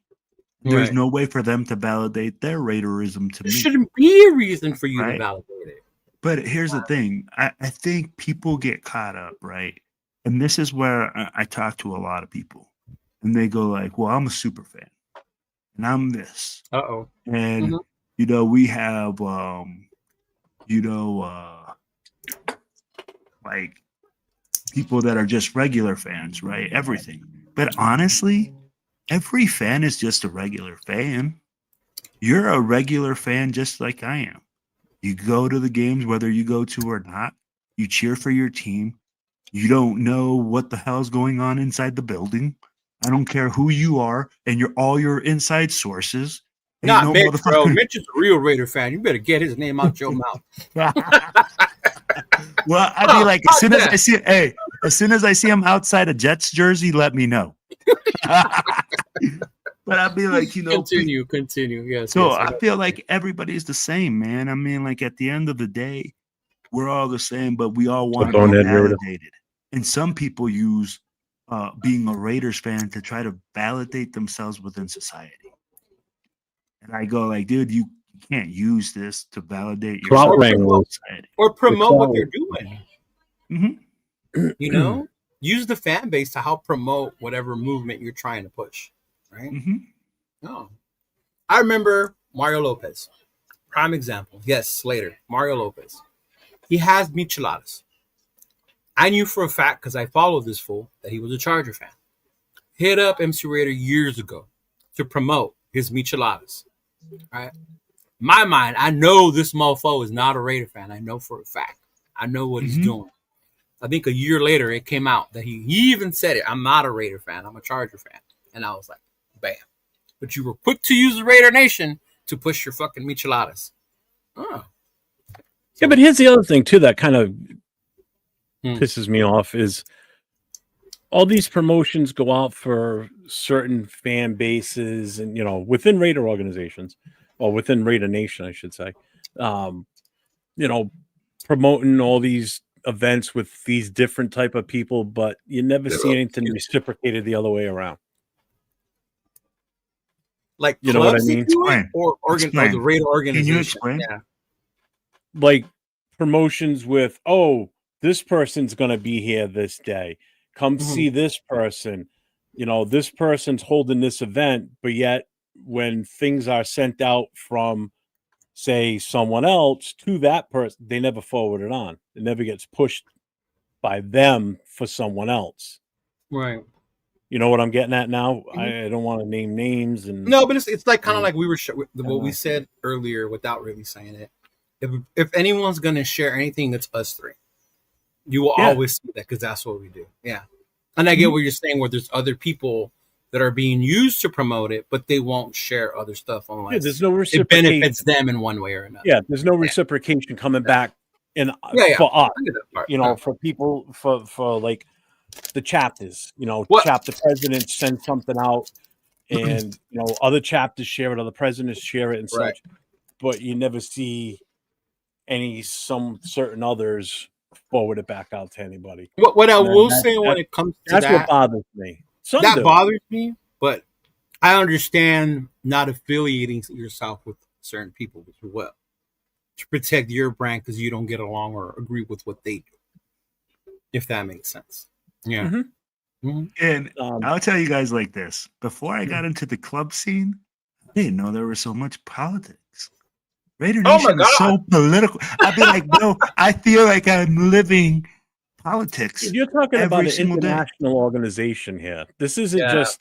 There's no way for them to validate their Raiderism to me. There shouldn't be a reason for you to validate it. But here's the thing. I think people get caught up, right? And this is where I talk to a lot of people. And they go like, well, I'm a super fan. and I'm this. Uh-oh. And we have like people that are just regular fans, right? Everything. But honestly, every fan is just a regular fan. You're a regular fan just like I am. You go to the games whether you go to or not. You cheer for your team. You don't know what the hell's going on inside the building. I don't care who you are, and all your inside sources. Not no Mitch, bro. Mitch is a real Raider fan. You better get his name out your mouth. Well, I'd be like, as soon as I see him outside a Jets jersey, let me know. But I'd be like, continue. Yes. So I feel like everybody's the same, man. I mean, like at the end of the day, we're all the same, but we all want to be validated. And some people use being a Raiders fan to try to validate themselves within society. And I go like, dude, you can't use this to validate yourself or promote what they're doing. Mm-hmm. Use the fan base to help promote whatever movement you're trying to push, right? Mm-hmm. No, I remember Mario Lopez, prime example. Yes, Slater, Mario Lopez. He has micheladas. I knew for a fact because I followed this fool that he was a Charger fan. Hit up MC Raider years ago to promote his micheladas. Right? My mind, I know this mofo is not a Raider fan. I know for a fact. I know what he's doing. I think a year later it came out that he even said it. I'm not a Raider fan. I'm a Charger fan. And I was like, bam. But you were quick to use the Raider Nation to push your fucking micheladas. Oh. Yeah, but here's the other thing too that kind of pisses me off is all these promotions go out for certain fan bases and, within Raider organizations or within Raider Nation, I should say, promoting all these events with these different type of people, but you never see anything reciprocated the other way around. Like, you know what I mean? Or the Raider organization. Can you explain? Yeah. Like promotions with, this person's going to be here this day. Come see this person. This person's holding this event, but yet when things are sent out from, say, someone else to that person, they never forward it on. It never gets pushed by them for someone else. Right. You know what I'm getting at now? I don't want to name names. No, but it's like kind of like we were what we said earlier without really saying it. If anyone's going to share anything, it's us three. You will always see that because that's what we do. Yeah. And I get what you're saying where there's other people that are being used to promote it, but they won't share other stuff unless there's no reciprocation. It benefits them in one way or another. Yeah, there's no reciprocation coming back for us. For people, for like the chapters, chapter presidents send something out and, other chapters share it, other presidents share it and such, but you never see some certain others forward it back out to anybody. What I will say when it comes to that's what bothers me. Bothers me, but I understand not affiliating yourself with certain people as well to protect your brand because you don't get along or agree with what they do. If that makes sense. Yeah. And I'll tell you guys like this. Before I got into the club scene, I didn't know there was so much politics. Raider Nation is so political. I'd be like, no, I feel like I'm living politics. You're talking about an international organization here. This isn't just,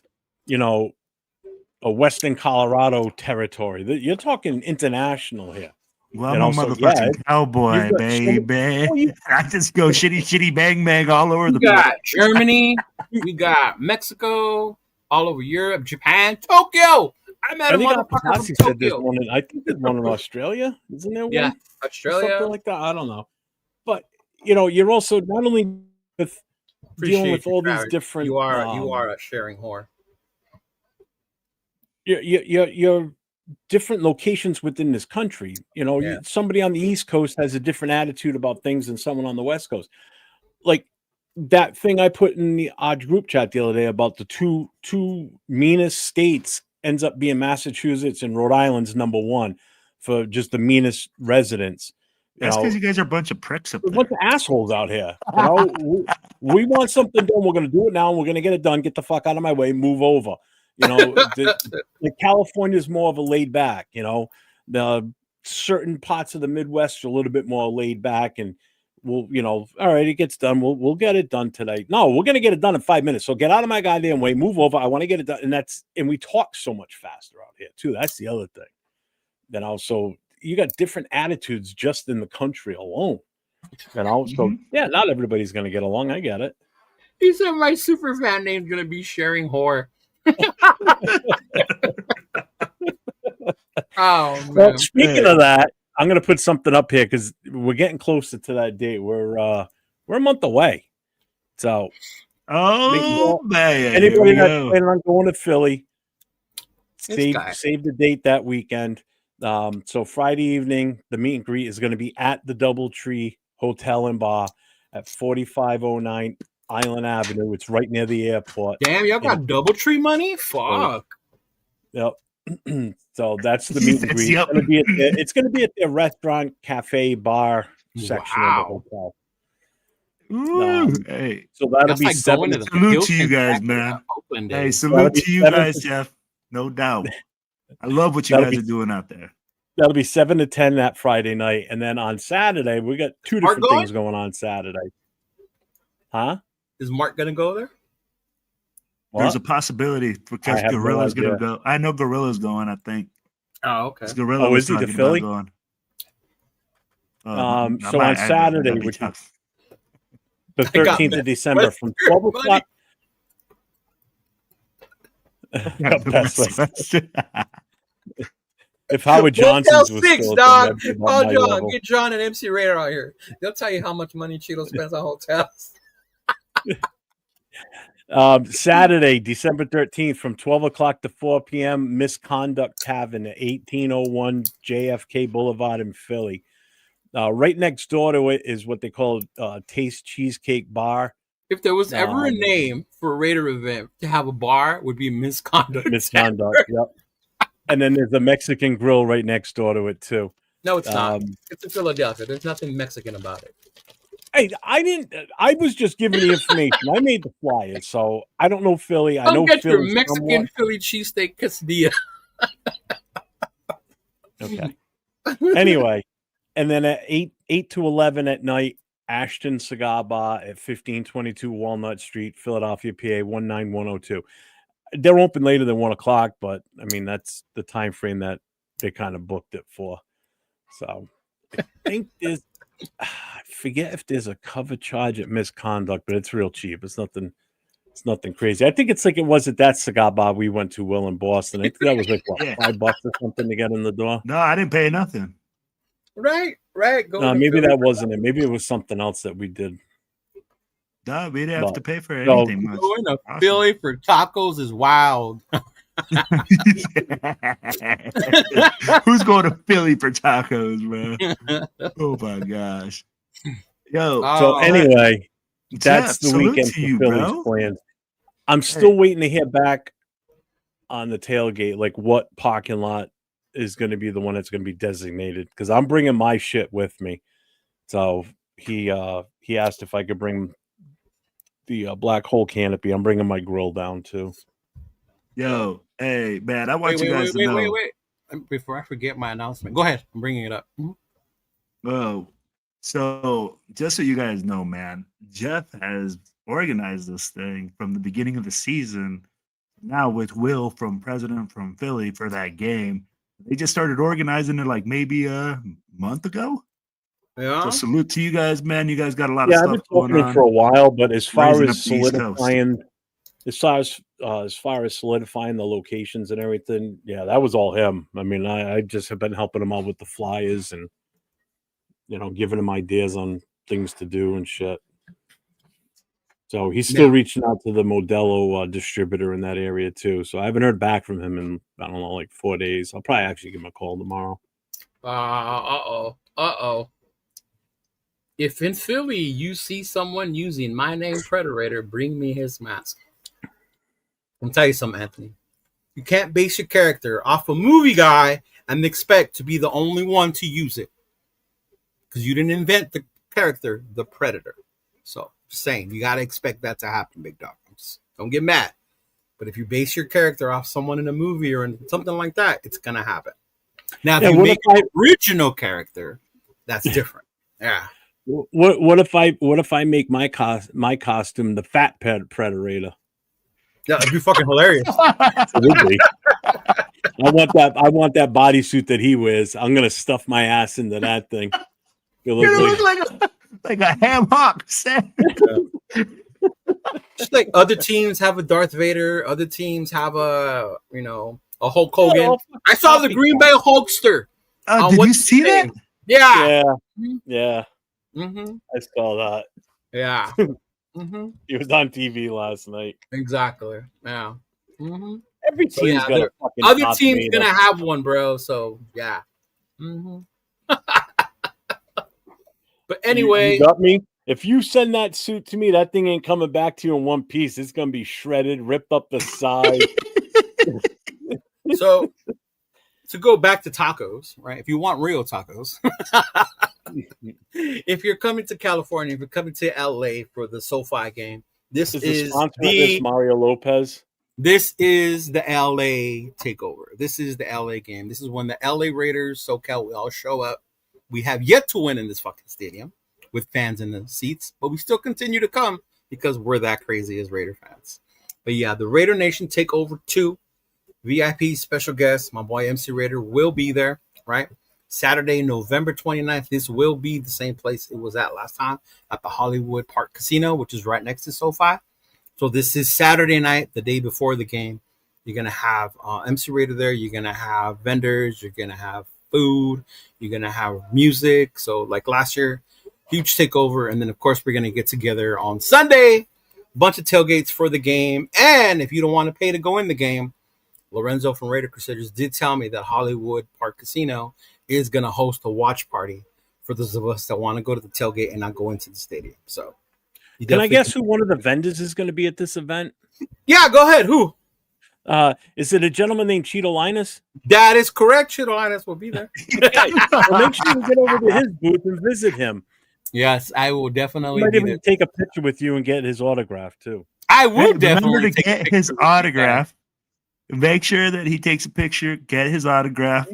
a Western Colorado territory. You're talking international here. Well, I'm a motherfucking cowboy, baby. I just go shitty bang bang all over the place. We got Germany, we got Mexico, all over Europe, Japan, Tokyo. I met a motherfucker from Tokyo. I think there's one in Australia. Isn't there one? Yeah, Australia. Something like that. I don't know. But, you're also not only dealing with all these different... You are a sharing whore. You're different locations within this country. Somebody on the East Coast has a different attitude about things than someone on the West Coast. Like that thing I put in our group chat the other day about the two meanest states ends up being Massachusetts and Rhode Island's number one for just the meanest residents. That's because you guys are a bunch of pricks up there. A bunch of assholes out here. We want something done. We're going to do it now. And we're going to get it done. Get the fuck out of my way. Move over. You know, the California is more of a laid back. You know, the certain parts of the Midwest are a little bit more laid back, and we'll, you know, all right, it gets done. We'll get it done today. No, we're gonna get it done in 5 minutes. So get out of my goddamn way. Move over. I want to get it done. And we talk so much faster out here too. That's the other thing. Then also you got different attitudes just in the country alone. You know, so yeah, not everybody's gonna get along. I get it. He said my super fan name's gonna be Sharing Whore. Oh man. Well, speaking of that, I'm gonna put something up here because we're getting closer to that date. We're a month away. So man, anybody that's planning on going to Philly, save the date that weekend. So Friday evening, the meet and greet is going to be at the Doubletree Hotel and Bar at 4509 Island Avenue. It's right near the airport. Damn, y'all got Doubletree money? Fuck. Yep. So that's the meet and greet. Yep. It's going to be at their restaurant, cafe, bar section of the hotel. Hey, so that'll be 7 to salute to you guys, man. Hey, salute to you guys, Jeff. No doubt. I love what you guys are doing out there. That'll be 7 to 10 that Friday night, and then on Saturday we got two different things going on Saturday. Huh? Is Mark gonna go there? What? There's a possibility because Gorilla's gonna go. I know Gorilla's going. I think. Oh, okay. Gorilla is he to Philly? Going. So on Saturday, which is the 13th of December, from 12 o'clock. If Howard Johnson's was 6, still dog. Call John. Get John and MC Raider out here. They'll tell you how much money Cheeto spends on hotels. Saturday, December 13th, from 12 o'clock to 4 p.m., Misconduct Tavern at 1801 JFK Boulevard in Philly. Right next door to it is what they call Taste Cheesecake Bar. If there was ever a name for a Raider event to have a bar, would be Misconduct. Misconduct, yep. And then there's a Mexican grill right next door to it, too. No, it's not. It's in Philadelphia. There's nothing Mexican about it. Hey, I was just giving the information. I made the flyers, so I don't know Philly. I know get Philly your Mexican Philly cheesesteak quesadilla. Okay. Anyway, and then at 8 to 11 at night, Ashton Cigar Bar at 1522 Walnut Street, Philadelphia, PA 19102. They're open later than 1 o'clock, but I mean that's the time frame that they kind of booked it for. So I think there's. I forget if there's a cover charge at Misconduct, but it's real cheap. It's nothing crazy. I think it's like it was at that cigar bar we went to, Will, in Boston. I think that was like what, $5 or something to get in the door. No, I didn't pay nothing. Right. No, maybe that wasn't it. Maybe it was something else that we did. No, we didn't have to pay for anything much. Going to Philly for tacos is wild. Who's going to Philly for tacos, man? Oh my gosh. Yo. So anyway, that's Jeff, the weekend for Philly's plans. I'm still waiting to hear back on the tailgate, like what parking lot is going to be the one that's going to be designated, because I'm bringing my shit with me. So he asked if I could bring the black hole canopy. I'm bringing my grill down too. Yo, hey man, I want you guys to know. Wait. Before I forget my announcement, go ahead. I'm bringing it up. Oh, so just so you guys know, man, Jeff has organized this thing from the beginning of the season. Now with Will from President from Philly for that game, they just started organizing it like maybe a month ago. Yeah. So salute to you guys, man. You guys got a lot of stuff I've been going talking on for a while, but as far as solidifying, as far as solidifying the locations and everything, yeah, that was all him. I mean, I just have been helping him out with the flyers and giving him ideas on things to do and shit. So he's still reaching out to the Modelo distributor in that area too. So I haven't heard back from him in, I don't know, like 4 days. I'll probably actually give him a call tomorrow. If in Philly you see someone using my name Predator, bring me his mask. I'll tell you something, Anthony. You can't base your character off a movie guy and expect to be the only one to use it. Because you didn't invent the character, the Predator. So, just saying, you got to expect that to happen, big dog. Don't get mad. But if you base your character off someone in a movie or in something like that, it's gonna happen. Now, if Yeah, you what make if an original character, that's different. Yeah. What if I make my costume the fat predator? That'd be fucking hilarious. Absolutely. I want that bodysuit that he wears. I'm gonna stuff my ass into that thing. It You looks look like a ham hock. Just like other teams have a Darth Vader, other teams have a Hulk Hogan. I saw the Green Bay Hulkster. Did you see that? Yeah. Yeah. Mm-hmm. I saw that. Yeah. Mm-hmm. He was on TV last night. Exactly. Yeah. Mm-hmm. Every team's got a fucking other Darth team's Vader. gonna have one, bro. So yeah. Mm-hmm. But anyway, you got me. If you send that suit to me, that thing ain't coming back to you in one piece. It's gonna be shredded, ripped up the side. So to go back to tacos, right? If you want real tacos, if you're coming to California, if you're coming to LA for the SoFi game, this is Mario Lopez. This is the LA takeover. This is the LA game. This is when the LA Raiders, SoCal, we all show up. We have yet to win in this fucking stadium with fans in the seats, but we still continue to come because we're that crazy as Raider fans. But yeah, the Raider Nation Takeover 2, VIP special guest, my boy MC Raider will be there, right? Saturday, November 29th. This will be the same place it was at last time, at the Hollywood Park Casino, which is right next to SoFi. So this is Saturday night, the day before the game. You're going to have MC Raider there. You're going to have vendors. You're going to have food. You're going to have music. So like last year, huge takeover. And then, of course, we're going to get together on Sunday. A bunch of tailgates for the game. And if you don't want to pay to go in the game, Lorenzo from Raider Crusaders did tell me that Hollywood Park Casino is going to host a watch party for those of us that want to go to the tailgate and not go into the stadium. So, can I guess who one of the vendors is going to be at this event? Yeah, go ahead. Who? Is it a gentleman named Chidolunis? That is correct. Chidolunis will be there. Well, make sure you get over to his booth and visit him. Yes, I will definitely. Might even take a picture with you and get his autograph too. I would definitely remember to get his autograph. Make sure that he takes a picture. Get his autograph.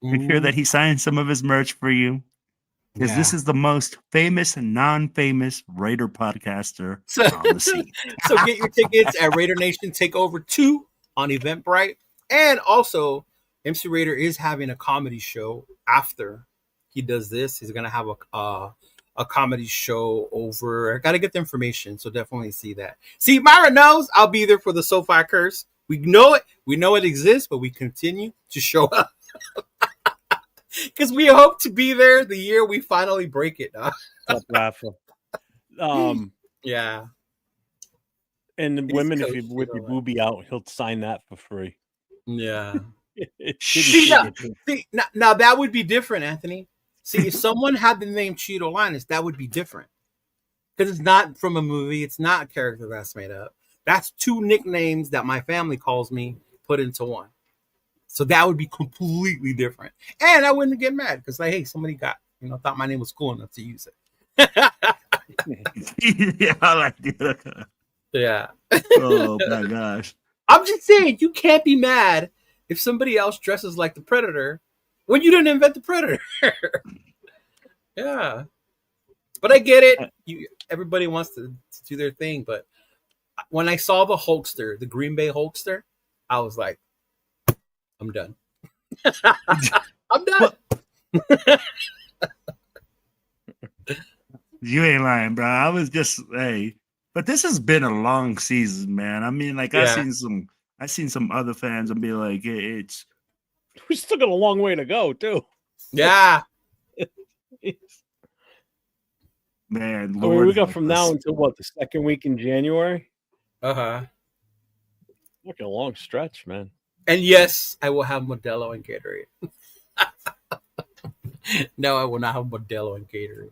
Make sure that he signs some of his merch for you. Because this is the most famous and non-famous Raider podcaster on the scene. So get your tickets at Raider Nation Takeover 2 on Eventbrite. And also, MC Raider is having a comedy show after he does this. He's going to have a comedy show over. I got to get the information, so definitely see that. See, Myra knows I'll be there for the SoFi Curse. We know it. We know it exists, but we continue to show up. Because we hope to be there the year we finally break it. Yeah. And the women, if you whip your boobie out, he'll sign that for free. Yeah. Now that would be different, Anthony. See, if someone had the name Chidolunis, that would be different. Because it's not from a movie. It's not a character that's made up. That's two nicknames that my family calls me put into one. So that would be completely different. And I wouldn't get mad because, like, hey, somebody thought my name was cool enough to use it. Yeah, I like it. Yeah. Oh, my gosh. I'm just saying, you can't be mad if somebody else dresses like the Predator when you didn't invent the Predator. Yeah. But I get it. Everybody wants to do their thing. But when I saw the Hulkster, the Green Bay Hulkster, I was like, I'm done. I'm done. You ain't lying, bro. I was just but this has been a long season, man. I mean, like I seen some other fans and be like, it's we still got a long way to go, too. Yeah. Man, Lord, I mean, we got from now until what, the second week in January? Uh-huh. Like a long stretch, man. And yes, I will have Modelo and Gatorade. No, I will not have Modelo and Gatorade.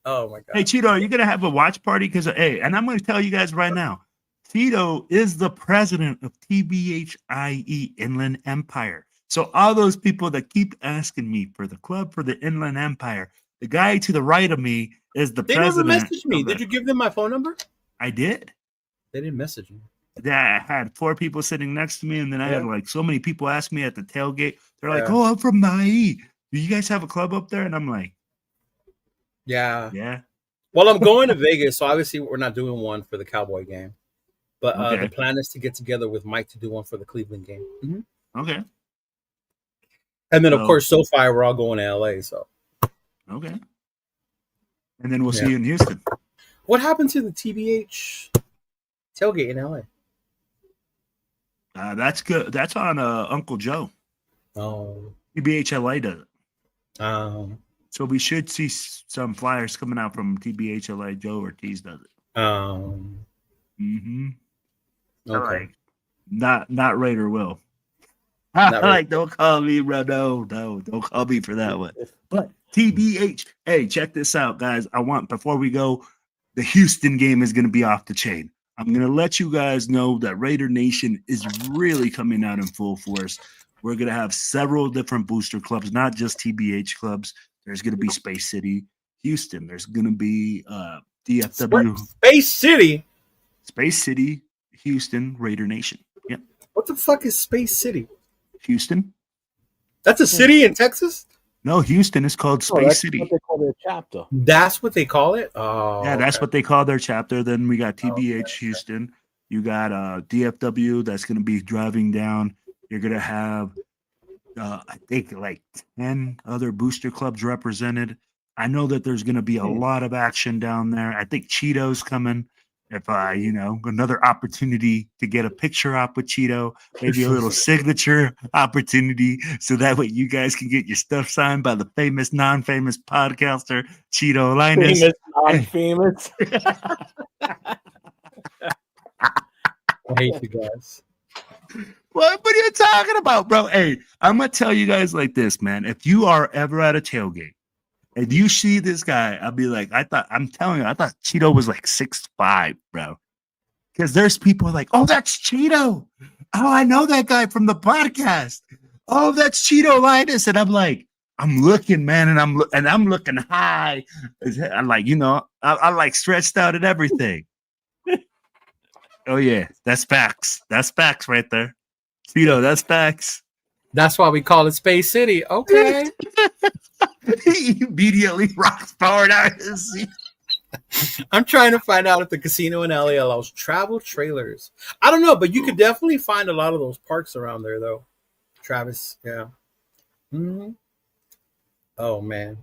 Oh my god. Hey Cheeto, are you gonna have a watch party? Because and I'm gonna tell you guys right now, Cheeto is the president of TBHIE Inland Empire. So all those people that keep asking me for the club for the Inland Empire, the guy to the right of me is the president. They never messaged me. Did you give them my phone number? I did. They didn't message me. that I had 4 people sitting next to me, and then I had Yeah. like so many people ask me at the tailgate. They're like, Yeah. "Oh, I'm from Nye. Do you guys have a club up there?" And I'm like, Yeah. "Yeah, Well, I'm going to Vegas, so obviously we're not doing one for the Cowboy game. But okay, the plan is to get together with Mike to do one for the Cleveland game. okay, And then, of So- course, SoFi, we're all going to LA. So, okay." And then we'll see Yeah. you in Houston. what happened to the TBH tailgate in LA? That's good. That's on Uncle Joe. Oh, TBHLA does it. um, So we should see some flyers coming out from TBHLA. Joe Ortiz does it. Mm-hmm. okay. Not Raider Will. Not Like, don't call me, bro. No, don't call me for that one. But TBH, hey, check this out, guys. Before we go, the Houston game is going to be off the chain. I'm going to let you guys know that Raider Nation is really coming out in full force. We're going to have several different booster clubs, not just TBH clubs. There's going to be Space City, Houston. There's going to be DFW, Space City, Houston, Raider Nation. Yep. What the fuck is Space City? Houston. That's a city in Texas? No, Houston is called Space that's City. what they call their chapter. That's what they call it? Oh, Yeah, that's okay. what they call their chapter. Then we got TBH okay. Houston. You got DFW that's going to be driving down. You're going to have, I think, like 10 other booster clubs represented. I know that there's going to be a lot of action down there. I think Cheeto's coming. If another opportunity to get a picture op with Cheeto, maybe a little signature opportunity, so that way you guys can get your stuff signed by the famous, non-famous podcaster Cheeto Linus. Famous, non-famous. I hate you guys. What are you talking about, bro? Hey, I'm gonna tell you guys like this, man. If you are ever at a tailgate and you see this guy, I'll be like, I thought Cheeto was like 6'5", bro. Because there's people like, oh, that's Cheeto. Oh, I know that guy from the podcast. Oh, that's Cheeto Linus. And I'm like, I'm looking, man, and I'm looking high. I'm like, I like stretched out and everything. Oh yeah, that's facts. That's facts right there. Cheeto, that's facts. That's why we call it Space City. Okay. He immediately rocks forward out of his seat. I'm trying to find out if the casino in LA allows travel trailers. I don't know, but you could definitely find a lot of those parks around there, though. Travis, yeah. Mm-hmm. Oh, man.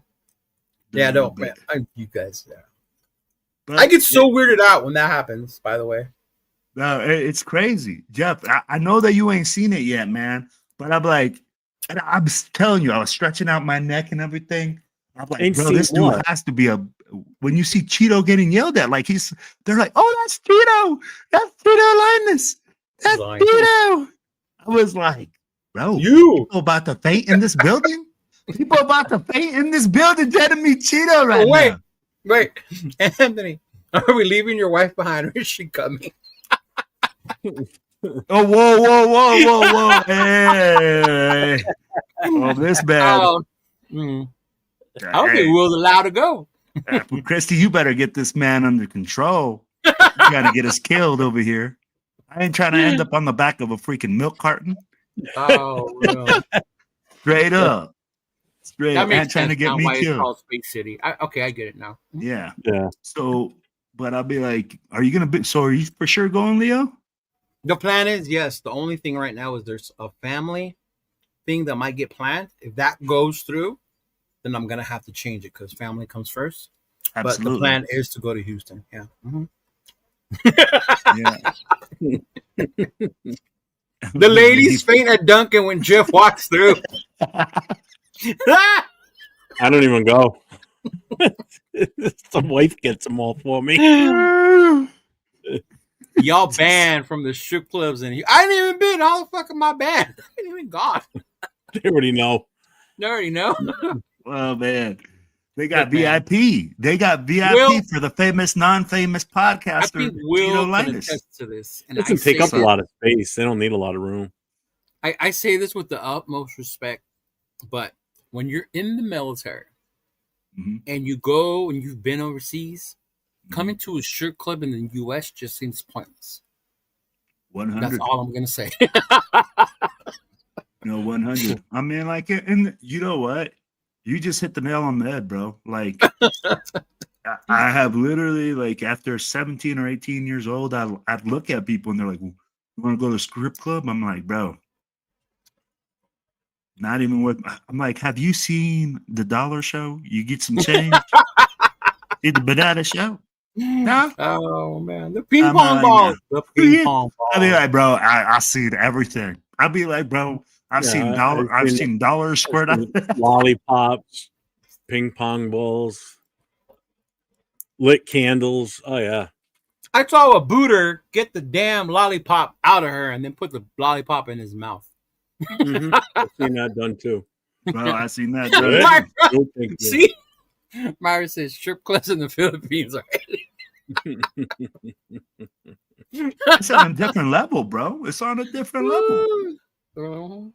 Yeah, no, man. You guys, yeah. But I get so weirded out when that happens, by the way. No, it's crazy. Jeff, I know that you ain't seen it yet, man. But I'm like, and I'm telling you, I was stretching out my neck and everything. I'm like, Ain't bro, seen this dude what? has to be when you see Cheeto getting yelled at, like they're like, oh, that's Cheeto. That's Cheeto Linus. That's Lying. Cheeto. I was like, bro, You. people about to faint in this building? People about to faint in this building trying to meet Cheeto right wait. now. Wait, Anthony, are we leaving your wife behind or is she coming? Oh, whoa. Hey. Oh, this bad. I don't think Will's allowed to go. Christy, you better get this man under control. You gotta get us killed over here. I ain't trying to end up on the back of a freaking milk carton. Oh, Will. Straight up. Straight That up. makes Ain't trying to sense get now me why it's killed. called Space City. Okay, I get it now. Yeah. Yeah. So, but I'll be like, are you for sure going, Leo? The plan is, yes. The only thing right now is there's a family thing that might get planned. If that goes through, then I'm gonna have to change it because family comes first. Absolutely. But the plan is to go to Houston. Yeah. Mm-hmm. Yeah. The ladies faint at Duncan when Jeff walks through. I don't even go. The wife gets them all for me. Y'all banned from the strip clubs and I ain't even been. How the fuck am I banned? I ain't even gone. They already know. You already know. Oh man. They got Look, man. VIP. They got VIP Will- for the famous, non-famous I podcaster, think Cheeto Will can Linus. attest to this. And It doesn't take up a lot of space. They don't need a lot of room. I say this with the utmost respect, but when you're in the military Mhm. and you go and you've been overseas, coming to a strip club in the U.S. just seems pointless. 100. That's all I'm gonna say. 100. I mean, like, and you know what? You just hit the nail on the head, bro. Like, I have literally, like, after 17 or 18 years old, I'd look at people and they're like, "You want to go to a strip club?" I'm like, bro, not even worth. I'm like, have you seen the dollar show? You get some change. See the banana show? No. Oh man, the ping pong balls. The ping pong balls. I be like, bro, I seen everything. I'll be like, bro, I've seen dollars squirt out. Lollipops, ping pong balls, lit candles. Oh yeah. I saw a booter get the damn lollipop out of her and then put the lollipop in his mouth. Mm-hmm. I've seen that done too. Bro, I seen that done. See, Myra says strip clubs in the Philippines are. It's on a different level, bro. It's on a different level.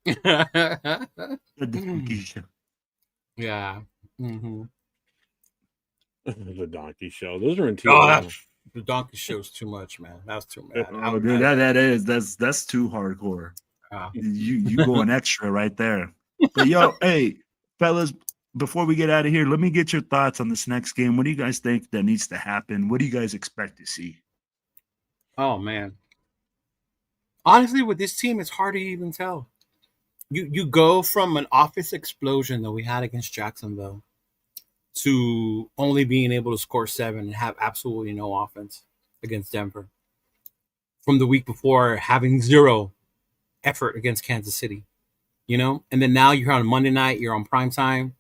The donkey show. Yeah. Mm-hmm. The donkey show. Those are in TV. The donkey show's too much, man. That's too bad. Oh, dude, that's too hardcore. You going extra right there. But yo, hey, fellas, before we get out of here, let me get your thoughts on this next game. What do you guys think that needs to happen? What do you guys expect to see? Oh man. Honestly, with this team, it's hard to even tell. You go from an offense explosion that we had against Jacksonville to only being able to score 7 and have absolutely no offense against Denver. From the week before, having 0 effort against Kansas City, and then now you're on Monday night, you're on prime time.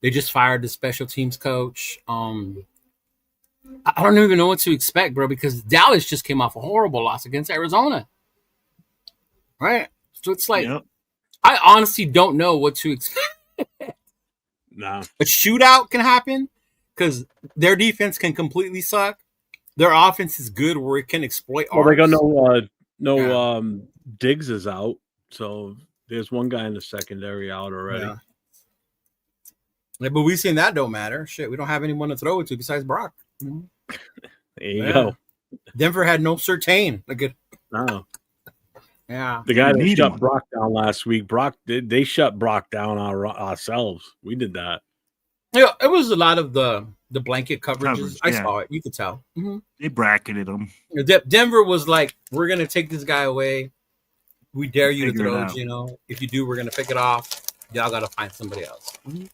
They just fired the special teams coach. I don't even know what to expect, bro, because Dallas just came off a horrible loss against Arizona. Right? So it's like, I honestly don't know what to expect. No. A shootout can happen because their defense can completely suck. Their offense is good where it can exploit. Well, they got no Diggs is out, so there's one guy in the secondary out already. Yeah, but we've seen that don't matter. Shit, we don't have anyone to throw it to besides Brock. There you go. Denver had no Surtain. No. Yeah. The guy that shut Brock down last week, they shut Brock down ourselves. We did that. Yeah, it was a lot of the blanket coverages. I saw it. You could tell. Mm-hmm. They bracketed him. Denver was like, we're going to take this guy away. We dare you to throw it, If you do, we're going to pick it off. Y'all got to find somebody else. Mm-hmm.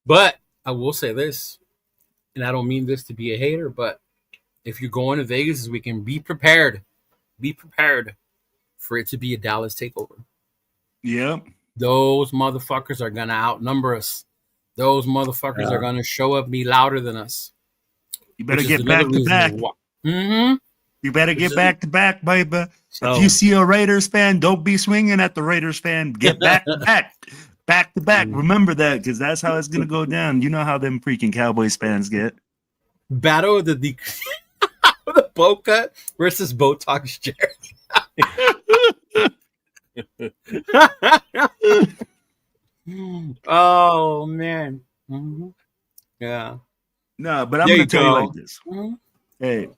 But I will say this, and I don't mean this to be a hater, but if you're going to Vegas this weekend, be prepared. Be prepared for it to be a Dallas takeover. Yep. Those motherfuckers are going to outnumber us. Those motherfuckers are going to show up and be louder than us. You better get back to back. Mm-hmm. You better get back to back, baby. So, if you see a Raiders fan, don't be swinging at the Raiders fan. Get back to back. Back to back. Remember that, because that's how it's going to go down. You know how them freaking Cowboys fans get. Battle of the bow cut versus Botox Jerry. Oh, man. Mm-hmm. Yeah. No, but I'm going to tell you like this. Mm-hmm. Hey,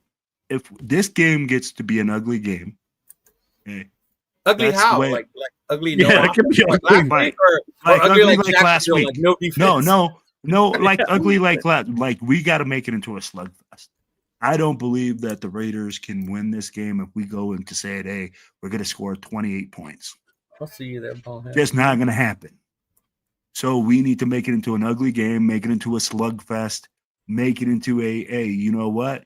if this game gets to be an ugly game, hey. Ugly how? Like ugly no. Yeah, it can be ugly. Like ugly like last week. Like no defense. No, like ugly like last. Like we got to make it into a slugfest. I don't believe that the Raiders can win this game if we go into say it, hey, we're going to score 28 points. I'll see you there, Paul. That's not going to happen. So we need to make it into an ugly game, make it into a slugfest, make it into a you know what?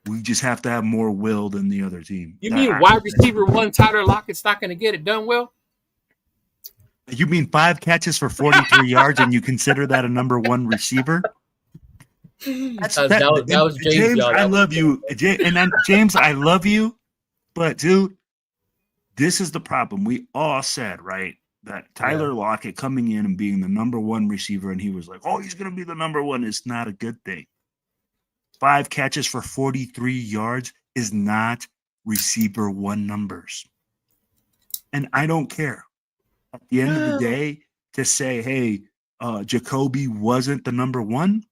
We just have to have more will than the other team. You mean wide receiver 1 Tyler Lockett's not going to get it done, Will? You mean 5 catches for 43 yards and you consider that a number 1 receiver? That was James. I love you. James, I love you. But, dude, this is the problem. We all said, right, that Tyler Lockett coming in and being the number 1 receiver, and he was like, oh, he's going to be the number 1. It's not a good thing. 5 catches for 43 yards is not receiver 1 numbers. And I don't care. At the end of the day, to say, hey, Jacoby wasn't the number 1,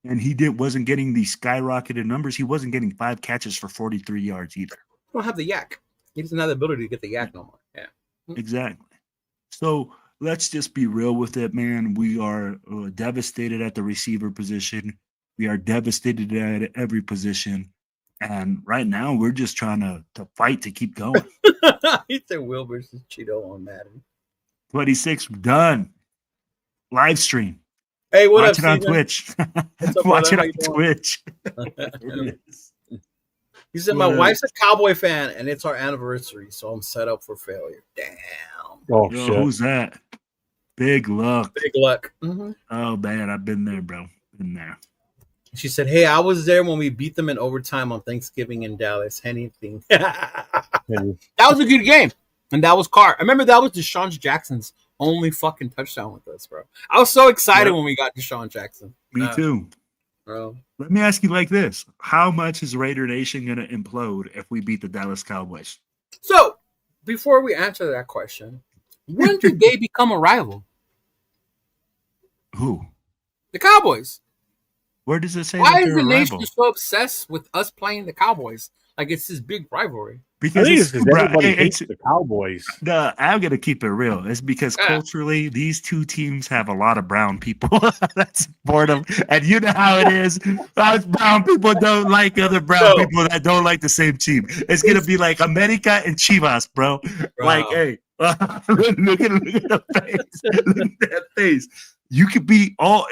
and he wasn't getting these skyrocketed numbers. He wasn't getting 5 catches for 43 yards either. Don't have the yak. He doesn't have the ability to get the yak no more. Yeah, exactly. So let's just be real with it, man. We are devastated at the receiver position. We are devastated at every position. And right now, we're just trying to fight to keep going. He said Will versus Cheeto on Madden. 26 done. Live stream. Hey, what Watch up, it on Steven? Twitch. Up, Watch it brother? How on you doing? Twitch. He said, my wife's a Cowboy fan, and it's our anniversary, so I'm set up for failure. Damn. Oh, Yo, shit. who's that? Big luck. Big luck. Mm-hmm. Oh, man, I've been there, bro. Been there. She said, hey, I was there when we beat them in overtime on Thanksgiving in Dallas. Anything. That was a good game. And that was Carr. I remember that was Deshaun Jackson's only fucking touchdown with us, bro. I was so excited when we got Deshaun Jackson. Me too. Bro. Let me ask you like this. How much is Raider Nation going to implode if we beat the Dallas Cowboys? So, before we answer that question, when did they become a rival? Who? The Cowboys. Where does it say Why that is they're the a nation rival? so obsessed with us playing the Cowboys? Like it's this big rivalry. I Because think it's, it's because everybody hates it's the Cowboys. I'm gonna keep it real. It's because Yeah. culturally, these two teams have a lot of brown people that support them, and you know how it is. Us brown people don't like other brown No. people that don't like the same team. It's gonna be like America and Chivas, bro. Bro. Like, hey, look at the face. Look at that face. You could be all.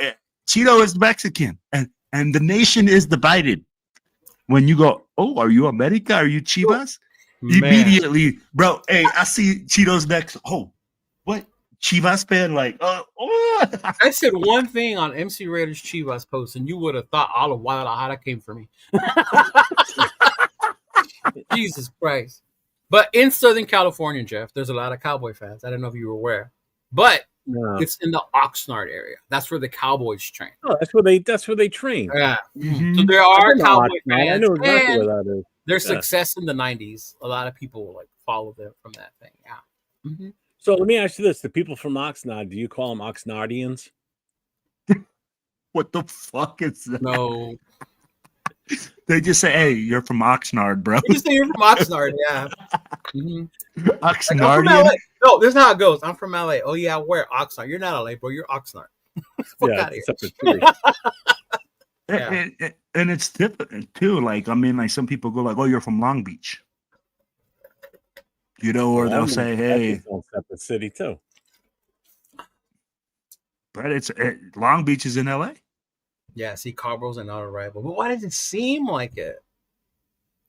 Cheeto is Mexican, and the nation is divided. When you go, oh, are you America? Are you Chivas? Man. Immediately, bro. Hey, I see Cheetos next. Oh, what Chivas fan? Like, oh. I said one thing on MC Raiders Chivas post, and you would have thought all of Guadalajara came for me. Jesus Christ. But in Southern California, Jeff, there's a lot of Cowboy fans. I don't know if you were aware. But No. it's in the Oxnard area. That's where the Cowboys train. Oh, that's where they train. Yeah. Mhm. So there are I've been to Cowboy Oxnard. I fans. know exactly and where that is. their Yeah. success in the 90s, a lot of people like follow them from that thing. Yeah. Mm-hmm. So let me ask you this: the people from Oxnard, do you call them Oxnardians? What the fuck is that? No. They just say, "Hey, you're from Oxnard, bro." You just say you're from Oxnard, yeah. Mm-hmm. Like, I'm from Oxnardian. LA. No, this is how it goes. I'm from LA. Oh yeah, where? Oxnard. You're not LA, bro. You're Oxnard. Fuck Yeah, out of here. it's up the city. Yeah. And it's different too. Like, I mean, like some people go like, "Oh, you're from Long Beach," you know, or they'll say, "Hey," That's the city too. but Long Beach is in LA. Yeah, see, Carbo's are not a rival. But why does it seem like it?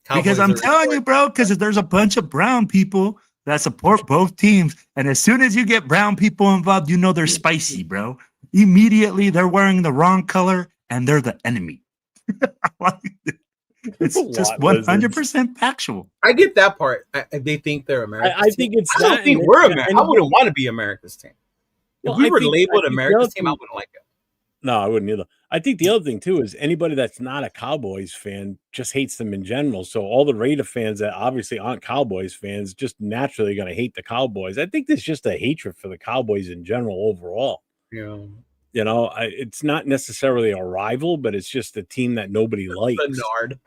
Because Cowboys I'm are telling you, bro, because there's a bunch of brown people that support both teams. And as soon as you get brown people involved, you know they're spicy, bro. Immediately, they're wearing the wrong color and they're the enemy. It's just What 100% factual. I get that part. They think they're America's I team. think it's I don't that, think and we're it's- America. and- I wouldn't want to be America's team. Well, If we I were think- labeled I think the America's other team, I thing- wouldn't like it. No, I wouldn't either. I think the other thing too is anybody that's not a Cowboys fan just hates them in general. So all the Raider fans that obviously aren't Cowboys fans just naturally going to hate the Cowboys. I think there's just a hatred for the Cowboys in general overall. Yeah. You know, it's not necessarily a rival, but it's just a team that nobody likes. Bernard.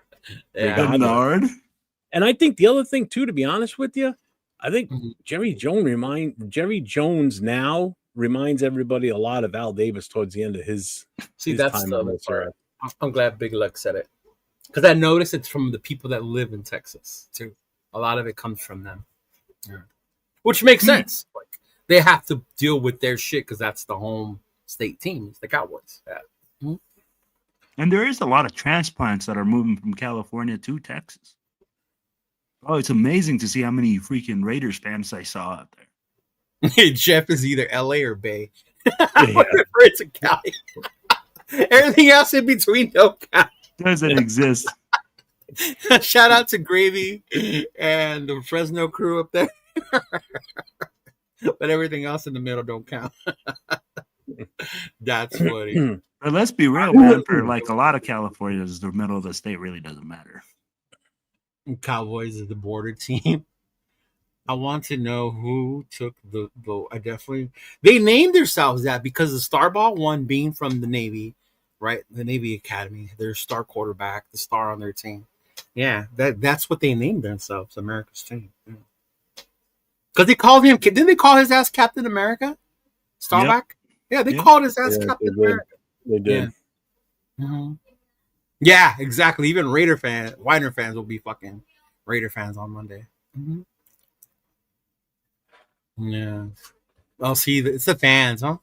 Yeah. Regardless. Bernard. And I think the other thing too, to be honest with you, I think Mhm. Jerry Jones now reminds everybody a lot of Al Davis towards the end of his See, his that's time the on other this part. earth. I'm glad Big Luck said it. Because I noticed it's from the people that live in Texas, too. A lot of it comes from them. Yeah. Which makes sense. Like they have to deal with their shit because that's the home state team. It's the Cowboys. Yeah. And there is a lot of transplants that are moving from California to Texas. Oh, it's amazing to see how many freaking Raiders fans I saw out there. Jeff is either LA or Bay. Yeah. Whatever, it's a Cali. Everything else in between don't count. Doesn't exist. Shout out to Gravy and the Fresno crew up there. But everything else in the middle don't count. That's funny. But let's be real, man. For like a lot of Californians, the middle of the state really doesn't matter. Cowboys is the border team. I want to know who took the vote. They named themselves that because the Starball one being from the Navy right? The Navy Academy, their star quarterback, the star on their team. Yeah, that's what they named themselves, America's team. Because they called him, didn't they call his ass Captain America? Starback? Yeah, they called his ass Captain America. They did. Yeah. Yeah, exactly. Even Raider fans will be fucking Raider fans on Monday. Yeah. Oh, see, it's the fans, huh?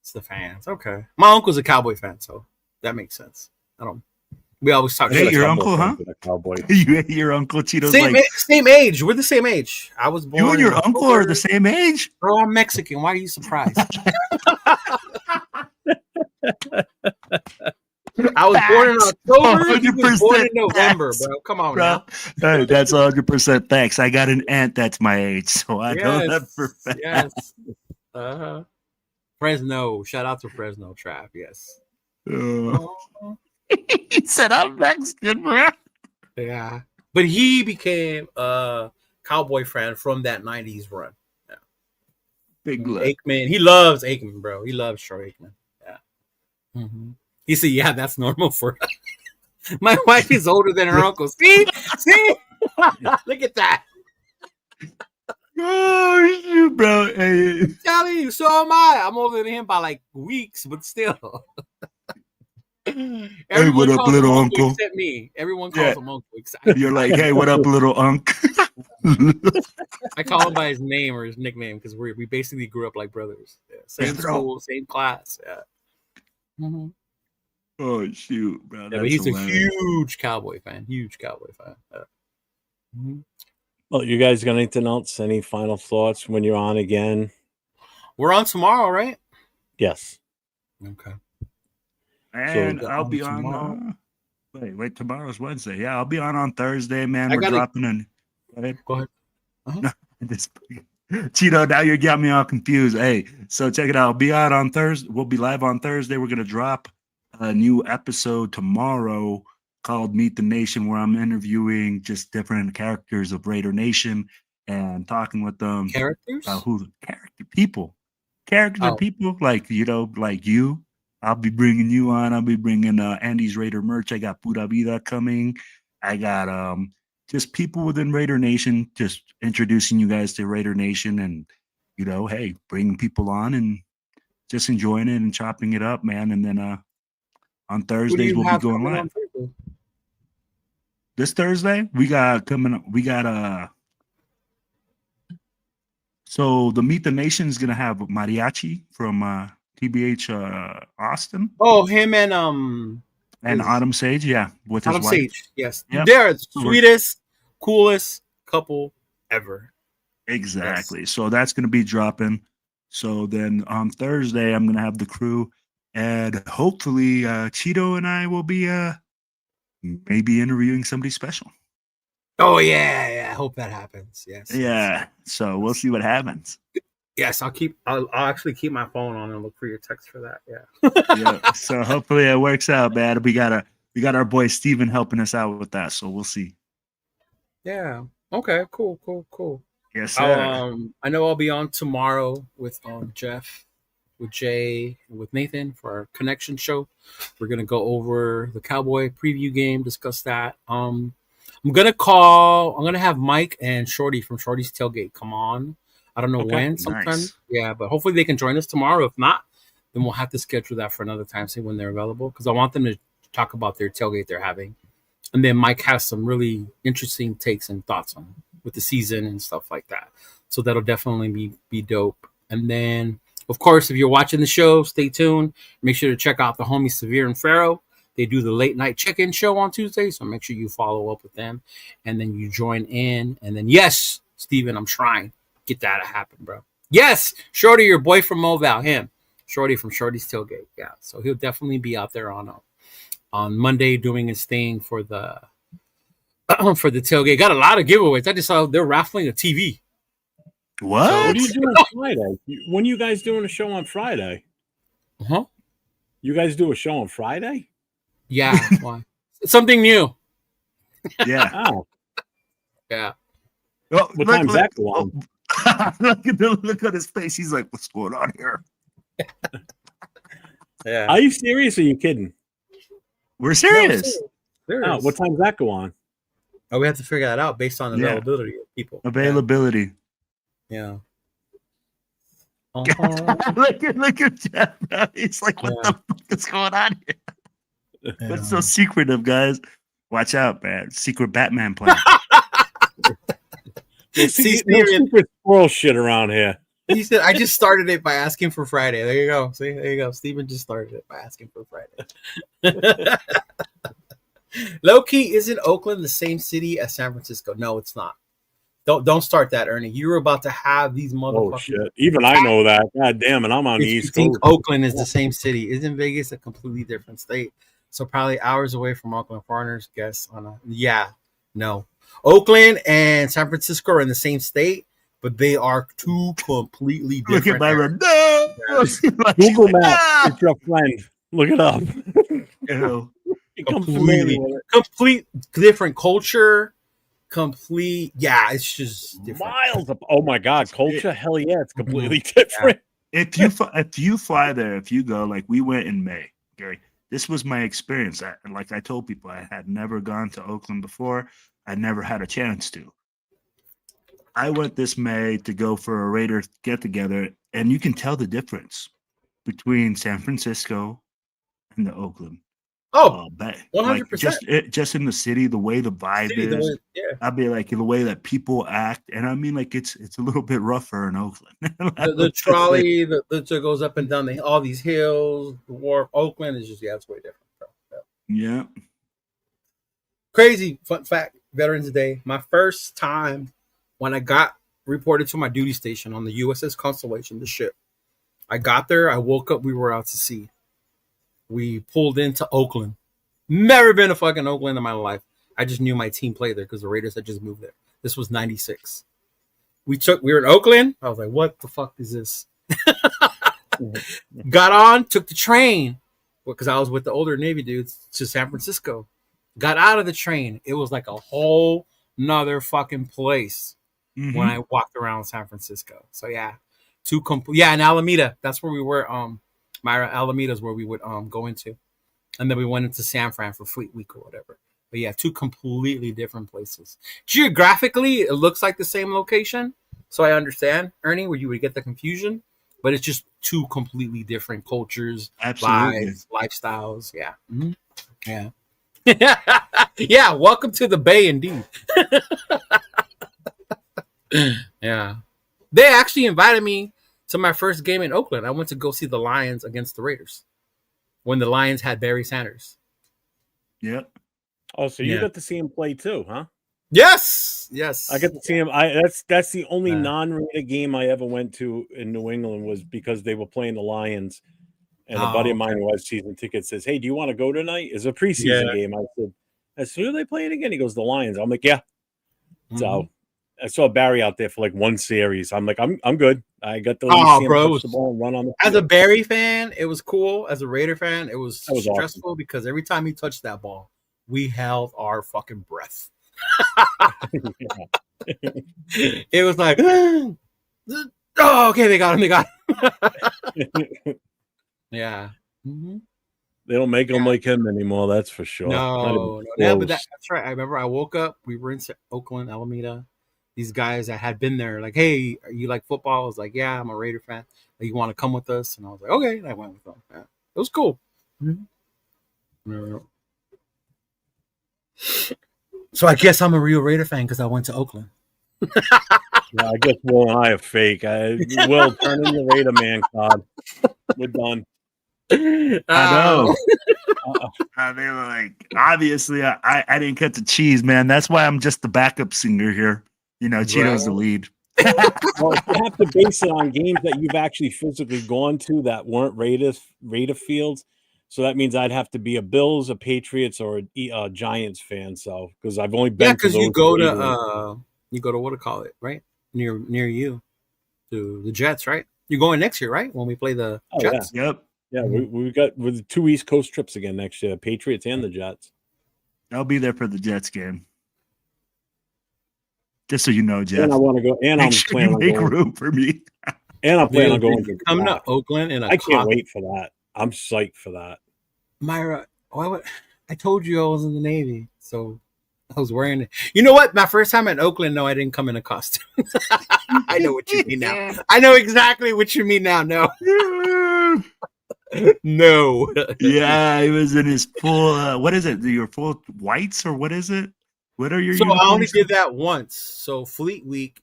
It's the fans. Okay. My uncle's a Cowboy fan, so that makes sense. We always talk Hey, shit. your uncle, huh? Cowboy. You hate your uncle? Cheeto's Same age. We're the same age. I was born. You and your uncle are the same age? Bro, I'm Mexican. Why are you surprised? I was born in October. He was born in November, bro. Come on, bro. Hey, that's 100% facts. I got an aunt that's my age, so I know that for fact. Yes. Fresno. Shout out to Fresno Trap. Yes. He said, I'm Mexican, bro. Yeah. But he became a Cowboy fan from that 90s run. Yeah. Big look. Aikman. He loves Aikman, bro. He loves Troy Aikman. Yeah. He said, yeah, that's normal for us. My wife is older than her uncle. See? Look at that. Oh, you, bro. Hey. I'm telling you, so am I. I'm older than him by like weeks, but still. Hey, what up, little uncle? Except me. Everyone calls him uncle. Except You're like, hey, what up, little unk? I call him by his name or his nickname because we basically grew up like brothers. Yeah. Same school, same class. Yeah. Oh shoot, bro! Yeah, but he's hilarious. A huge Cowboy fan. Huge Cowboy fan. Well, you guys got anything else? Any final thoughts when you're on again? We're on tomorrow, right? Yes. Okay. And so I'll be on. Wait. Tomorrow's Wednesday. Yeah, I'll be on Thursday, man. We're dropping in. Go ahead. No, Cheeto, now you got me all confused. Hey, so check it out. I'll be out on Thursday. We'll be live on Thursday. We're gonna drop a new episode tomorrow called Meet the Nation, where I'm interviewing just different characters of Raider Nation and talking with them. Characters? People like, like you. I'll be bringing you on. I'll be bringing Andy's Raider merch. I got Pura Vida coming. I got just people within Raider Nation, just introducing you guys to Raider Nation and, hey, bringing people on and just enjoying it and chopping it up, man. And then on Thursdays, we'll be going live. This Thursday, we got so the Meet the Nation is gonna have Mariachi from TBH Austin. Oh, him and Autumn Sage, yeah, with his wife. Sage, yes. Yep. They're the sweetest, coolest couple ever. Exactly. Yes. So that's gonna be dropping. So then on Thursday, I'm gonna have the crew. And hopefully, Cheeto and I will be maybe interviewing somebody special. Oh, yeah. I hope that happens. Yes. Yeah. So we'll see what happens. Yes, I'll actually keep my phone on and look for your text for that. Yeah. Yeah. So hopefully it works out, man. We got our boy Steven helping us out with that. So we'll see. Yeah. Okay. Cool. Yes, sir. I know I'll be on tomorrow with Jeff, with Jay, and with Nathan for our connection show. We're gonna go over the Cowboy preview game, discuss that. I'm gonna have Mike and Shorty from Shorty's Tailgate come on. I don't know when, sometime. Nice. Yeah, but hopefully they can join us tomorrow. If not, then we'll have to schedule that for another time, see when they're available. Because I want them to talk about their tailgate they're having. And then Mike has some really interesting takes and thoughts on with the season and stuff like that. So that'll definitely be dope. And then, of course, if you're watching the show, stay tuned. Make sure to check out the homies Severe and Pharaoh. They do the late night check-in show on Tuesday, so make sure you follow up with them. And then you join in. And then, yes, Steven, I'm trying. Get that to happen, bro. Yes, Shorty, your boy from Moval, him. Shorty from Shorty's Tailgate. Yeah, so he'll definitely be out there on Monday doing his thing for the tailgate. Got a lot of giveaways. I just saw they're raffling a TV. What? So what are you doing Friday? When are you guys doing a show on Friday? Huh? You guys do a show on Friday? Yeah. Why? Something new. Yeah. Oh. Yeah. Oh, what time's that go on? Look at his face. He's like, "What's going on here?" Yeah. Are you serious or are you kidding? We're serious. Oh, what time does that go on? Oh, we have to figure that out based on Yeah. availability of people. Availability. Yeah. Look at Jeff. Bro. He's like, what the fuck is going on here? What's so secretive, guys? Watch out, man. Secret Batman plan. See, no secret squirrel shit around here. He said, I just started it by asking for Friday. There you go. See, there you go. Steven just started it by asking for Friday. Low key, isn't Oakland the same city as San Francisco? No, it's not. Don't start that, Ernie. You're about to have these motherfuckers. Oh shit! Even I know that. God damn it! I'm on the East Coast. Think Oakland is the same city? Isn't Vegas a completely different state? So probably hours away from Oakland. Foreigners guess on a no. Oakland and San Francisco are in the same state, but they are two completely different. Look at my no. Google Maps. It's your friend. Look it up. Complete different culture. It's just different. Miles up. Oh my god, culture. Hell yeah, it's completely different. If you fly there, if you go, like we went in May, Gary. This was my experience. Like I told people, I had never gone to Oakland before. I never had a chance to. I went this May to go for a Raider get together, and you can tell the difference between San Francisco and the Oakland. Oh, 100%. Like just in the city, the way the vibe is. I'd be like the way that people act, and I mean, like it's a little bit rougher in Oakland. the trolley that goes up and down all these hills. The wharf, Oakland is just it's way different. Yeah. Crazy fun fact: Veterans Day. My first time when I got reported to my duty station on the USS Constellation, the ship. I got there. I woke up. We were out to sea. We pulled into Oakland. Never been to fucking Oakland in my life. I just knew my team played there because the Raiders had just moved there. This was 96. We were in Oakland. I was like, what the fuck is this? Got on, took the train because I was with the older Navy dudes to San Francisco. Got out of the train. It was like a whole nother fucking place when I walked around San Francisco. So in Alameda. That's where we were. My Alameda is where we would go into. And then we went into San Fran for Fleet Week or whatever. But two completely different places. Geographically, it looks like the same location. So I understand, Ernie, where you would get the confusion. But it's just two completely different cultures, vibes, lifestyles. Yeah. Mm-hmm. Yeah. Welcome to the Bay, indeed. Yeah. They actually invited me to my first game in Oakland. I went to go see the Lions against the Raiders when the Lions had Barry Sanders. Yep. Oh, so you got to see him play too, huh? Yes. I got to see him. That's the only non-Raider game I ever went to in New England was because they were playing the Lions. And a buddy of mine who has season tickets says, "Hey, do you want to go tonight? It's a preseason game." I said, "Who are they playing again?" He goes, "The Lions." I'm like, "Yeah." Mm-hmm. So I saw Barry out there for like one series. I'm like, I'm good. I got to see him touch the ball and run on the field. As a Barry fan, it was cool. As a Raider fan, it was stressful awesome. Because every time he touched that ball, we held our fucking breath. It was like, oh, okay, they got him. Yeah. Mm-hmm. They don't make them like him anymore, that's for sure. No. Yeah, but that's right. I remember I woke up, we were in Oakland, Alameda. These guys that had been there, like, hey, you like football? I was like, yeah, I'm a Raider fan. Like, you want to come with us? And I was like, okay. And I went with them. Yeah. It was cool. Mm-hmm. So I guess I'm a real Raider fan because I went to Oakland. Yeah, I guess Will and I are fake. Will, turn in your Raider man card. We're done. I know. They were like, obviously, I didn't cut the cheese, man. That's why I'm just the backup singer here. You know, Cheeto's the lead. Well, you have to base it on games that you've actually physically gone to that weren't Raider fields. So that means I'd have to be a Bills, a Patriots, or a Giants fan. So because I've only been because you go to what to call it, right? Near you, to the Jets, right? You're going next year, right? When we play the Jets. Yeah. Yep. Yeah, we got with 2 East Coast trips again next year, Patriots and the Jets. I'll be there for the Jets game. Just so you know, Jeff. And I want to go. And I'm planning on make going. room for me. And I'm planning on going. Coming to Oakland, and I can't wait for that. I'm psyched for that. Myra, why would I told you I was in the Navy, so I was wearing it. You know what? My first time in Oakland, no, I didn't come in a costume. I know what you mean now. I know exactly what you mean now. No. No. Yeah, he was in his full. What is it? Your full whites or what is it? What are your? So uniforms? I only did that once. So Fleet Week,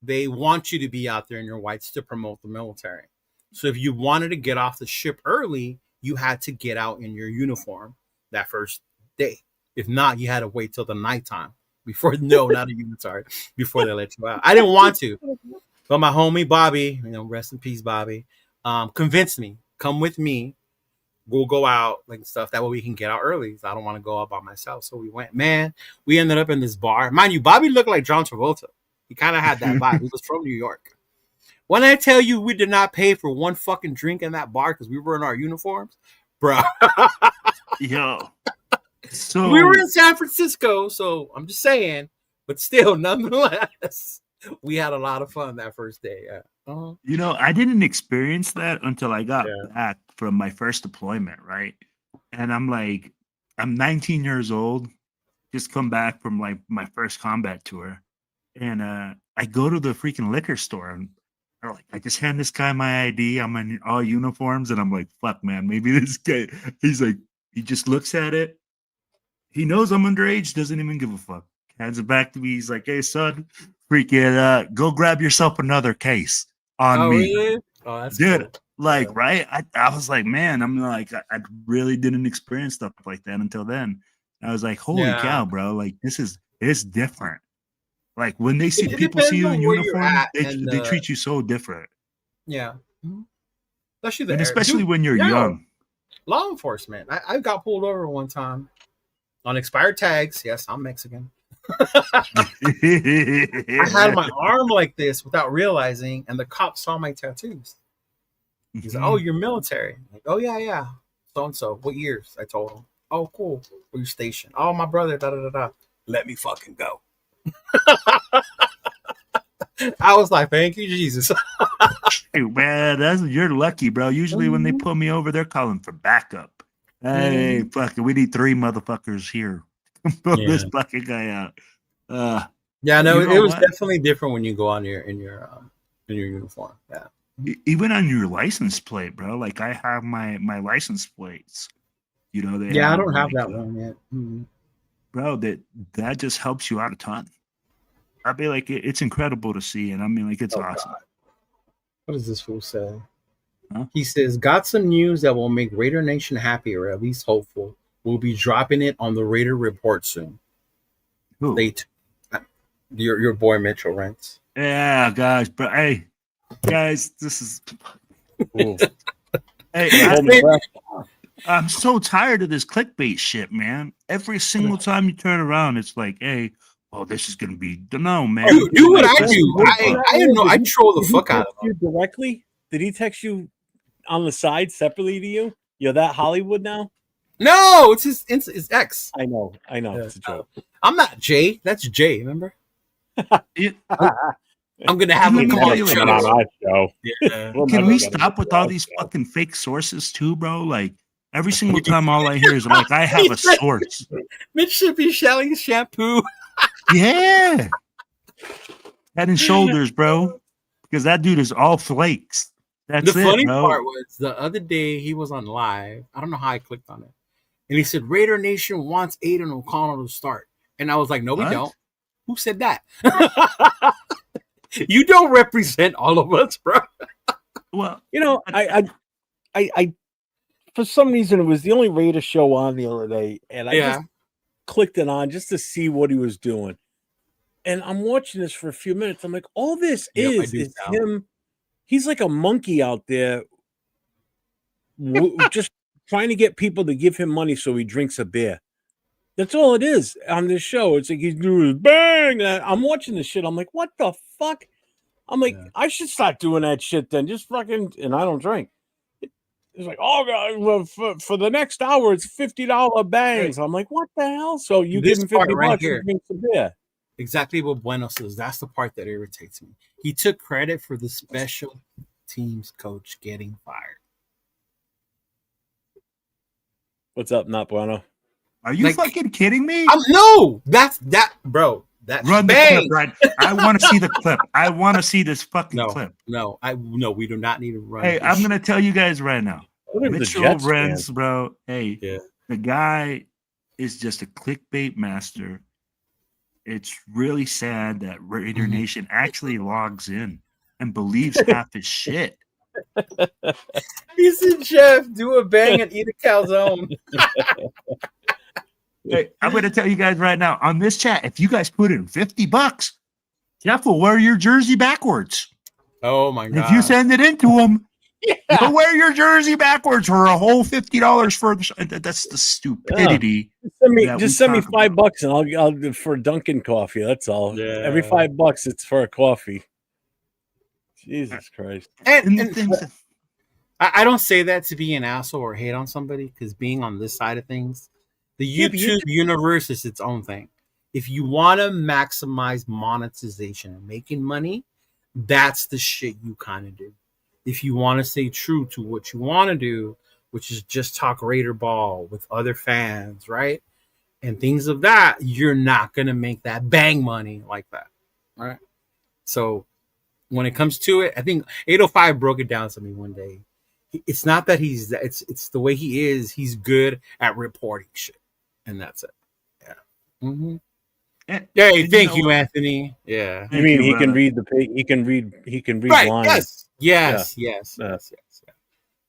they want you to be out there in your whites to promote the military. So if you wanted to get off the ship early, you had to get out in your uniform that first day. If not, you had to wait till the nighttime before. No, not a unitary before they let you out. I didn't want to, but my homie Bobby, rest in peace, Bobby, convinced me. Come with me. We'll go out like stuff. That way we can get out early. I don't want to go out by myself. So we went. Man, we ended up in this bar. Mind you, Bobby looked like John Travolta. He kind of had that vibe. He was from New York. When I tell you we did not pay for one fucking drink in that bar because we were in our uniforms, bro. Yo. So we were in San Francisco, so I'm just saying, but still, nonetheless, we had a lot of fun that first day. Yeah. Uh-huh. I didn't experience that until I got back from my first deployment, right? And I'm 19 years old, just come back from like my first combat tour. And I go to the freaking liquor store and I just hand this guy my ID. I'm in all uniforms and I'm like, fuck, man, maybe this guy, he's like, he just looks at it. He knows I'm underage, doesn't even give a fuck. Hands it back to me. He's like, hey, son, freaking go grab yourself another case on me. Really? Oh, that's dude. Cool. Like, yeah. Right? I was like, man, I'm like, I really didn't experience stuff like that until then. I was like, holy cow, bro. Like, it's different. Like, when they see people see you in uniform, they treat you so different. Yeah. Mm-hmm. Especially when you're young. Law enforcement. I got pulled over one time on expired tags. Yes, I'm Mexican. I had my arm like this without realizing, and the cop saw my tattoos. He's like, oh, you're military. I'm like, oh, yeah. So-and-so. What years? I told him. Oh, cool. Where you stationed? Oh, my brother, da-da-da-da. Let me fucking go. I was like, thank you, Jesus. Hey, man, you're lucky, bro. Usually when they pull me over, they're calling for backup. Hey, fucking, we need 3 motherfuckers here. Pull this fucking guy out. Yeah, no, it was definitely different when you go on in your uniform. Yeah. Even on your license plate, bro. Like I have my license plates. I don't have that one yet. Mm-hmm. Bro, that just helps you out a ton. I'd be like, it's incredible to see, and I mean, like, it's awesome. God. What does this fool say? Huh? He says, got some news that will make Raider Nation happy, or at least hopeful. We'll be dropping it on the Raider Report soon. Who? Your boy Mitchell Rents. Yeah, guys, but hey, guys, this is. Hey, I'm so tired of this clickbait shit, man. Every single time you turn around, it's like, hey, oh, this is gonna be no, man. Do what I do. I didn't know. I troll the fuck out of you directly. Did he text you on the side separately to you? You're that Hollywood now? No, it's his ex. I know. It's a joke. I'm not Jay. That's Jay. Remember? I'm gonna have him call you on our show. Yeah. Can we stop with all these fucking fake sources too, bro? Like every single time, all I hear is like, I have a source. Mitch should be shelling shampoo. Yeah, Head and Shoulders, bro, because that dude is all flakes. That's the funny part was the other day he was on live. I don't know how I clicked on it, and he said Raider Nation wants Aiden O'Connell to start, and I was like, no, we don't. Who said that? You don't represent all of us, bro. Well, I for some reason it was the only Raider show on the other day, and I just clicked it on just to see what he was doing. And I'm watching this for a few minutes. I'm like, all this is him. He's like a monkey out there just trying to get people to give him money so he drinks a beer. That's all it is on this show. It's like he's doing his bang. I'm watching this shit. I'm like, what the fuck? I'm like, I should start doing that shit then. Just fucking, and I don't drink. It's like, oh God, well, for the next hour, it's $50 bangs. I'm like, what the hell? So you give him $50 right here. Drink some beer. Exactly what Bueno says. That's the part that irritates me. He took credit for the special teams coach getting fired. What's up, Not Bueno? Are you fucking kidding me? No, that's bro. That's Run the bang. clip, right? I want to see the clip. I want to see this fucking clip. No, we do not need to run. Hey, I'm gonna tell you guys right now. Mitchell Jets Renz, fan. bro. Hey, the guy is just a clickbait master. It's really sad that Raider Nation actually logs in and believes half his shit. He said, Jeff, do a bang and eat a calzone. Hey, I'm going to tell you guys right now on this chat, if you guys put in $50, Jeff will wear your jersey backwards. Oh, my God. If you send it into him, he'll wear your jersey backwards for a whole $50 for the. That's the stupidity. Just send me $5 and I'll for Dunkin' coffee. That's all. Yeah. Every $5 it's for a coffee. Jesus Christ. And I don't say that to be an asshole or hate on somebody, because being on this side of things, the YouTube universe is its own thing. If you want to maximize monetization and making money, that's the shit you kind of do. If you want to stay true to what you want to do, which is just talk Raider ball with other fans, right? And things of that, you're not going to make that bang money like that, right? So when it comes to it, I think 805 broke it down to me one day. It's not that it's the way he is. He's good at reporting shit, and that's it. Yeah. Mm-hmm. Hey, thank you, Anthony. Yeah. You mean he can read he can read right. lines. Yes.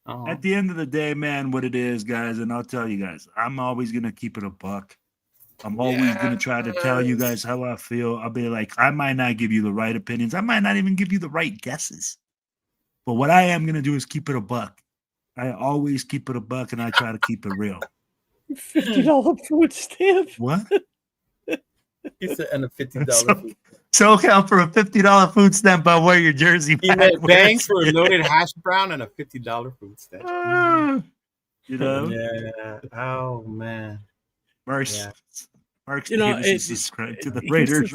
At the end of the day, man, what it is, guys, and I'll tell you guys, I'm always gonna keep it a buck. I'm always gonna try to tell you guys how I feel. I'll be like, I might not give you the right opinions. I might not even give you the right guesses. But what I am gonna do is keep it a buck. I always keep it a buck, and I try to keep it real. $50 food stamp. What? He said, and a $50. So count for a $50 food stamp. I'll wear your jersey. He meant bang for a loaded hash brown and a $50 food stamp. You know? Yeah. Oh man. Mark's you know, subscribe to the Raiders.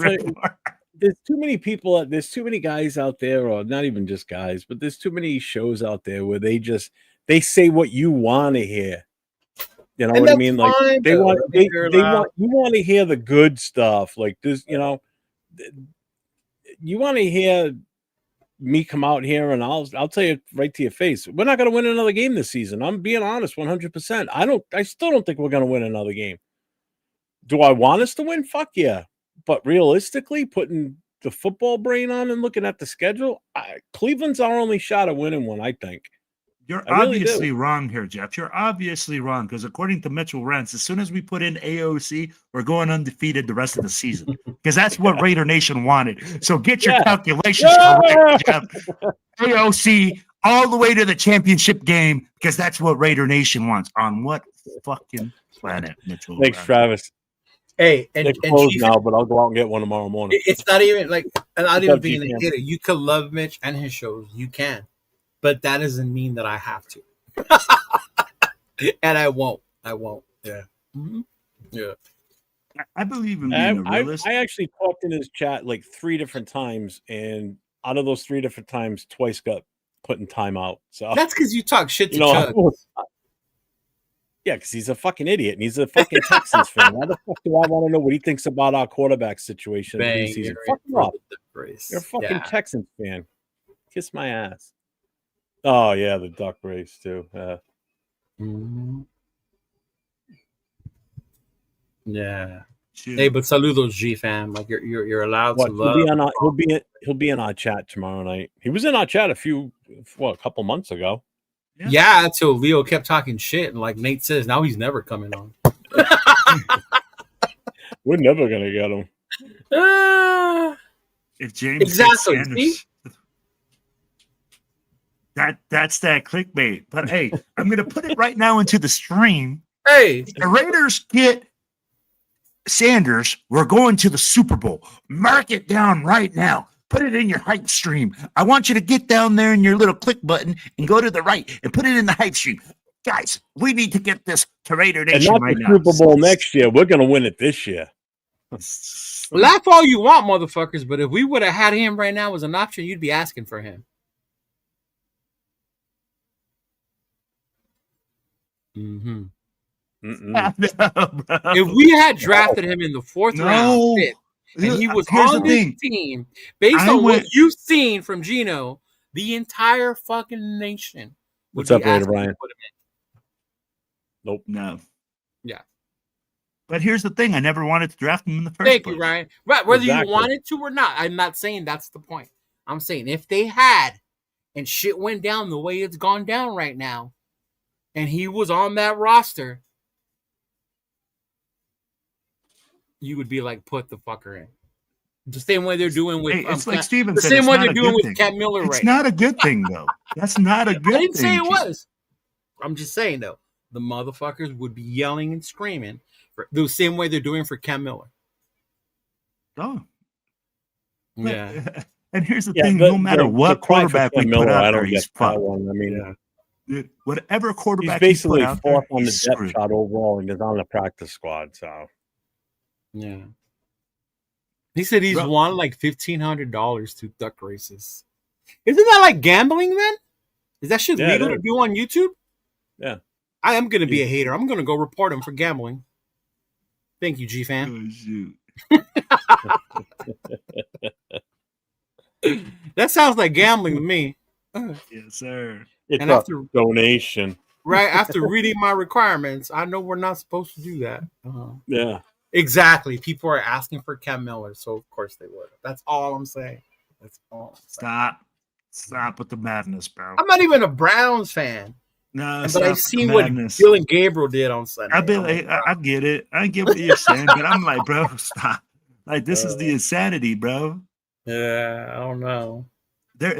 There's too many people. There's too many guys out there, or not even just guys, but there's too many shows out there where they say what you want to hear. You know what I mean? Like you want to hear the good stuff. Like this, you know, you want to hear me come out here and I'll tell you right to your face, we're not going to win another game this season. I'm being honest, 100%. I still don't think we're going to win another game. Do I want us to win? Fuck yeah. But realistically, putting the football brain on and looking at the schedule, Cleveland's our only shot at winning one, I think. You're obviously wrong here, Jeff. You're obviously wrong, because according to Mitchell Renz, as soon as we put in AOC, we're going undefeated the rest of the season, because that's what Raider Nation wanted. So get your calculations correct, Jeff. AOC all the way to the championship game, because that's what Raider Nation wants. On what fucking planet, Mitchell? Thanks, Travis. Hey, and closed now, but I'll go out and get one tomorrow morning. It's not even like, not even being a hater. You could love Mitch and his shows. You can. But that doesn't mean that I have to. And I won't. Yeah. Mm-hmm. Yeah. I believe in being a realist. I actually talked in his chat like 3 different times, and out of those 3 different times, twice got put in timeout. So that's because you talk shit to Chud. Yeah, because he's a fucking idiot, and he's a fucking Texans fan. Why the fuck do I want to know what he thinks about our quarterback situation in the season? Fuck him up. You're a fucking Texans fan. Kiss my ass. Oh yeah, the duck race too. Mm-hmm. Yeah. Hey, but saludos, G fam. Like you're allowed to love. He'll be in our chat tomorrow night. He was in our chat a couple months ago. Yeah, until Leo kept talking shit, and like Nate says, now he's never coming on. We're never gonna get him. If James Sanders, that's that clickbait. But hey, I'm gonna put it right now into the stream. Hey, if the Raiders get Sanders, we're going to the Super Bowl. Mark it down right now. Put it in your hype stream. I want you to get down there in your little click button and go to the right and put it in the hype stream. Guys, we need to get this to Raider Nation right now. And not the Super Bowl next year. We're going to win it this year. Laugh all you want, motherfuckers, but if we would have had him right now as an option, you'd be asking for him. Mm-hmm. If we had drafted him in the 4th round, fifth, and he was on this team, based on what you've seen from Gino, the entire fucking nation would be asking Ryan? to put him in. Nope. No. Yeah. But here's the thing. I never wanted to draft him in the first place. Thank you, Ryan. Right, whether you wanted to or not. I'm not saying that's the point. I'm saying if they had, and shit went down the way it's gone down right now, and he was on that roster, you would be like, put the fucker in. The same way they're doing with it's like Steven said, the same way they're doing with Cat Miller right now. It's not a good thing, though. That's not a good thing. I didn't say it was. I'm just saying, though, the motherfuckers would be yelling and screaming for the same way they're doing for Cam Miller. Oh. Yeah. And here's the thing, no matter what quarterback we put out there, he's fucked. I mean, whatever quarterback he's basically put out fourth there, on the he's depth screwed. chart overall and is on the practice squad. So, yeah. He said he's won like $1,500 to duck races. Isn't that like gambling then? Is that shit legal to do on YouTube? Yeah. I am going to be a hater. I'm going to go report him for gambling. Thank you, G-Fan. Oh, shoot. That sounds like gambling to me. Yes, sir. It's a donation. Right after reading my requirements, I know we're not supposed to do that. Yeah. Exactly. People are asking for Cam Miller, so of course they would. That's all I'm saying. That's all I'm saying. Stop with the madness, bro. I'm not even a Browns fan. No, but I've seen what Bill and Gabriel did on Sunday. I get it. I get what you're saying, but I'm like, bro, stop. Like, this is the insanity, bro. Yeah, I don't know.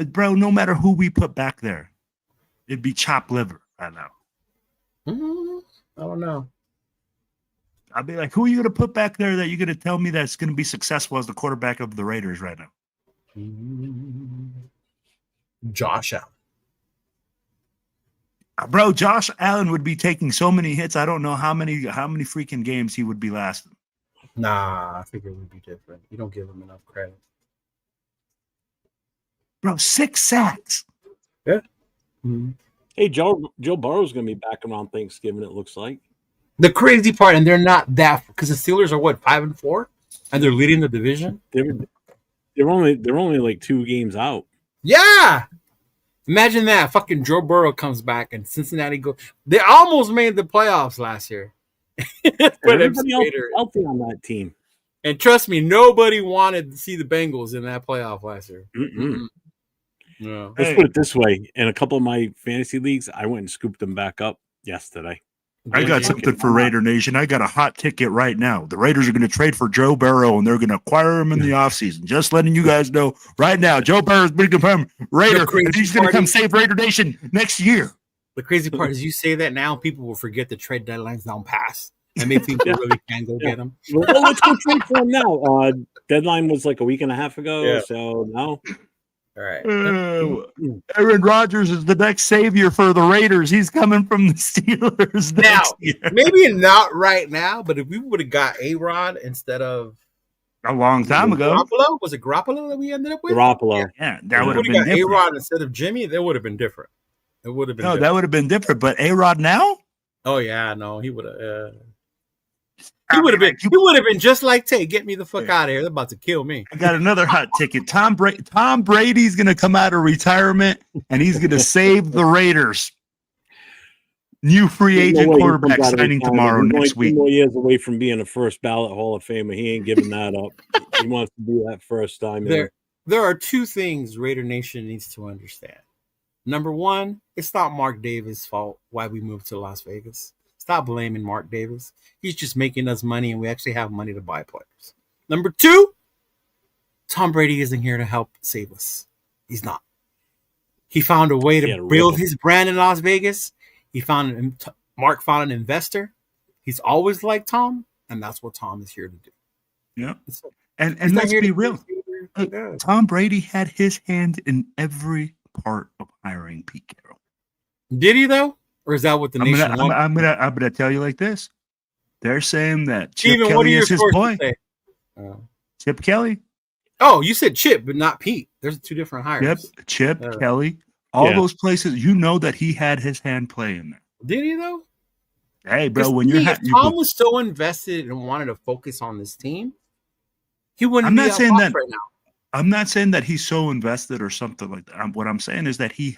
Bro, no matter who we put back there, it'd be chopped liver right now. I don't know. I'd be like, who are you going to put back there that you're going to tell me that's going to be successful as the quarterback of the Raiders right now? Josh Allen. Bro, Josh Allen would be taking so many hits. I don't know how many freaking games he would be lasting. Nah, I think it would be different. You don't give him enough credit. Bro, 6 sacks. Yeah. Hey, Joe Burrow's going to be back around Thanksgiving, it looks like. The crazy part, and they're not that, because the Steelers are what, 5-4, and they're leading the division. They're only like 2 games out. Yeah, imagine that. Fucking Joe Burrow comes back, and Cincinnati go. They almost made the playoffs last year. Everybody else is healthy on that team. And trust me, nobody wanted to see the Bengals in that playoff last year. No. Let's put it this way: in a couple of my fantasy leagues, I went and scooped them back up yesterday. I got something for Raider Nation. I got a hot ticket right now. The Raiders are going to trade for Joe Burrow, and they're going to acquire him in the offseason. Just letting you guys know right now, Joe Burrow's been confirmed Raider, and he's going to come save Raider Nation next year. The crazy part is you say that now, people will forget the trade deadline's down past. And maybe people really can go get him. Well, let's go trade for him now. Deadline was like a week and a half ago, so no. All right. Aaron Rodgers is the next savior for the Raiders. He's coming from the Steelers next year. Maybe not right now, but if we would have got A-Rod instead of a long time ago. Garoppolo? Was it Garoppolo that we ended up with? Garoppolo. Yeah, that would have been different. A-Rod instead of Jimmy, that would have been different. It would have been different. That would have been different, but A-Rod now? Oh yeah, no, he would have He would have been just like Tay. Get me the fuck out of here. They're about to kill me. I got another hot ticket. Tom Brady's going to come out of retirement, and he's going to save the Raiders. New free agent quarterback signing tomorrow next week. 2 more years away from being a first ballot Hall of Famer. He ain't giving that up. He wants to be that first time. There are 2 things Raider Nation needs to understand. Number 1, it's not Mark Davis' fault why we moved to Las Vegas. Stop blaming Mark Davis. He's just making us money, and we actually have money to buy players. Number 2, Tom Brady isn't here to help save us. He's not. He found a way to build his brand in Las Vegas. Mark found an investor. He's always liked Tom, and that's what Tom is here to do. Yeah. And let's be real. Tom Brady had his hand in every part of hiring Pete Carroll. Did he, though? Or is that what the nation wants? I'm gonna tell you like this. They're saying that Chip Kelly is his boy. Chip Kelly. Oh, you said Chip, but not Pete. There's 2 different hires. Chip Kelly. All those places, you know that he had his hand play in there. Did he, though? Hey, bro, when if Tom was so invested and wanted to focus on this team, he wouldn't be at Fox right now. I'm not saying that he's so invested or something like that. What I'm saying is that he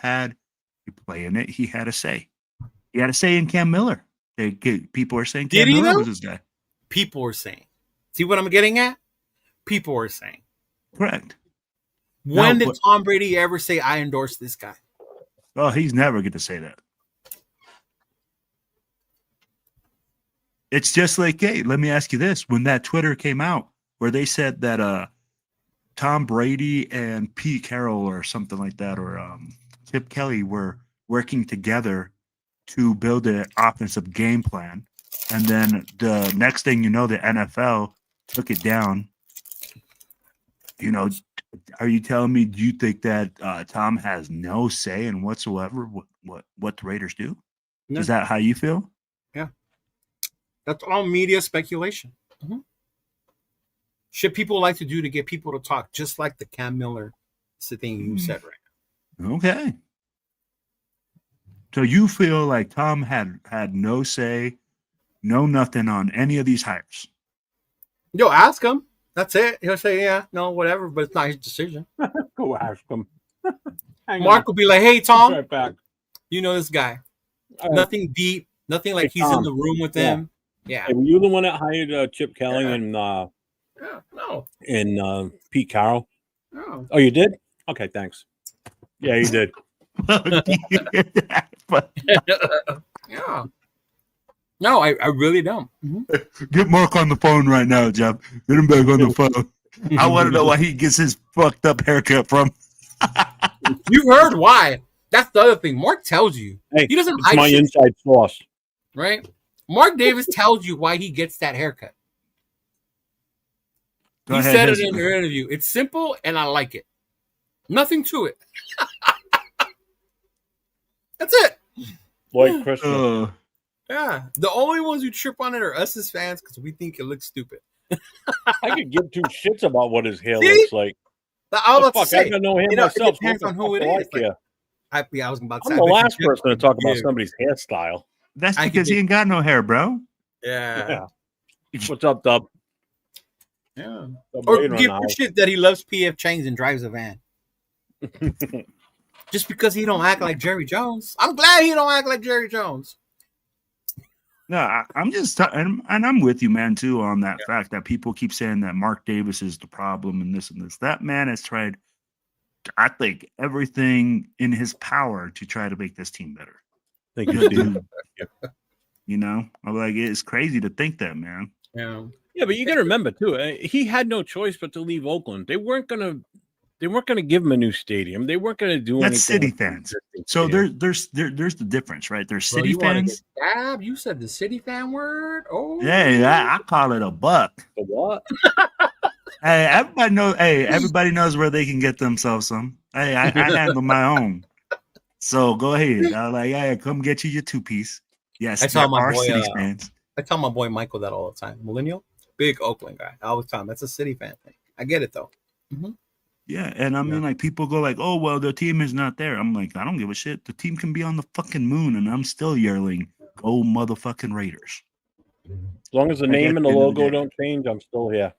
play in it. He had a say. He had a say in Cam Miller. People are saying Cam Miller was his guy. People are saying. See what I'm getting at? People are saying. Correct. When did Tom Brady ever say, I endorse this guy? Oh, he's never going to say that. It's just like, hey, let me ask you this. When that Twitter came out where they said that Tom Brady and Pete Carroll or something like that, or Chip Kelly were working together to build an offensive game plan. And then the next thing you know, the NFL took it down. You know, are you telling me, do you think that Tom has no say in whatsoever what the Raiders do? No. Is that how you feel? Yeah. That's all media speculation. Mm-hmm. Shit people like to do to get people to talk, just like the Cam Miller thing you said right now. Okay. So you feel like Tom had no say, no nothing on any of these hires? Yo, ask him. That's it. He'll say, yeah, no, whatever, but it's not his decision. Go ask him. Mark will be like, hey, Tom, right back. You know this guy. Nothing deep, nothing like he's in the room with him. Yeah. Hey, were you the one that hired Chip Kelly and no. And Pete Carroll? No. Oh, you did? Okay, thanks. Yeah, you did. Yeah. No, I really don't. Mm-hmm. Get Mark on the phone right now, Jeff. Get him back on the phone. I want to know why he gets his fucked up haircut from. You heard why. That's the other thing. Mark tells you. Hey, he doesn't hide my inside sauce. Right? Mark Davis tells you why he gets that haircut. He said it in the interview. It's simple, and I like it. Nothing to it. That's it. Lloyd Christmas. Yeah. The only ones who trip on it are us as fans because we think it looks stupid. I could give two shits about what his hair looks like. I was about to say, I don't know him myself. It depends on who it is. I was about to say. I'm the last person to talk about somebody's hairstyle. That's because he ain't got no hair, bro. Yeah. What's up, Dub? Yeah. Or give a shit that he loves P.F. Chang's and drives a van. Just because he don't act like Jerry Jones. I'm glad he don't act like Jerry Jones. No, I'm just, and I'm with you, man, too, on that fact that people keep saying that Mark Davis is the problem and this and this. That man has tried, I think, everything in his power to try to make this team better. Thank you, dude. You know, I'm like, it's crazy to think that, man. Yeah. Yeah, but you got to remember too, he had no choice but to leave Oakland. They weren't gonna give him a new stadium. They weren't gonna do anything. That's City fans. So there's the difference, right? There's City fans. You said the City fan word. Oh, yeah, I call it a buck. A what? Hey, everybody knows where they can get themselves some. Hey, I handle my own. So go ahead. I was like, yeah, come get you your 2-piece. Yes, I tell my boy, City fans. I tell my boy Michael that all the time. Millennial, big Oakland guy. I always tell him that's a City fan thing. I get it though. Mm-hmm. Yeah, and I mean, like, people go like, oh, well, the team is not there. I'm like, I don't give a shit. The team can be on the fucking moon, and I'm still yelling, go motherfucking Raiders. As long as the name and the logo don't change, I'm still here.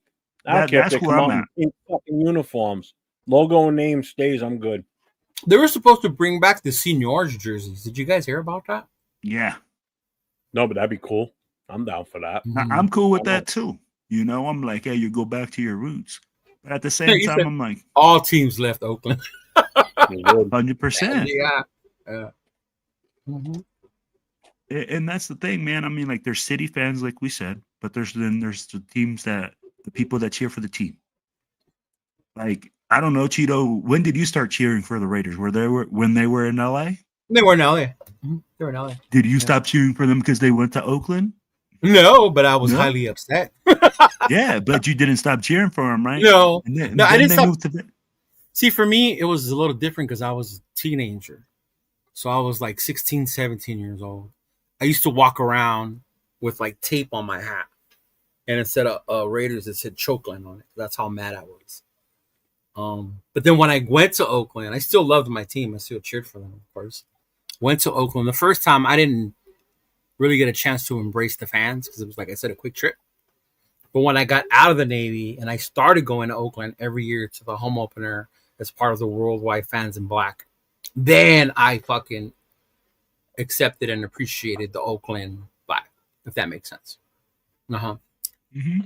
I don't care if they come out in fucking uniforms. Logo and name stays, I'm good. They were supposed to bring back the seniors jerseys. Did you guys hear about that? Yeah. No, but that'd be cool. I'm down for that. I'm cool with that, too. You know, I'm like, hey, you go back to your roots. But at the same time, I'm like, all teams left Oakland. 100%. Yeah. Mm-hmm. And that's the thing, man. I mean, like, there's City fans, like we said, but there's the teams the people that cheer for the team. Like, I don't know, Cheeto, when did you start cheering for the Raiders? When they were in LA? They were in LA. Mm-hmm. They were in LA. Did you stop cheering for them because they went to Oakland? No, but I was highly upset. Yeah, but you didn't stop cheering for them, right? No, I didn't stop. See, for me, it was a little different because I was a teenager. So I was like 16, 17 years old. I used to walk around with like tape on my hat. And instead of Raiders, it said Chokeland on it. That's how mad I was. But then when I went to Oakland, I still loved my team. I still cheered for them, of course. Went to Oakland. The first time I didn't really get a chance to embrace the fans because it was, like I said, a quick trip. But when I got out of the Navy and I started going to Oakland every year to the home opener as part of the Worldwide Fans in Black, then I fucking accepted and appreciated the Oakland Black, if that makes sense. Mm-hmm.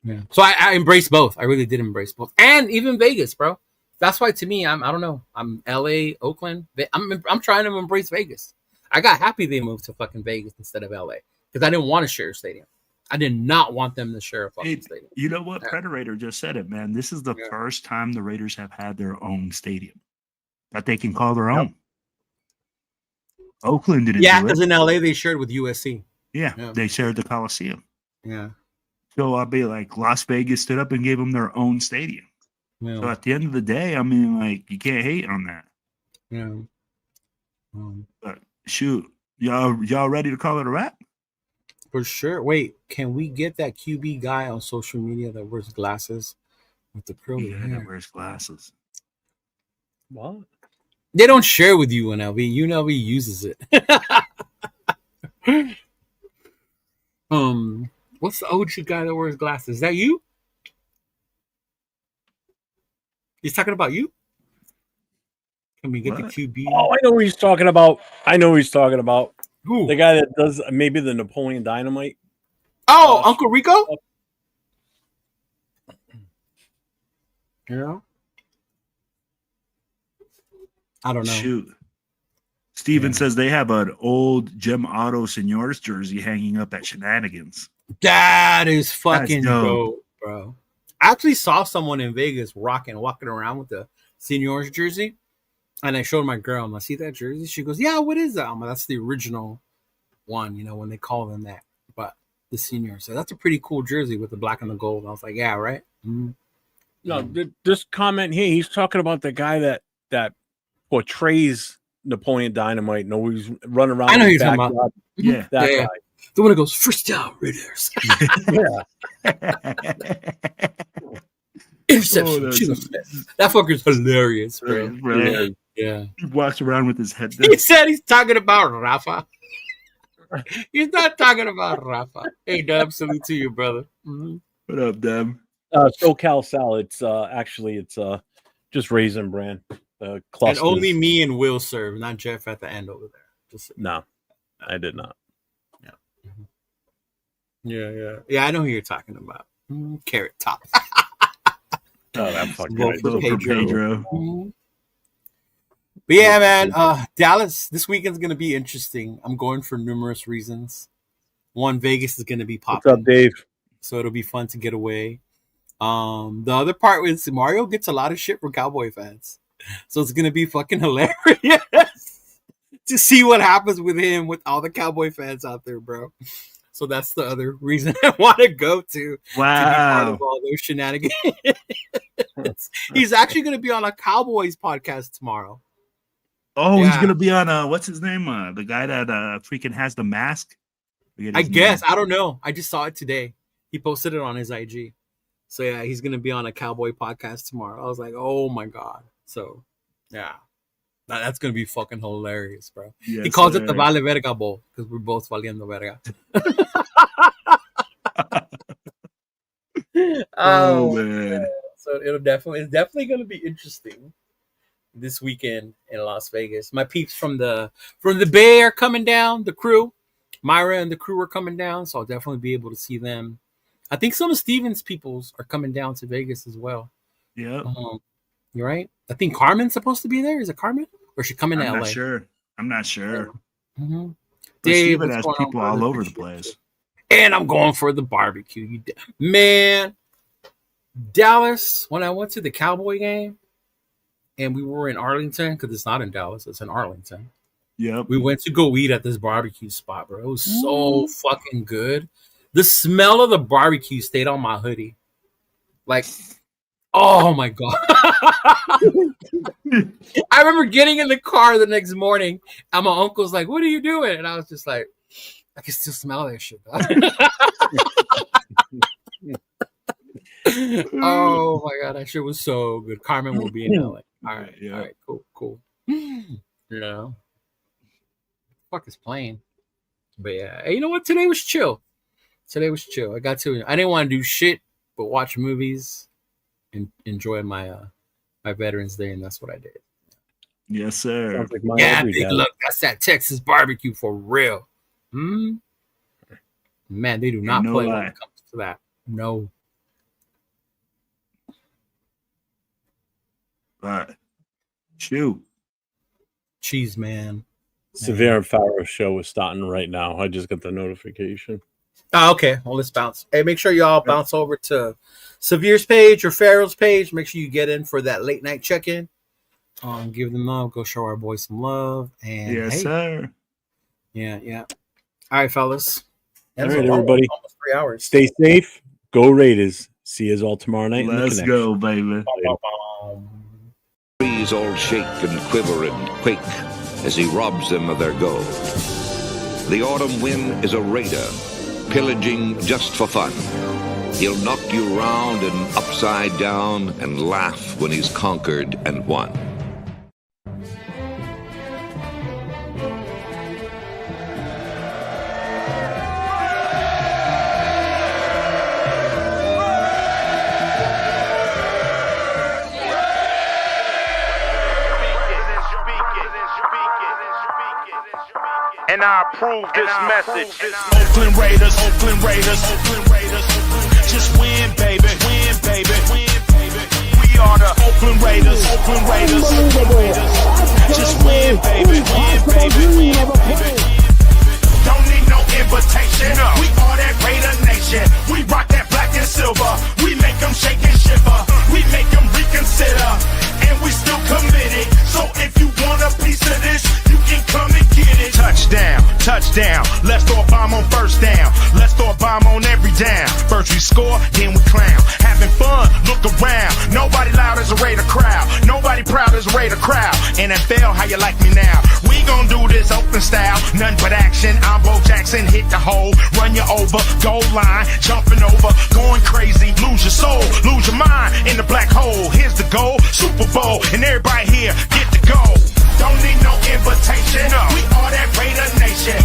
Yeah. So I embraced both. I really did embrace both, and even Vegas, bro. That's why to me, I don't know. I'm LA, Oakland. I'm trying to embrace Vegas. I got happy they moved to fucking Vegas instead of LA because I didn't want to share a stadium. I did not want them to share a fucking stadium. You know what? Predator just said it, man. This is the first time the Raiders have had their own stadium that they can call their own. Oakland didn't do it. Yeah, because in LA they shared with USC. Yeah, they shared the Coliseum. Yeah. So I'll be like, Las Vegas stood up and gave them their own stadium. Yeah. So at the end of the day, I mean, like, you can't hate on that. Yeah. But shoot, y'all ready to call it a wrap? For sure. Wait, can we get that QB guy on social media that wears glasses with the curly hair? That wears glasses. What? They don't share with UNLV. UNLV uses it. What's the OG guy that wears glasses? Is that you? He's talking about you? Can we get the QB? Oh, I know what he's talking about. Who? The guy that does maybe the Napoleon Dynamite. Oh, Uncle Rico? Yeah. I don't know. Shoot. Steven says they have an old Gem Auto Seniors jersey hanging up at Shenanigans. That is fucking dope, bro. I actually saw someone in Vegas walking around with the Seniors jersey. And I showed my girl, I'm like, see that jersey? She goes, yeah, what is that? I'm like, that's the original one, you know, when they call them that. But the Seniors. So that's a pretty cool jersey with the black and the gold. I was like, yeah, right? Mm-hmm. No, this comment here, he's talking about the guy that portrays Napoleon Dynamite and always run around. I know you're talking about. Yeah, that guy. The one that goes, first down, Raiders. Interception. That fucker's hilarious, bro. Right. Yeah. He walks around with his head down. He said he's talking about Rafa. He's not talking about Rafa. Hey, Dub, salute to you, brother. Mm-hmm. What up, Dub? SoCal Sal. It's just Raisin Bran. And only me and Will serve, not Jeff at the end over there. No, I did not. Yeah. Yeah, I know who you're talking about. Carrot Top. Oh, that fucking Pedro. Mm-hmm. But yeah, man, Dallas, this weekend's going to be interesting. I'm going for numerous reasons. One, Vegas is going to be popping. What's up, Dave? So it'll be fun to get away. The other part is Mario gets a lot of shit from Cowboy fans. So it's going to be fucking hilarious to see what happens with him with all the Cowboy fans out there, bro. So that's the other reason I want to go to. Wow. To be part of all those shenanigans. He's actually going to be on a Cowboys podcast tomorrow. Oh, he's going to be on, what's his name? The guy that freaking has the mask. I guess. I don't know. I just saw it today. He posted it on his IG. So, yeah, he's going to be on a Cowboy podcast tomorrow. I was like, oh, my God. So, yeah. That's going to be fucking hilarious, bro. Yes, he calls it the Vale Verga Bowl because we're both valiendo verga. Oh, man. So it's definitely going to be interesting this weekend in Las Vegas. My peeps from the Bay are coming down, the crew. Myra and the crew are coming down, so I'll definitely be able to see them. I think some of Steven's peoples are coming down to Vegas as well. Yeah. You're right. I think Carmen's supposed to be there. Is it Carmen? Or is she coming to LA? I'm not sure. Mm-hmm. Dave has people all over the place. And I'm going for the barbecue. Man, Dallas, when I went to the Cowboy game and we were in Arlington, because it's not in Dallas, it's in Arlington. Yeah. We went to go eat at this barbecue spot, bro. It was so fucking good. The smell of the barbecue stayed on my hoodie. Like, oh my God. I remember getting in the car the next morning and my uncle's like, what are you doing? And I was just like, I can still smell that shit. Oh my God, that shit was so good. Carmen will be in LA. All right, yeah. All right, cool. You know, fuck is playing. But yeah, hey, you know what? Today was chill. I didn't want to do shit but watch movies and enjoy my my Veterans Day, and that's what I did. Yes, sir. Sounds like my Yeah, every big day. look. That's that Texas barbecue for real. Man, they do not no play lie. when it comes to that. No. But shoot. Cheese, man. Severe and Farrow show is starting right now. I just got the notification. Oh, okay. Well, let's bounce. Hey, make sure y'all bounce over to Severe's page or Farrell's page. Make sure you get in for that late night check-in. Give them love. Go show our boys some love. And Yes, hey, sir. Yeah. All right, fellas. All That's right, a long everybody. one, almost 3 hours. Stay safe. Go Raiders. See you all tomorrow night. in the Let's Connection. go, baby. Trees all shake and quiver and quake as he robs them of their gold. The autumn wind is a raider, pillaging just for fun. He'll knock you round and upside down and laugh when he's conquered and won. And I approve this message. Oakland Raiders, Oakland Raiders, Oakland Raiders. Just win, baby, win, baby, win, baby. We are the Oakland Raiders, Oakland Raiders, Oakland Raiders. Just win, baby, win, baby, win, baby. Don't need no invitation. We are that Raider Nation. We rock that black and silver. We make them shake and shiver. We make them reconsider. And we still committed. So if you want a piece of this, you can come and get it. Touchdown, touchdown. Let's throw a bomb on first down. Let's throw a bomb on every down. First we score, then we clown. Having fun, look around. Nobody loud as a Raider crowd. Nobody proud as a Raider crowd. NFL, how you like me now? We gon' do this open style. None but action. I'm Bo Jackson, hit the hole. Run you over, goal line. Jumping over, going crazy. Lose your soul, lose your mind in the black hole. Here's the goal, Super Bowl. And everybody here, get the goal. Don't need no invitation. We are that Raider Nation.